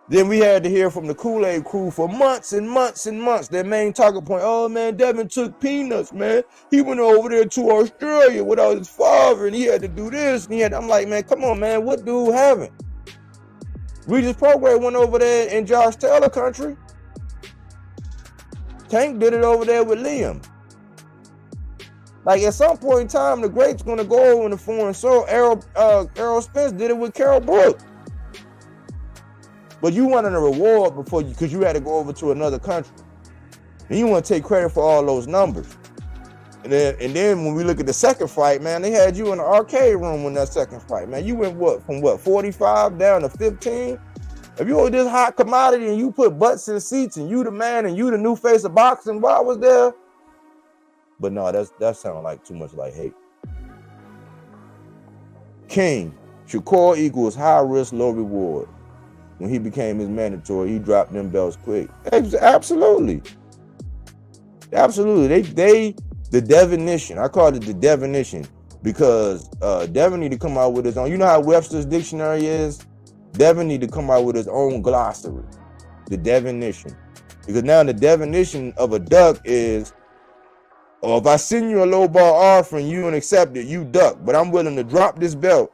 Then we had to hear from the Kool-Aid crew for months and months and months. Their main talking point, oh man, Devin took peanuts, man. He went over there to Australia without his father and he had to do this. And I'm like, man, come on, man, what dude haven't? Regis Prograis went over there in Josh Taylor country. Tank did it over there with Liam. Like at some point in time, the great's gonna go over in the foreign soil. Errol Spence did it with Carol Brooks. But you wanted a reward because you had to go over to another country. And you want to take credit for all those numbers. And then when we look at the second fight, man, they had you in the arcade room in that second fight, man. You went from 45 down to 15? If you were this hot commodity and you put butts in seats and you the man and you the new face of boxing, why I was there? But no, that sounded like too much like hate. King, Shakur equals high risk, low reward. When he became his mandatory, he dropped them belts quick. Absolutely. Absolutely. The definition, I call it the definition because Devin need to come out with his own. You know how Webster's dictionary is? Devin need to come out with his own glossary, the definition. Because now the definition of a duck is, oh, if I send you a low ball offer and you don't accept it, you duck. But I'm willing to drop this belt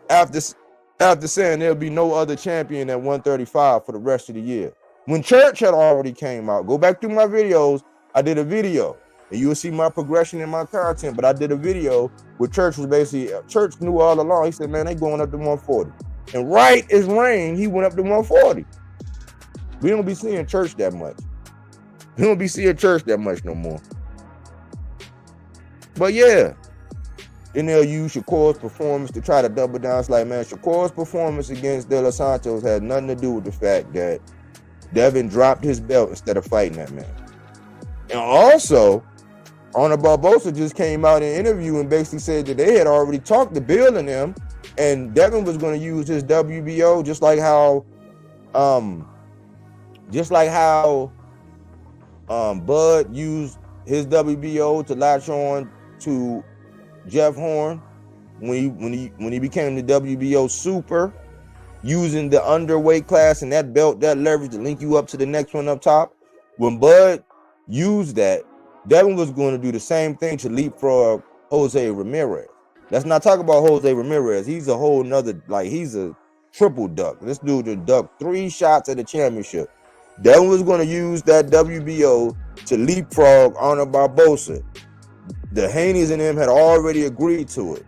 after saying there'll be no other champion at 135 for the rest of the year. When Church had already came out, go back through my videos, I did a video. And you'll see my progression in my content, but I did a video where Church was basically, Church knew all along. He said, man, they going up to 140. And right as rain, he went up to 140. We don't be seeing Church that much. We don't be seeing Church that much no more. But yeah, then they'll use Shakur's performance to try to double down. It's like, man, Shakur's performance against De Los Santos had nothing to do with the fact that Devin dropped his belt instead of fighting that man. And also, Honor Barbosa just came out in an interview and basically said that they had already talked to Bill and them, and Devin was going to use his WBO just like how Bud used his WBO to latch on to Jeff Horn when he became the WBO super, using the underweight class and that belt, that leverage to link you up to the next one up top. When Bud used that, Devin was going to do the same thing to leapfrog Jose Ramirez. Let's not talk about Jose Ramirez. He's a whole nother, like, he's a triple duck. This dude just ducked 3 shots at the championship. Devin was going to use that WBO to leapfrog Honor Barbosa. The Haneys and them had already agreed to it.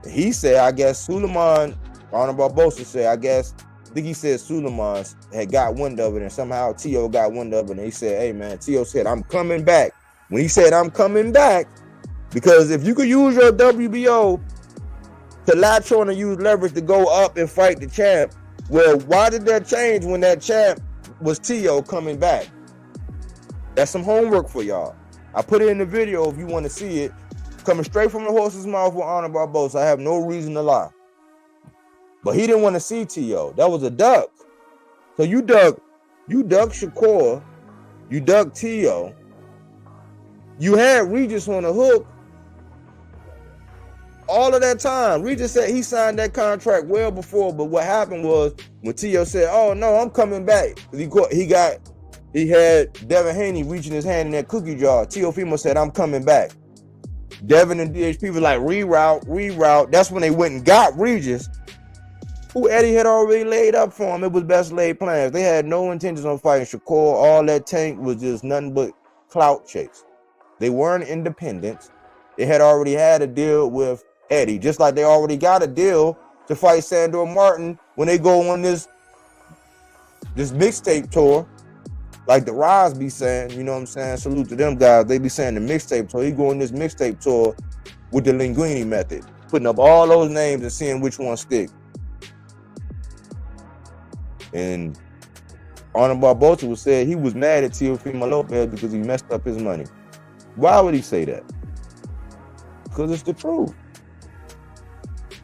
He said, I guess Suleiman, Honor Barbosa said, I think he said Suleiman had got wind of it, and somehow T.O. got wind of it, and he said, hey man, T.O. said, I'm coming back. When he said, I'm coming back, because if you could use your WBO to latch on and use leverage to go up and fight the champ, well, why did that change when that champ was T.O. coming back? That's some homework for y'all. I put it in the video if you want to see it. Coming straight from the horse's mouth with Honor Barbosa. I have no reason to lie. But he didn't want to see T.O. That was a duck. So you duck Shakur, you duck T.O. You had Regis on the hook all of that time. Regis said he signed that contract well before, but what happened was when T.O. said, oh no, I'm coming back. He had Devin Haney reaching his hand in that cookie jar. Teofimo said, I'm coming back. Devin and DHP was like, reroute. That's when they went and got Regis, who Eddie had already laid up for him. It was best laid plans. They had no intentions on fighting Shakur. All that tank was just nothing but clout chase. They weren't independents. They had already had a deal with Eddie, just like they already got a deal to fight Sandor Martin when they go on this mixtape tour. Like the Rise be saying, you know what I'm saying? Salute to them guys. They be saying the mixtape tour. He go on this mixtape tour with the Linguini method, putting up all those names and seeing which one stick. And Honor Barbosa was said he was mad at Teofimo Lopez because he messed up his money. Why would he say that? Because it's the truth.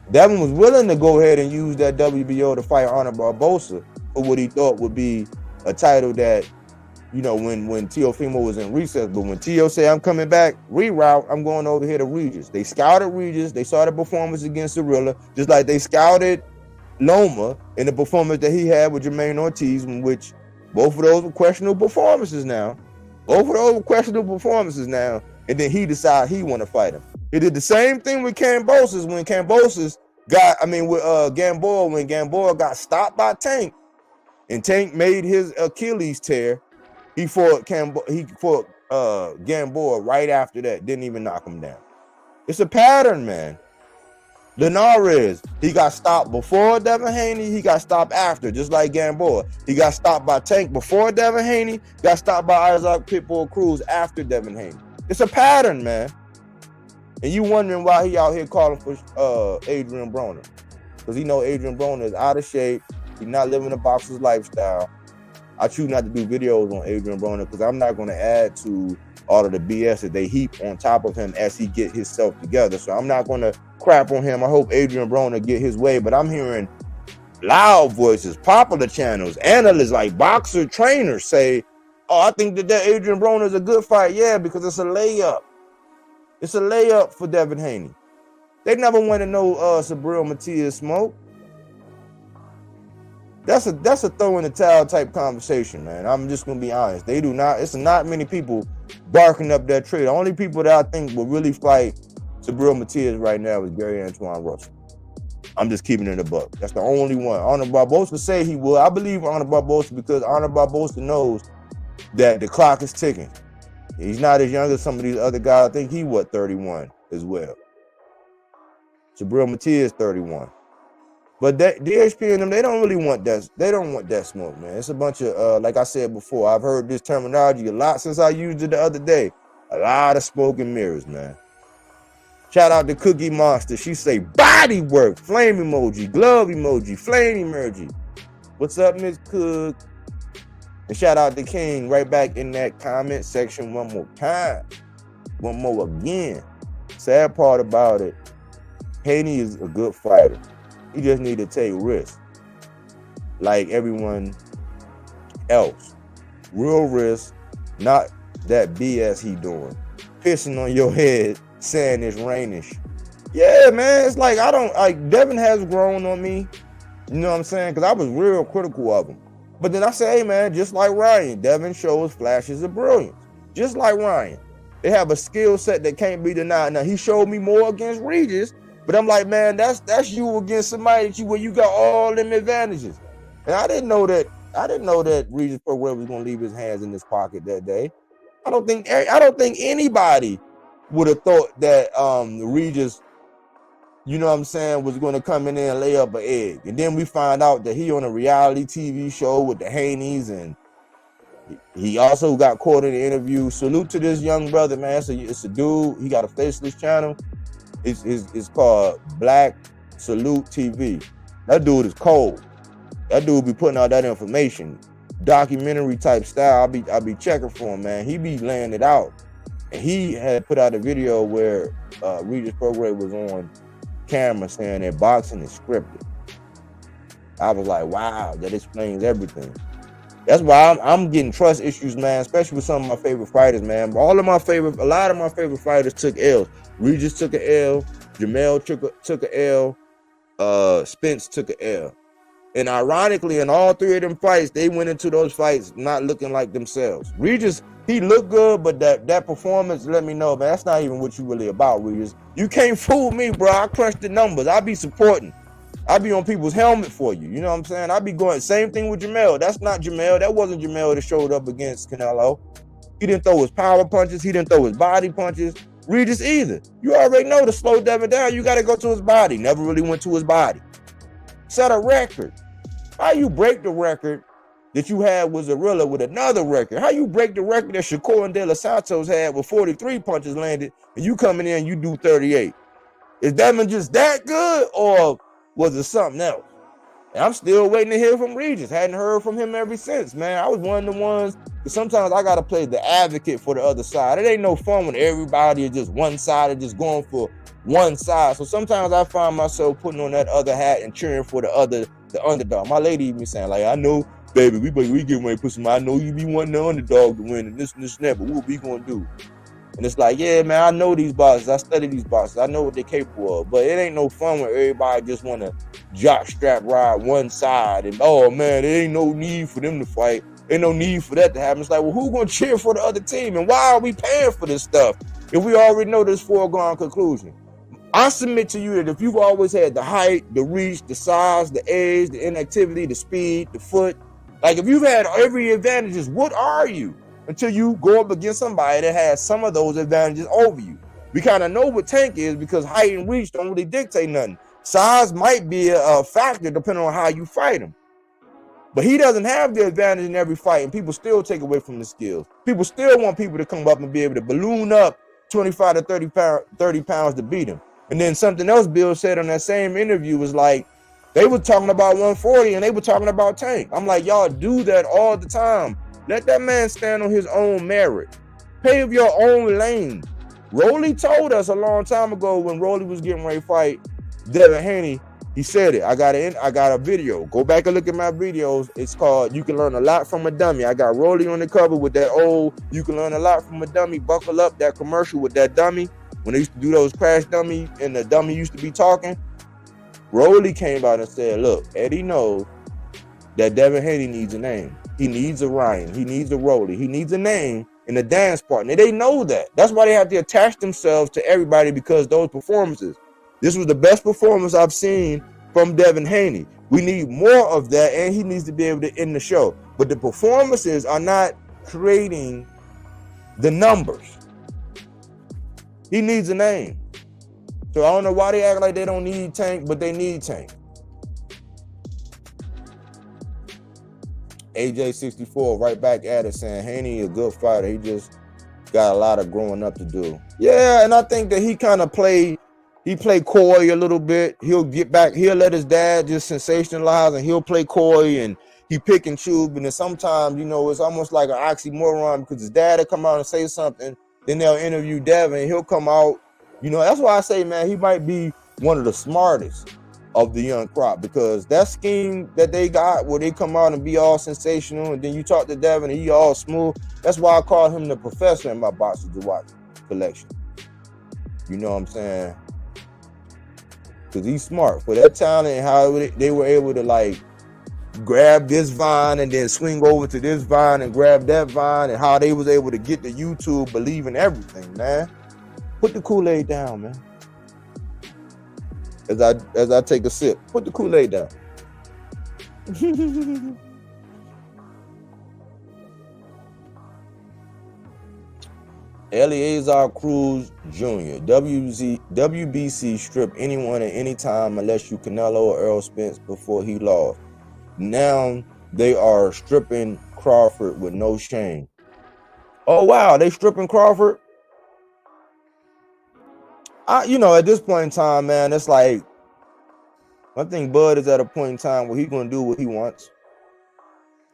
Devin was willing to go ahead and use that WBO to fight Honor Barbosa for what he thought would be a title that, you know, when Teofimo was in recess. But when T.O. said, I'm coming back, reroute, I'm going over here to Regis. They scouted Regis. They saw the performance against Zorilla, just like they scouted Loma in the performance that he had with Jermaine Ortiz, in which both of those were questionable performances now. And then he decided he want to fight him. He did the same thing with Kambosos when Kambosos with Gamboa, when Gamboa got stopped by Tank and Tank made his Achilles tear. He fought Gamboa right after that. Didn't even knock him down. It's a pattern, man. Linares, he got stopped before Devin Haney. He got stopped after, just like Gamboa. He got stopped by Tank before Devin Haney. Got stopped by Isaac Pitbull Cruz after Devin Haney. It's a pattern, man. And you wondering why he out here calling for Adrian Broner. Because he know Adrian Broner is out of shape. He's not living a boxer's lifestyle. I choose not to do videos on Adrian Broner because I'm not going to add to all of the BS that they heap on top of him as he get himself together. So I'm not going to crap on him. I hope Adrian Broner get his way. But I'm hearing loud voices, popular channels, analysts like boxer trainers say, oh, I think that Adrian Broner is a good fight. Yeah, because it's a layup. It's a layup for Devin Haney. They never wanted no Subriel Matias smoke. That's a throw in the towel type conversation, man. I'm just gonna be honest. They do not. It's not many people barking up that tree. The only people that I think will really fight Subriel Matias right now is Gary Antoine Russell. I'm just keeping it a buck. That's the only one. Honor Barbosa say he will. I believe Honor Barbosa because Honor Barbosa knows that the clock is ticking. He's not as young as some of these other guys. I think he 31 as well. Subriel Matias 31. But DHP and them, they don't really want that. They don't want that smoke, man. It's a bunch of, like I said before, I've heard this terminology a lot since I used it the other day. A lot of smoke and mirrors, man. Shout out to Cookie Monster. She say body work, flame emoji, glove emoji, flame emoji. What's up, Miss Cook? And shout out to King right back in that comment section one more time. One more again. Sad part about it, Haney is a good fighter. He just need to take risks like everyone else. Real risk, not that BS he doing. Pissing on your head, saying it's rainish. Yeah, man, it's like Devin has grown on me. You know what I'm saying? Because I was real critical of him. But then I say, hey, man, just like Ryan, Devin shows flashes of brilliance. Just like Ryan. They have a skill set that can't be denied. Now, he showed me more against Regis. But I'm like, man, that's you against somebody where you got all them advantages. And I didn't know that Regis Prograis was gonna leave his hands in his pocket that day. I don't think anybody would have thought that Regis, you know what I'm saying, was gonna come in there and lay up an egg. And then we find out that he on a reality TV show with the Haneys, and he also got caught in an interview. Salute to this young brother, man. It's a dude, he got a faceless channel. It's called Black Salute TV. That dude is cold. That dude be putting out that information, documentary type style. I be checking for him, man. He be laying it out. And he had put out a video where Regis Prograis was on camera saying that boxing is scripted. I was like, wow, that explains everything. That's why I'm getting trust issues, man, especially with some of my favorite fighters, man. A lot of my favorite fighters took L's. Regis took an L. Jamel took an L. Spence took an L. And ironically, in all three of them fights, they went into those fights not looking like themselves. Regis, he looked good, but that performance let me know, man, that's not even what you really about, Regis. You can't fool me, bro. I crush the numbers. I be supporting. I be on people's helmet for you. You know what I'm saying? I be going, same thing with Jamel. That's not Jamel. That wasn't Jamel that showed up against Canelo. He didn't throw his power punches. He didn't throw his body punches. Regis either. You already know to slow Devin down, you got to go to his body. Never really went to his body. Set a record. How you break the record that you had with Zarilla with another record? How you break the record that Shakur and De Los Santos had with 43 punches landed, and you coming in and you do 38? Is Devin just that good, or was it something else? And I'm still waiting to hear from Regis. Hadn't heard from him ever since, man. I was one of the ones, because sometimes I got to play the advocate for the other side. It ain't no fun when everybody is just one side and just going for one side. So sometimes I find myself putting on that other hat and cheering for the underdog. My lady even saying, like, I know, baby, we get ready to put some, I know you be wanting the underdog to win and this and that, but what we going to do? And it's like, yeah, man, I know these boxers. I study these boxers. I know what they're capable of. But it ain't no fun when everybody just want to jock strap ride one side. And, oh, man, there ain't no need for them to fight. Ain't no need for that to happen. It's like, well, who's going to cheer for the other team? And why are we paying for this stuff if we already know this foregone conclusion? I submit to you that if you've always had the height, the reach, the size, the age, the inactivity, the speed, the foot, like if you've had every advantages, what are you? Until you go up against somebody that has some of those advantages over you. We kind of know what Tank is because height and reach don't really dictate nothing. Size might be a factor depending on how you fight him. But he doesn't have the advantage in every fight, and people still take away from the skills. People still want people to come up and be able to balloon up 25 to 30 pounds to beat him. And then something else Bill said on that same interview was like, they were talking about 140 and they were talking about Tank. I'm like, y'all do that all the time. Let that man stand on his own merit. Pave your own lane. Rolly told us a long time ago when Rolly was getting ready to fight Devin Haney, he said it. I got a video. Go back and look at my videos. It's called You Can Learn a Lot from a Dummy. I got Rolly on the cover with that old You Can Learn a Lot from a Dummy. Buckle up, that commercial with that dummy. When they used to do those crash dummy and the dummy used to be talking. Rolly came out and said, look, Eddie knows that Devin Haney needs a name. He needs a Ryan. He needs a Rolly. He needs a name and a dance partner. They know that. That's why they have to attach themselves to everybody, because those performances. This was the best performance I've seen from Devin Haney. We need more of that, and he needs to be able to end the show. But the performances are not creating the numbers. He needs a name. So I don't know why they act like they don't need Tank, but they need Tank. AJ64 right back at it saying Haney a good fighter. He just got a lot of growing up to do. Yeah, and I think that he kind of played coy a little bit. He'll get back, he'll let his dad just sensationalize, and he'll play coy, and he pick and choose. And then sometimes, you know, it's almost like an oxymoron, because his dad will come out and say something, then they'll interview Devin, and he'll come out. You know, that's why I say, man, he might be one of the smartest of the young crop, because that scheme that they got where they come out and be all sensational, and then you talk to Devin and he all smooth. That's why I call him the professor in my boxes to watch collection. You know what I'm saying? Because he's smart for that talent, and how they were able to like grab this vine and then swing over to this vine and grab that vine, and how they was able to get to YouTube believing everything, man. Put the Kool-Aid down, man. As I take a sip, put the Kool-Aid down. Eleazar Cruz Jr. WBC stripped anyone at any time unless you Canelo or Errol Spence before he lost. Now they are stripping Crawford with no shame. Oh wow, they stripping Crawford? You know, at this point in time, man, it's like, I think Bud is at a point in time where he's going to do what he wants.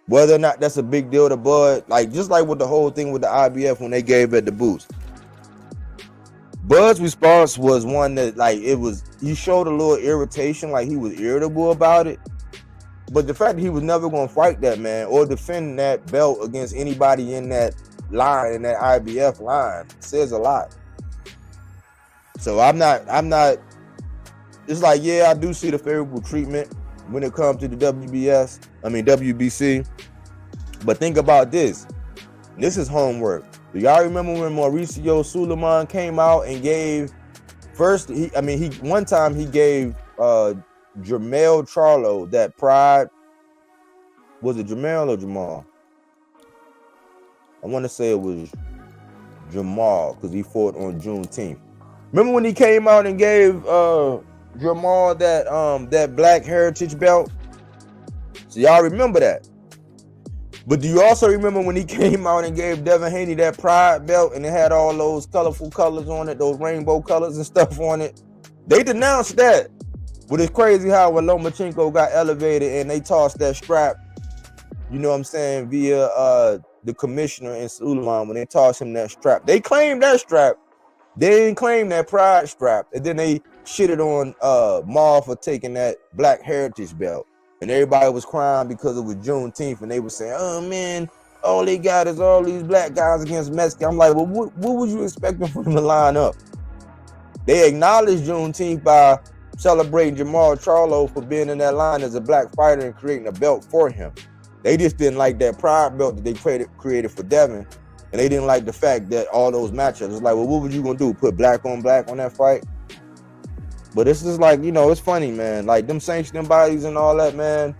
Whether or not that's a big deal to Bud, like just like with the whole thing with the IBF when they gave it the boost. Bud's response was one that, like, he showed a little irritation, like he was irritable about it. But the fact that he was never going to fight that man or defend that belt against anybody in that line, in that IBF line, says a lot. So I'm not, it's like, yeah, I do see the favorable treatment when it comes to the WBC. But think about this. This is homework. Do y'all remember when Mauricio Suleiman came out and gave one time he gave Jermell Charlo that pride. Was it Jermell or Jamal? I want to say it was Jamal, because he fought on Juneteenth. Remember when he came out and gave Jamal that black heritage belt? So y'all remember that. But do you also remember when he came out and gave Devin Haney that pride belt, and it had all those colorful colors on it, those rainbow colors and stuff on it? They denounced that. But it's crazy how when Lomachenko got elevated and they tossed that strap, you know what I'm saying, via the commissioner in Suleiman, when they tossed him that strap. They claimed that strap. They didn't claim that pride strap, and then they shitted on Maul for taking that black heritage belt, and everybody was crying because it was Juneteenth, and they were saying, "Oh man, all they got is all these black guys against Mexican." I'm like, well, what was you expecting for them to line up? They acknowledged Juneteenth by celebrating Jamal Charlo for being in that line as a black fighter and creating a belt for him. They just didn't like that pride belt that they created for Devin. And they didn't like the fact that all those matchups, it's like, well, what was you gonna do? Put black on that fight? But it's just like, you know, it's funny, man. Like them sanctioning bodies and all that, man.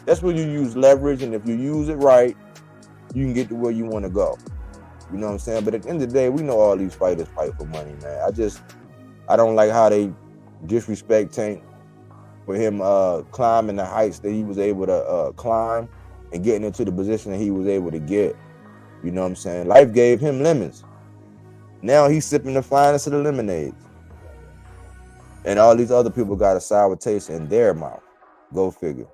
That's where you use leverage, and if you use it right, you can get to where you want to go. You know what I'm saying? But at the end of the day, we know all these fighters fight for money, man. I don't like how they disrespect Tank for him climbing the heights that he was able to climb and getting into the position that he was able to get. You know what I'm saying? Life gave him lemons. Now he's sipping the finest of the lemonades. And all these other people got a sour taste in their mouth. Go figure.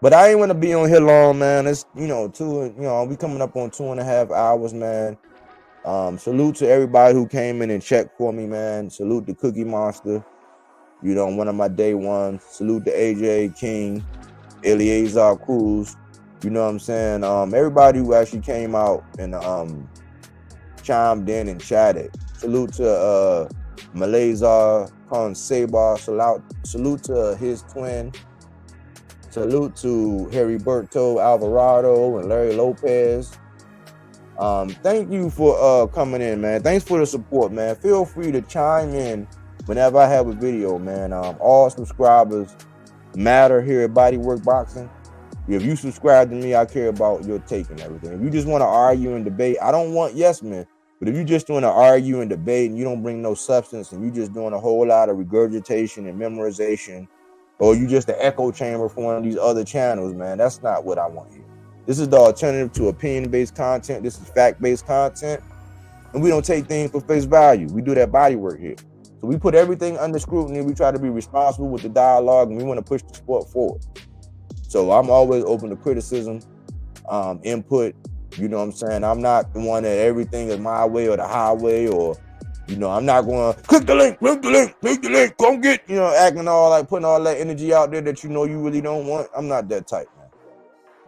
But I ain't want to be on here long, man. It's, we coming up on 2.5 hours, man. Salute to everybody who came in and checked for me, man. Salute to Cookie Monster, one of my day ones. Salute to AJ King, Eleazar Cruz, you know what I'm saying? Everybody who actually came out and chimed in and chatted. Salute to Malazar Khan Sabar. Salute to his twin. Salute to Heriberto Alvarado and Larry Lopez. Thank you for coming in, man. Thanks for the support, man. Feel free to chime in whenever I have a video, man. All subscribers matter here at Bodywork Boxing. If you subscribe to me, I care about your take and everything. If you just want to argue and debate, I don't want yes men. But if you just want to argue and debate and you don't bring no substance and you just doing a whole lot of regurgitation and memorization, or you just an echo chamber for one of these other channels, man, that's not what I want here. This is the alternative to opinion-based content. This is fact-based content. And we don't take things for face value. We do that body work here. So we put everything under scrutiny. We try to be responsible with the dialogue, and we want to push the sport forward. So I'm always open to criticism, input. You know what I'm saying? I'm not the one that everything is my way or the highway, or, I'm not going, click the link, click the link, come get, acting all like putting all that energy out there that you really don't want. I'm not that type, man.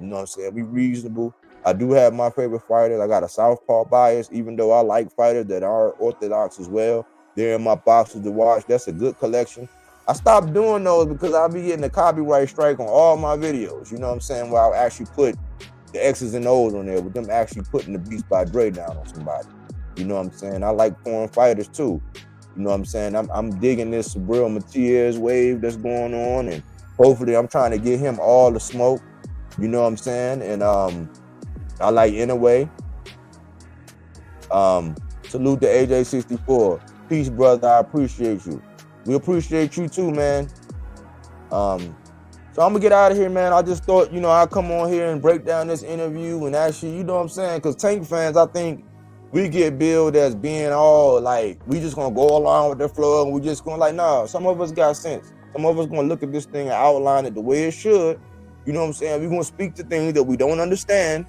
You know what I'm saying? Be reasonable. I do have my favorite fighters. I got a southpaw bias, even though I like fighters that are orthodox as well. They're in my boxes to watch. That's a good collection. I stopped doing those because I'll be getting a copyright strike on all my videos. You know what I'm saying? Where I'll actually put the X's and O's on there with them actually putting the Beats by Dre down on somebody. You know what I'm saying? I like foreign fighters too. You know what I'm saying? I'm digging this Sabril Matias wave that's going on, and hopefully I'm trying to get him all the smoke. You know what I'm saying? And I like Inouye. Salute to AJ64. Peace, brother. I appreciate you. We appreciate you too, man. So I'm gonna get out of here, man. I just thought, I'd come on here and break down this interview and actually, you know what I'm saying? Because Tank fans, I think we get billed as being all like, we just gonna go along with the flow and we just gonna nah, some of us got sense. Some of us gonna look at this thing and outline it the way it should. You know what I'm saying? We're gonna speak to things that we don't understand.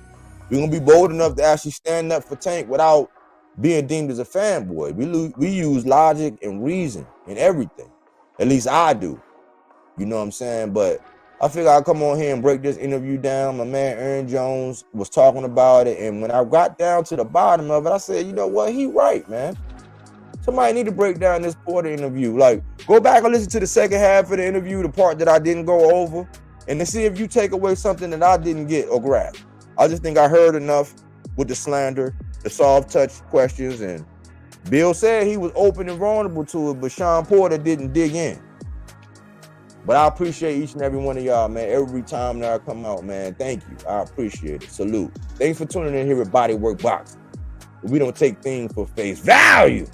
We're gonna be bold enough to actually stand up for Tank without being deemed as a fanboy. We use logic and reason in everything. At least I do. You know what I'm saying? But I figure I'll come on here and break this interview down. My man Aaron Jones was talking about it, and when I got down to the bottom of it, I said, you know what? He right, man. Somebody need to break down this Porter interview. Like, go back and listen to the second half of the interview, the part that I didn't go over, and to see if you take away something that I didn't get or grab. I just think I heard enough with the slander, the soft touch questions, and Bill said he was open and vulnerable to it, but Shawn Porter didn't dig in. But I appreciate each and every one of y'all, man. Every time that I come out, man, thank you. I appreciate it. Salute. Thanks for tuning in here at Bodywork Boxing. We don't take things for face value.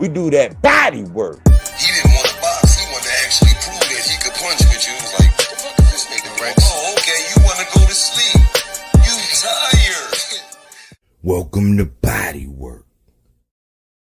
We do that body work. He didn't want to box. He wanted to actually prove that he could punch with you. He was like, what the fuck is this nigga? Right? Oh, okay. You want to go to sleep. You tired. Welcome to Bodywork.